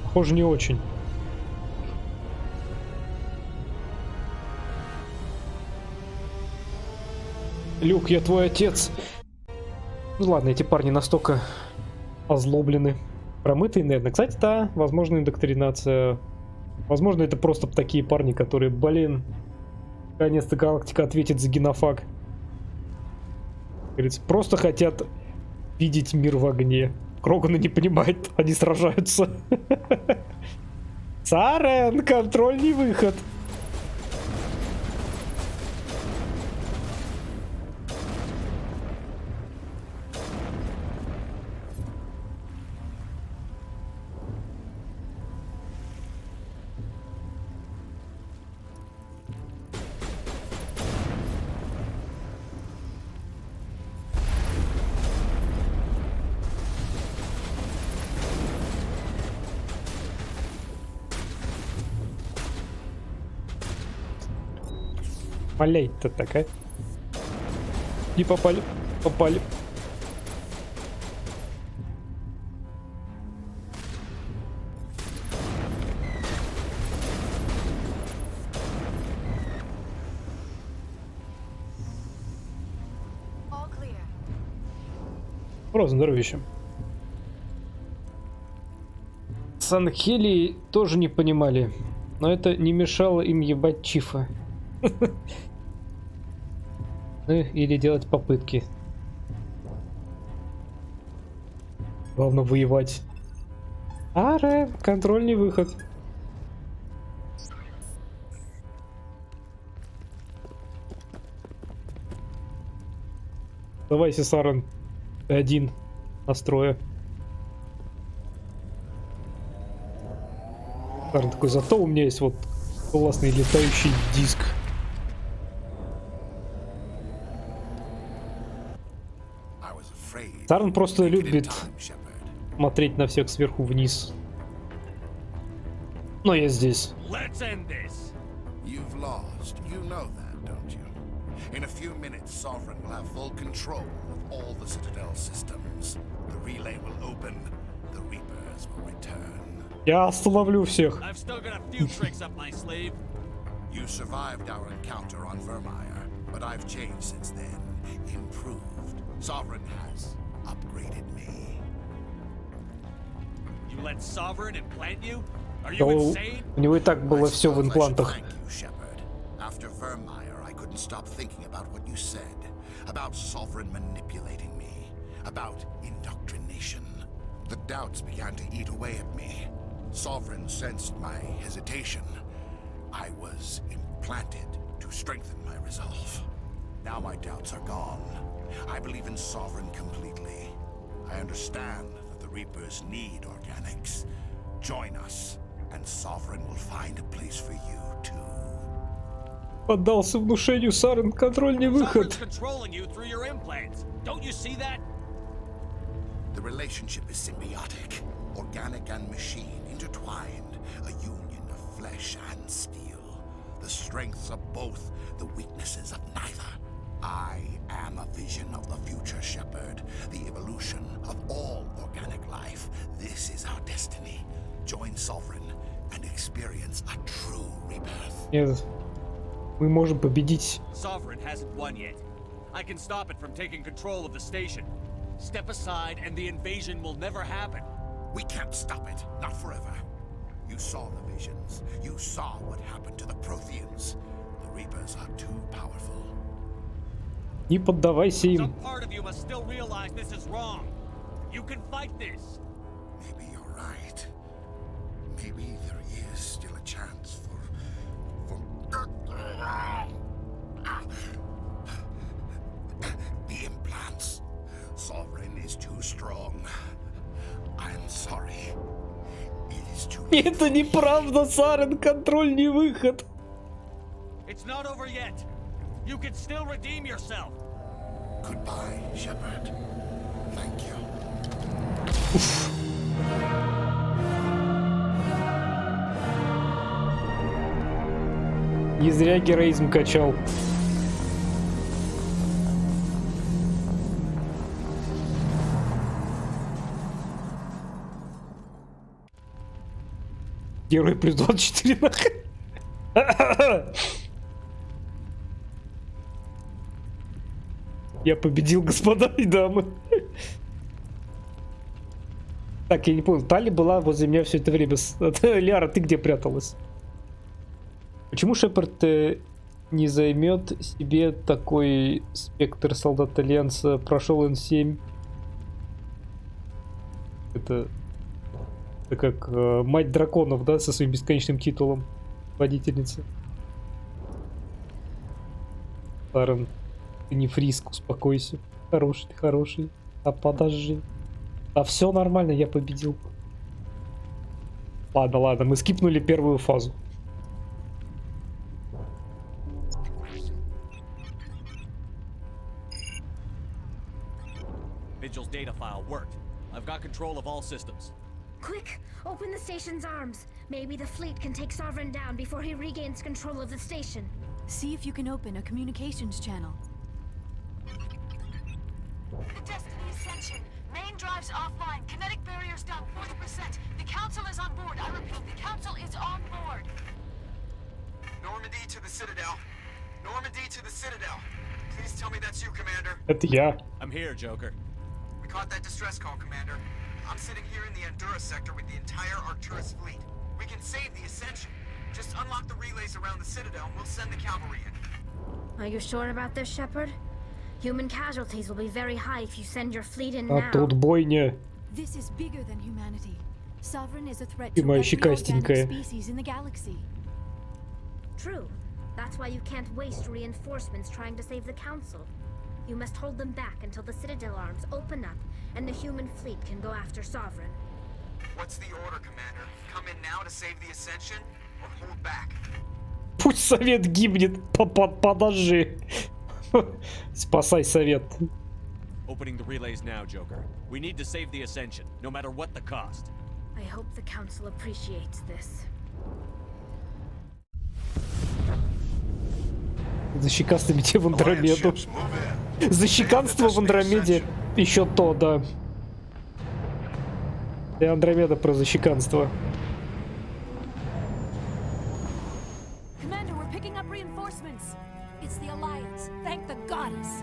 Похоже, не очень. Люк, я твой отец. Ну ладно, эти парни настолько озлоблены. Промытые, наверное. Кстати, да, возможно, индоктринация. Возможно, это просто такие парни, которые, блин, наконец-то галактика ответит за генофаг. Говорится, просто хотят видеть мир в огне. Кроганы не понимают, они сражаются. Сарен, контрольный выход. Малей-то такая. Не попали. Попали. Просто здоровище. Санхелии тоже не понимали, но это не мешало им ебать Чифа. Ну, или делать попытки. Главное воевать. Аре, контрольный выход. Давайте, Сарен, ты один настроя. Сарен такой, зато у меня есть вот классный летающий диск. Сарен просто любит смотреть на всех сверху вниз. Но я здесь. In a few minutes, Sovereign will have full control of all the Citadel systems. The relay will open, the Reapers will return. Я остановлю всех. I've still got a few tricks up my sleeve. You survived our encounter on Vermeer, but I've changed since then. Improved. Sovereign has upgraded me. You let Sovereign implant you? Are you Да, insane? у него и так было все в имплантах. After Vermeer, I couldn't stop thinking about what you said. About Sovereign manipulating me. About indoctrination. The doubts began to eat away at me. Sovereign sensed my hesitation. I was implanted to strengthen my resolve. Now my doubts are gone. I believe in Sovereign completely. I understand that the Reapers need organics. Join us, and Sovereign will find a place for you too. Поддался внушению, Сарен, контрольный выход. The relationship is symbiotic, organic and machine intertwined, a union of flesh and steel. The strengths of both, the weaknesses of neither. I am a vision of the future, Shepherd, the evolution of all organic life. This is our destiny. Join Sovereign and experience a true rebirth. Нет. Мы можем победить. Sovereign hasn't won yet. I can stop it from taking control of the station. Step aside and the invasion will never happen. We can't stop it. Not forever. You saw the visions. You saw what happened to the Protheans. The Reapers are too powerful. Не поддавайся им. Some part of you must still realize this is wrong. You can fight this. Maybe you're right. Maybe there is still a chance for the implants. Sovereign is too strong. I'm sorry. It is too late. Это неправда, Сарен, контроль не выход. It's not over yet. You can still redeem yourself. Goodbye, Shepard. Thank you. Не зря героизм качал. Герой плюс 24 нахрен. Я победил, господа и дамы. Так, я не понял, Тали была возле меня все это время. Ляра, ты где пряталась? Почему Шепард не займет себе такой спектр солдат Альянса? Прошел N7. Это как мать драконов, да, со своим бесконечным титулом водительницы. Сарен, ты не Фриск, успокойся. Хороший, ты хороший. А подожди. А все нормально, я победил. Ладно, ладно, мы скипнули первую фазу. Vigil's data file worked. I've got control of all systems. Quick, open the station's arms. Maybe the fleet can take Sovereign down before he regains control of the station. See if you can open a communications channel. The Destiny Ascension. Main drives offline. Kinetic barriers down 40%. The Council is on board. I repeat, the Council is on board. Normandy to the Citadel. Normandy to the Citadel. Please tell me that's you, Commander. Это я. I'm here, Joker. We caught that distress call, Commander. I'm sitting here in the Endura sector with the entire Arcturus fleet. We can save the Ascension. Just unlock the relays around the Citadel and we'll send the cavalry in. Are you sure about this, Shepard? Human casualties will be very high if you send your fleet in А now. тут бойня. This is bigger than humanity. Sovereign is a threat Ты to моя every щекастенькая. organic species in the galaxy. True. That's why you can't waste reinforcements trying to save the Council. You must hold them back until the Citadel arms open up and the human fleet can go after Sovereign. What's the order, Commander? Come in now to save the Ascension or hold back? Пусть совет гибнет. Подожди. Спасай совет. Opening the relays now, Joker. We need to save the Ascension, no matter what the cost. I hope the Council appreciates this. За щекастами те в Андромеду. За щеканство в Андромеде еще то, да. И Андромеда про защеканство. Commander, we're picking up reinforcements. It's the Alliance. Thank the goddess.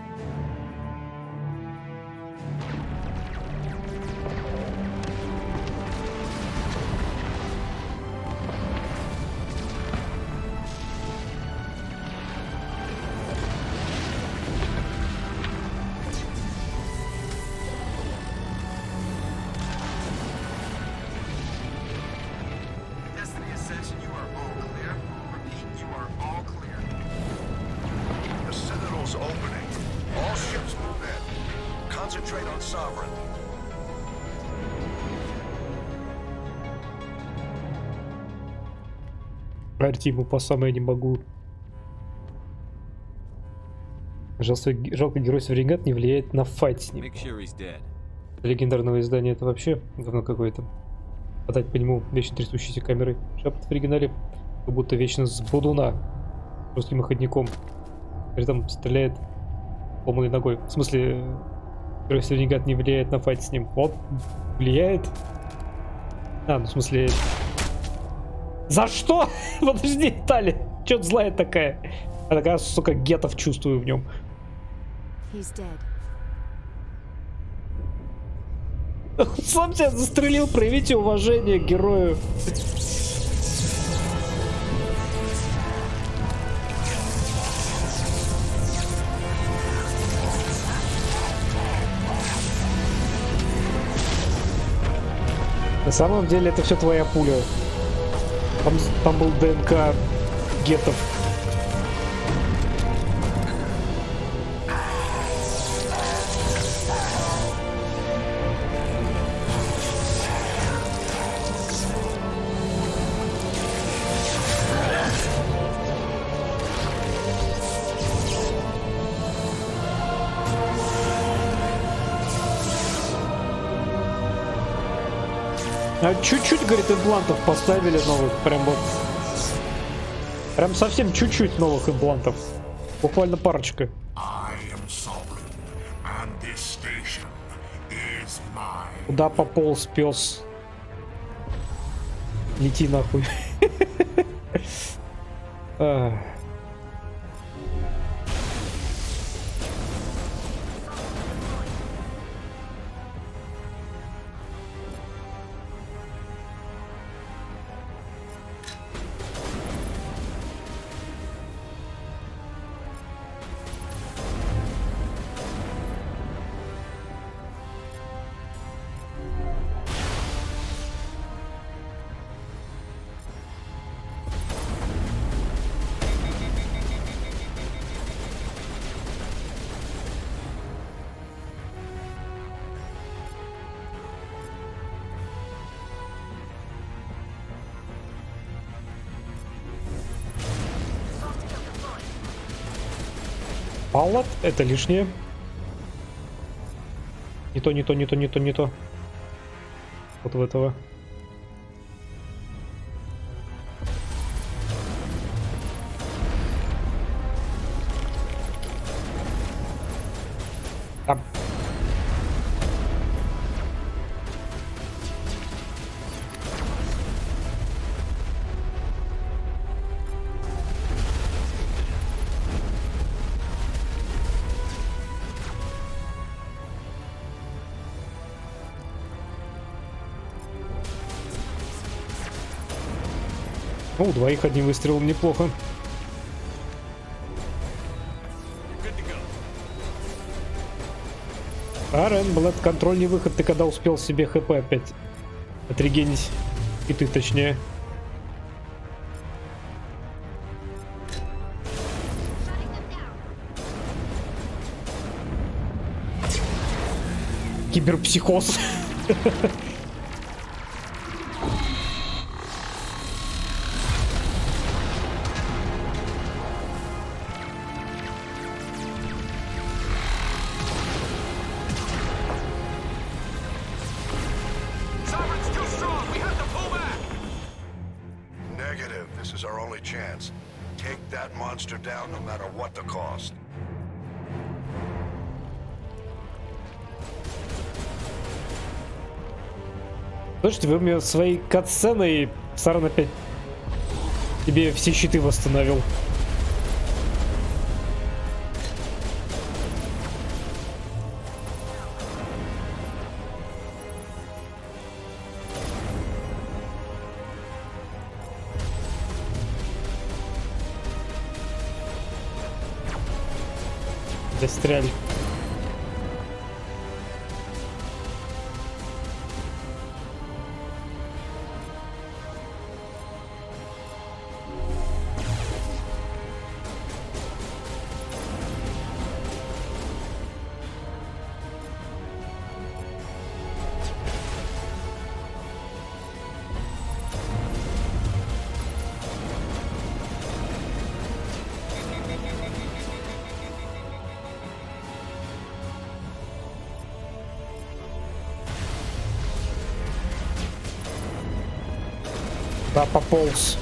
Destiny Ascension, you are all clear. Repeat, you are all clear. The Citadel's opening. All ships move in. Concentrate on Sovereign. Пройти ему по самое не могу. Жалко, геройство регат не влияет на файт с ним. Make sure he's dead. Легендарного издания это вообще говно какое-то. Подать по нему вечно трясущейся камерой. Шепот в оригинале как будто вечно с бодуна русским охотником. При этом стреляет ломаной ногой. В смысле, геройство регат не влияет на файт с ним. Вот, влияет. А, ну в смысле... За что? Подожди, Тали, чё ты злая такая? Я такая, сука, гетов чувствую в нем. He's dead. Сам себя застрелил, проявите уважение к герою. На самом деле это все твоя пуля. Там был ДНК гетов. А чуть-чуть, говорит, имплантов поставили новых, прям вот. Прям совсем чуть-чуть новых имплантов. Буквально парочка. Куда пополз пес? Лети нахуй. Паллет, это лишнее. Не то, не то, не то, не то, не то. Вот в этого. Там. Ну, двоих одним выстрелом неплохо. Сарен, блэд, контрольный выход. Ты когда успел себе хп опять отрегенить? И ты точнее. Киберпсихоз. Слушайте, вы мне своей катсценой Сарен опять тебе все щиты восстановил. Застряли. Да, пополз.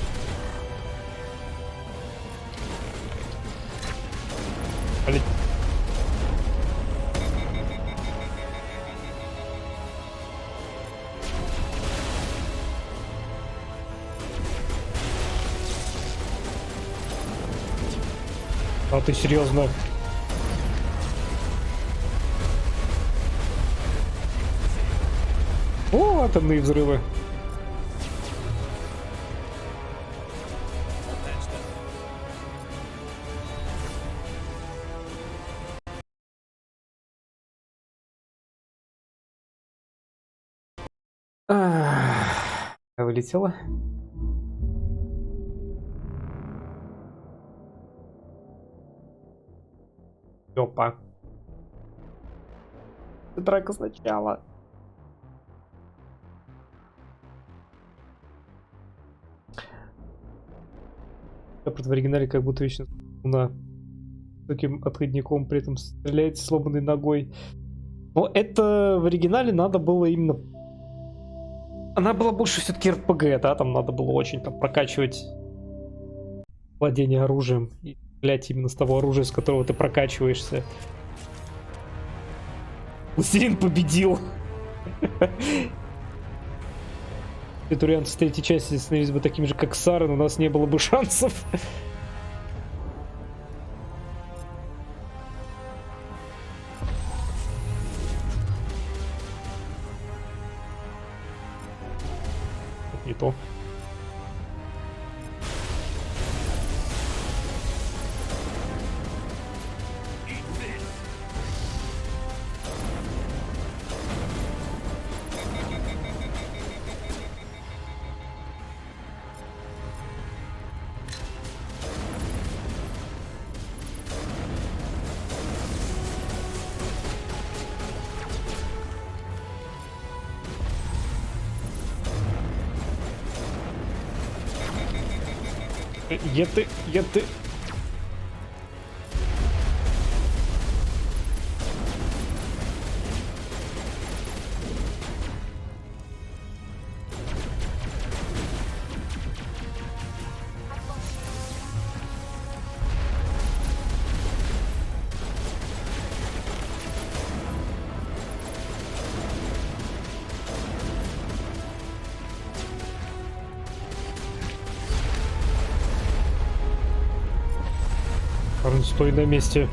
Блин. А ты серьезно? О, атомные взрывы. Вылетела. Опа. Драка сначала. В оригинале как будто вечно луна таким отходником, при этом стреляет сломанной ногой. Но это в оригинале надо было именно... Она была больше все-таки РПГ, да? Там надо было очень там прокачивать владение оружием. И стрелять именно с того оружия, с которого ты прокачиваешься. Стрим победил. Турианцы с третьей части становились бы такими же, как Сарен, у нас не было бы шансов. Не то. Я ты. Стой на месте.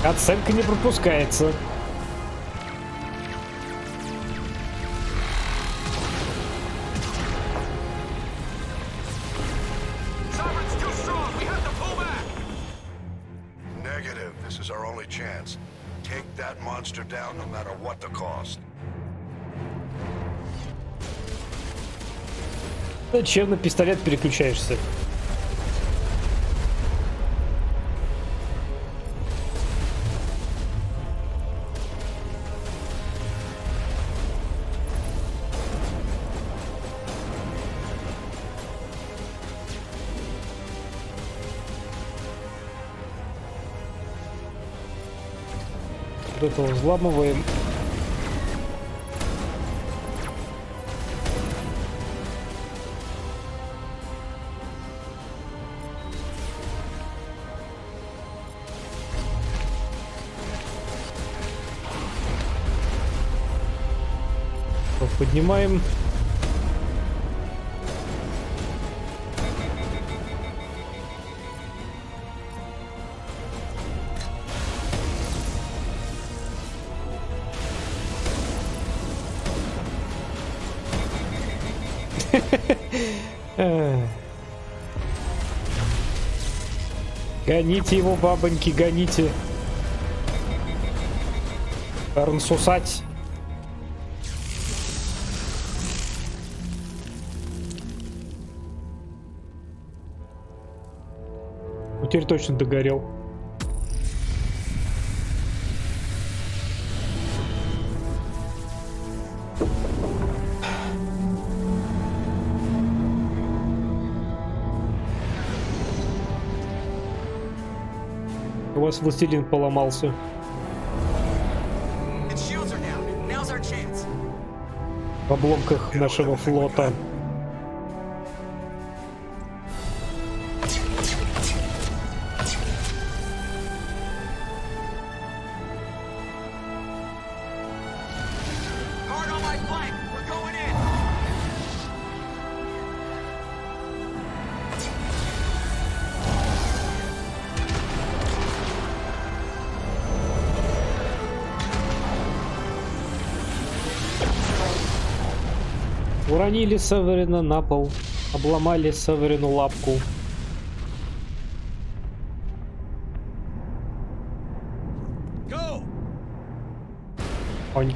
Оценка не пропускается. Negative. This is our only chance. Take that monster down no matter what the cost. Зачем на пистолет переключаешься? Вот этого взламываем. Поднимаем. Гоните его, бабоньки, гоните. Сарен сусать. Ну, теперь точно догорел. вас властелин поломался. В обломках нашего флота. Уронили Северина на пол, обломали Северину лапку. Оньк.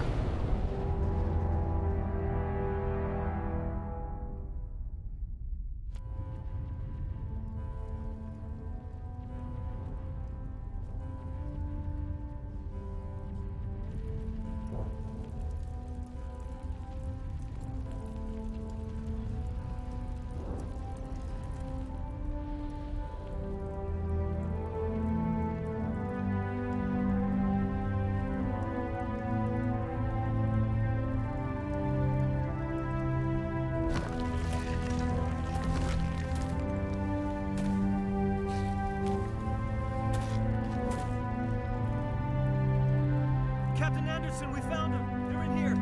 We found them. They're in here.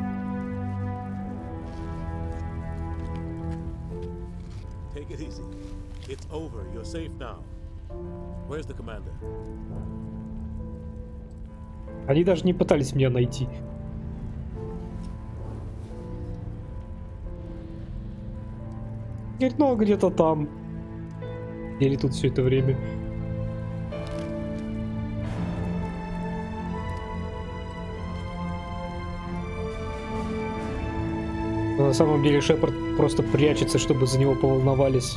Take it easy. It's over. You're safe now. Where's the commander? Они даже не пытались меня найти. Говорит, ну где-то там. Или тут все это время. Но на самом деле Шепард просто прячется, чтобы за него поволновались.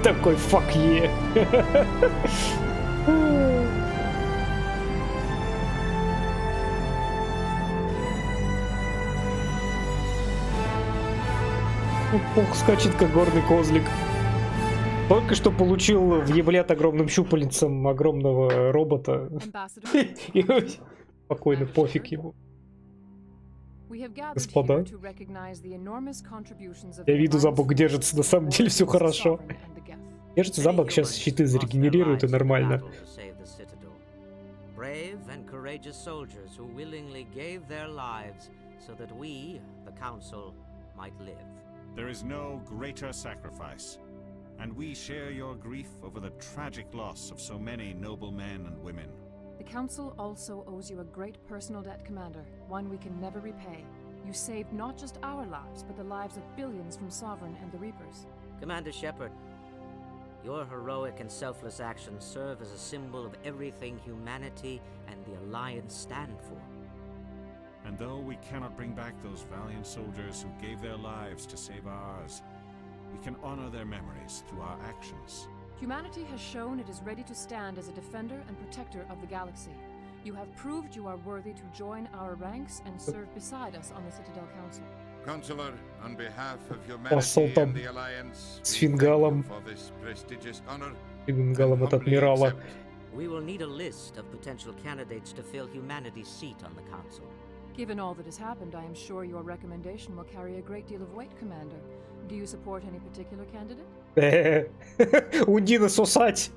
Такой fuck yeah. Пух скачет, как горный козлик. Только что получил в еблет огромным щупальцем огромного робота. И спокойно, пофиг ему. Господа. Я виду, замок держится, на самом деле все хорошо. Держится замок, сейчас щиты зарегенерируют и нормально. There is no greater sacrifice, and we share your grief over the tragic loss of so many noble men and women. The Council also owes you a great personal debt, Commander, one we can never repay. You saved not just our lives, but the lives of billions from Sovereign and the Reapers. Commander Shepard, your heroic and selfless actions serve as a symbol of everything humanity and the Alliance stand for. And though we cannot bring back those valiant soldiers who gave their lives to save ours, we can honor their memories through our actions. Humanity has shown it is ready to stand as a defender and protector of the galaxy. You have proved you are worthy to join our ranks and serve beside us on the Citadel Council. Consular, on behalf of humanity and the Alliance, с Фингалом. for this prestigious honor. Фингалом от адмирала. We will need a list of potential candidates to fill humanity's seat on the Council. Given all that has happened, I am sure your recommendation will carry a great deal of weight, Commander. Do you support any particular candidate? Удина сосать.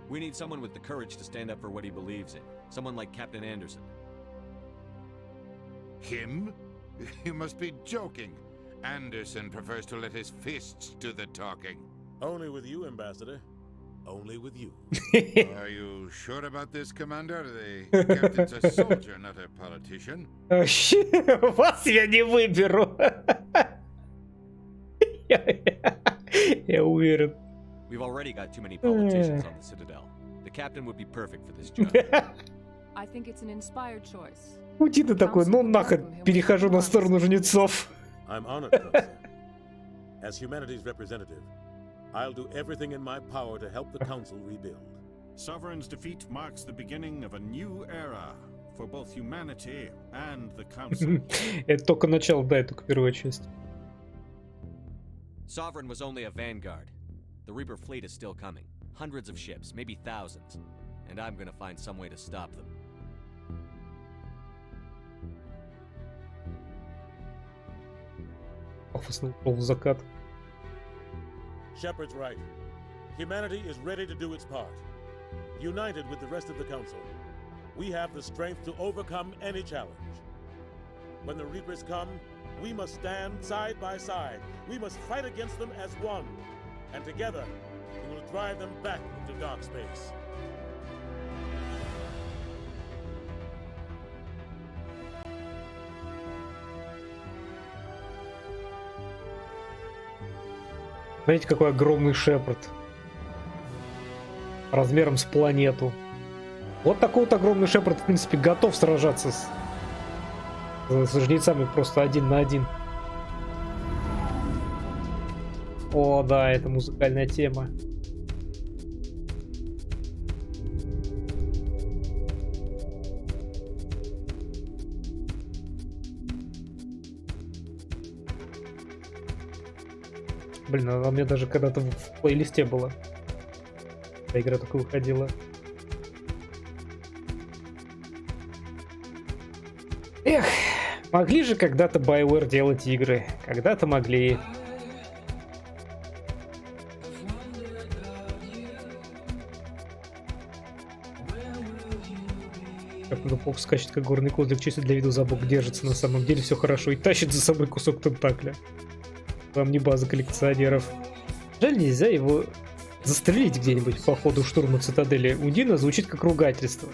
We need someone with the courage to stand up for what he believes in. Someone like Captain Anderson. Him? You must be joking. Anderson prefers to let his fists do the talking. Only with you, Ambassador. Only with you. Are you sure about this, Commander? The captain's a soldier, not a politician. Вас я не выберу. Я уверен. We've already got too many politicians on the Citadel. The captain would be perfect for this job. I think it's an inspired choice. Удина такой, ну нахрен, перехожу на сторону жнецов. I'm honored, Professor. As humanity's representative, I'll do everything in my power to help the Council rebuild. Sovereign's defeat marks the beginning of a new era for both humanity and the Council. Это только начало, да, это только первая часть. Sovereign was only a vanguard. The Reaper fleet is still coming. Hundreds of ships, maybe thousands. And I'm gonna find some way to stop them. Пафосный полузакат. Shepard's right. Humanity is ready to do its part. United with the rest of the Council, we have the strength to overcome any challenge. When the Reapers come, we must stand side by side. We must fight against them as one. And together, we will drive them back into dark space. Смотрите, какой огромный Шепард. Размером с планету. Вот такой вот огромный Шепард, в принципе, готов сражаться с жнецами просто 1 на 1. О, да, это музыкальная тема. Блин, она у меня даже когда-то в плейлисте была. Эта игра только выходила. Эх, могли же когда-то BioWare делать игры. Когда-то могли. Как надо плохо скачет, как горный козлик, чисто для виду за бок держится, на самом деле все хорошо и тащит за собой кусок тентакля. Вам не база коллекционеров. Жаль, нельзя его застрелить где-нибудь по ходу штурма цитадели. Ундина звучит как ругательство,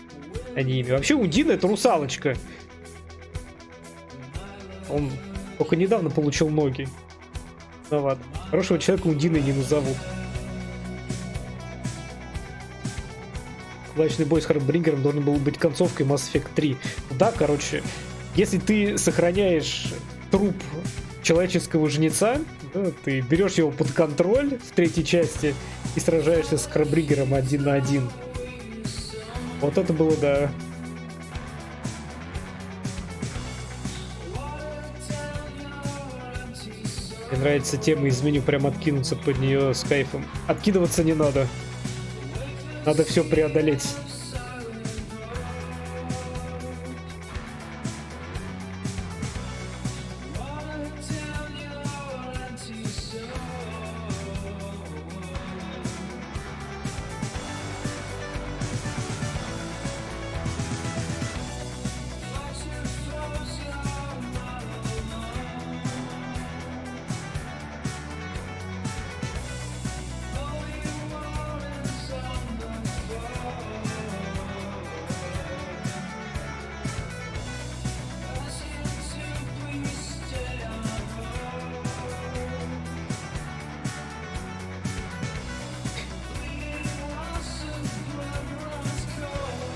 а не имя. Вообще Ундина — это русалочка. Он только недавно получил ноги. Виноват. Хорошего человека Ундиной не назовут. Удачный бой с Хардбрингером должен был быть концовкой Mass Effect 3. Да, короче, если ты сохраняешь труп человеческого жнеца, да, ты берешь его под контроль в 3-й части и сражаешься с Хардбрингером 1 на 1. Вот это было, да. Мне нравится тема из меню, прям откинуться под нее с кайфом. Откидываться не надо. Надо все преодолеть.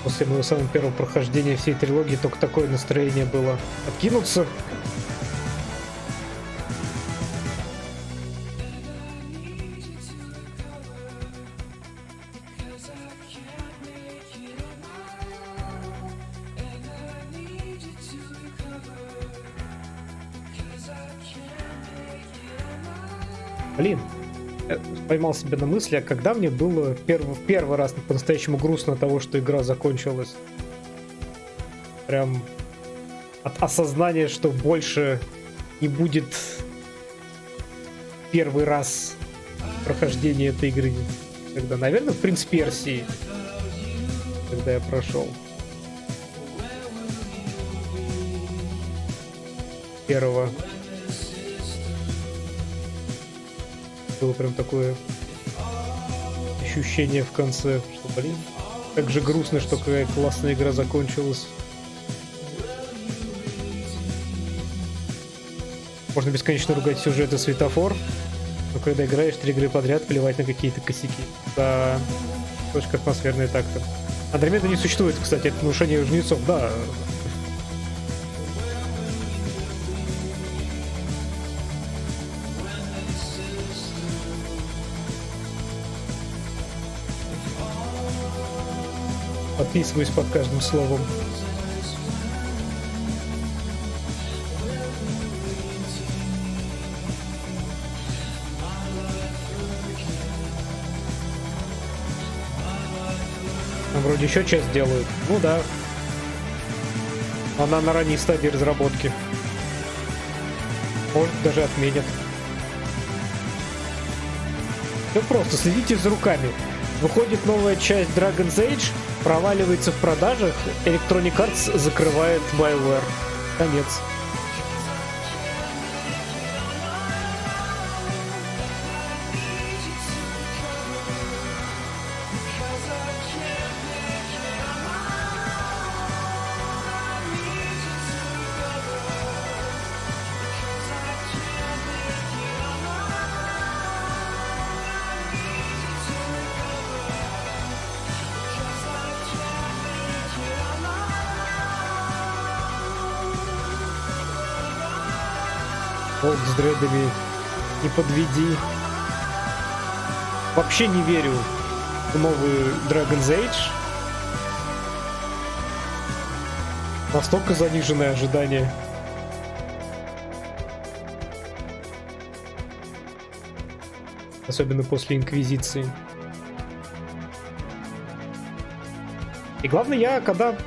После моего самого первого прохождения всей трилогии только такое настроение было. Откинуться. Блин. Поймал себя на мысли, а когда мне было первый раз по-настоящему грустно от того, что игра закончилась. Прям от осознания, что больше не будет первый раз прохождения этой игры. Когда, наверное, в «Принц Персии», когда я прошел. Первого. Было прям такое ощущение в конце, что, блин, как же грустно, что какая классная игра закончилась. Можно бесконечно ругать сюжет и светофор, но когда играешь 3 игры подряд, плевать на какие-то косяки. Да, точка атмосферная так-то. Андромеда не существует, кстати, это нарушение жнецов, да. Подписываюсь под каждым словом. Там вроде еще часть делают. Ну да. Она на ранней стадии разработки. Может, даже отменят. Все просто, следите за руками. Выходит новая часть Dragon's Age, проваливается в продажах, Electronic Arts закрывает BioWare. Конец. Волк с дредами, не подведи. Вообще не верю в новый Dragon's Age. Настолько заниженное ожидание. Особенно после Инквизиции. И главное, я когда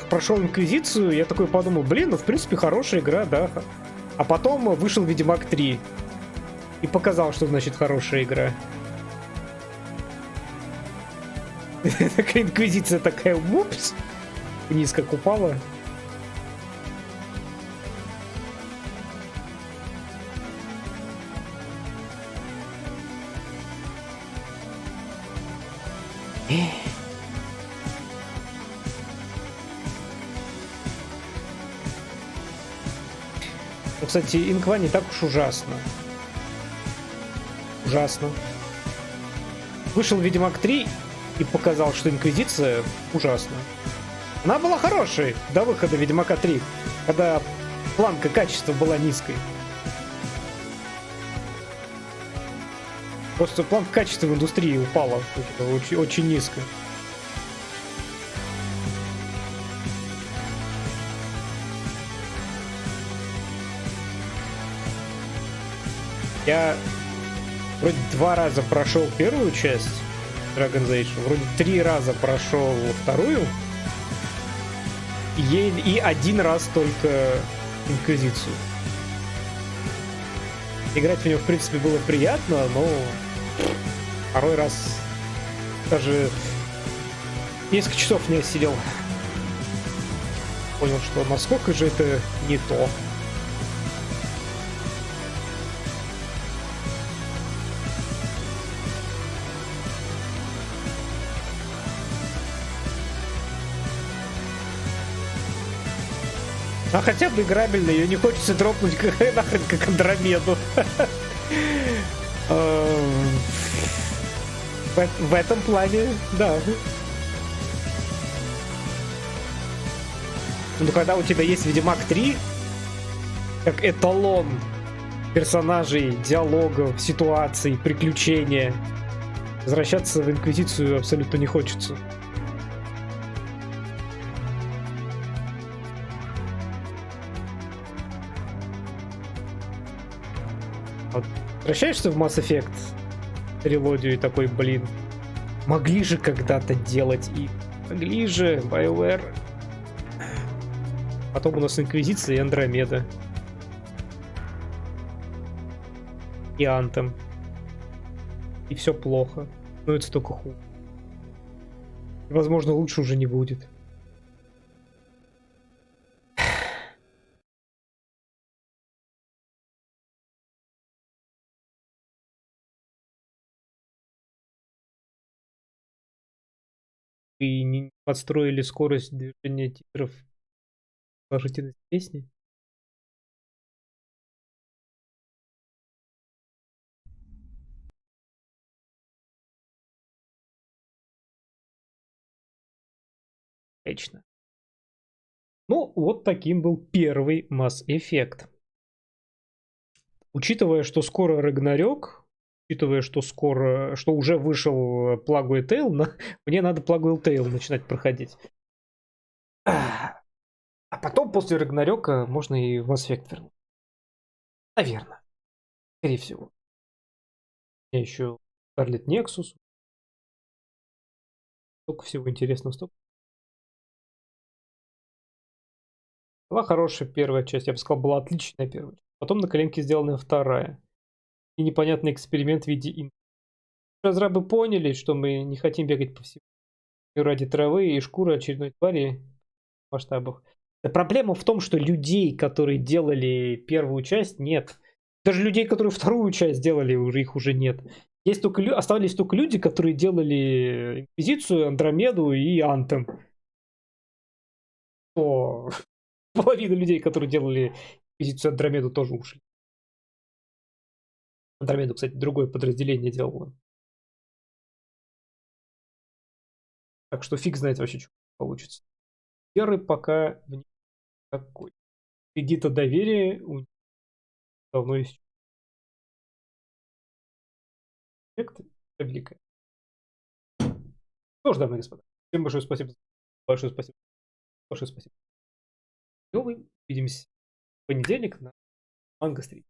прошел Инквизицию, я такой подумал, блин, ну в принципе хорошая игра, да. А потом вышел Ведьмак 3 и показал, что значит хорошая игра. Такая Инквизиция такая, упс, вниз как упала. Ну, кстати, Инква не так уж ужасно. Ужасно. Вышел Ведьмак 3 и показал, что Инквизиция ужасна. Она была хорошей до выхода Ведьмака 3, когда планка качества была низкой. Просто планка качества в индустрии упала очень, очень низко. Я вроде 2 раза прошел первую часть Dragon's Age, вроде 3 раза прошел вторую, и 1 раз только Инквизицию. Играть в нее, в принципе, было приятно, но второй раз даже несколько часов в ней сидел. Понял, что насколько же это не то. А хотя бы играбельно, ее не хочется дропнуть нахрен как Андромеду. В этом плане, да. Ну когда у тебя есть Ведьмак 3, как эталон персонажей, диалогов, ситуаций, приключения, возвращаться в Инквизицию абсолютно не хочется. Возвращаешься в Mass Effect трилогию и такой, блин, могли же когда-то делать и могли же BioWare. Потом у нас Инквизиция и Андромеда. И Anthem. И все плохо. Но это только хуже. И, возможно, лучше уже не будет. И не подстроили скорость движения титров продолжительность песни. Точно. Ну, вот таким был первый Mass Effect. Учитывая, что скоро Рагнарёк, учитывая, что скоро, что уже вышел Plague Tale, мне надо Plague Tale начинать проходить. А потом, после Рагнарёка, можно и в Mass Effect вернуть. Наверное. Скорее всего. У меня еще Scarlet Nexus. Столько всего интересного. Столько. Была хорошая первая часть. Я бы сказал, была отличная первая часть. Потом на коленке сделанная вторая. И непонятный эксперимент в виде разрабы поняли, что мы не хотим бегать по всему ради травы и шкуры очередной твари в масштабах. Проблема в том, что людей, которые делали первую часть, нет. Даже людей, которые вторую часть делали, их уже нет. Есть только, оставались только люди, которые делали Инквизицию, Андромеду и Антем. О, половина людей, которые делали Инквизицию, Андромеду, тоже ушли. Андромеду, кстати, другое подразделение делало. Так что фиг знает вообще, что получится. Веры пока в них какой. Кредита доверия у них давно есть. Эффект великое. Что ж, дамы и господа, всем большое спасибо. Большое спасибо. Большое спасибо. Увидимся в понедельник на Манга Стрим.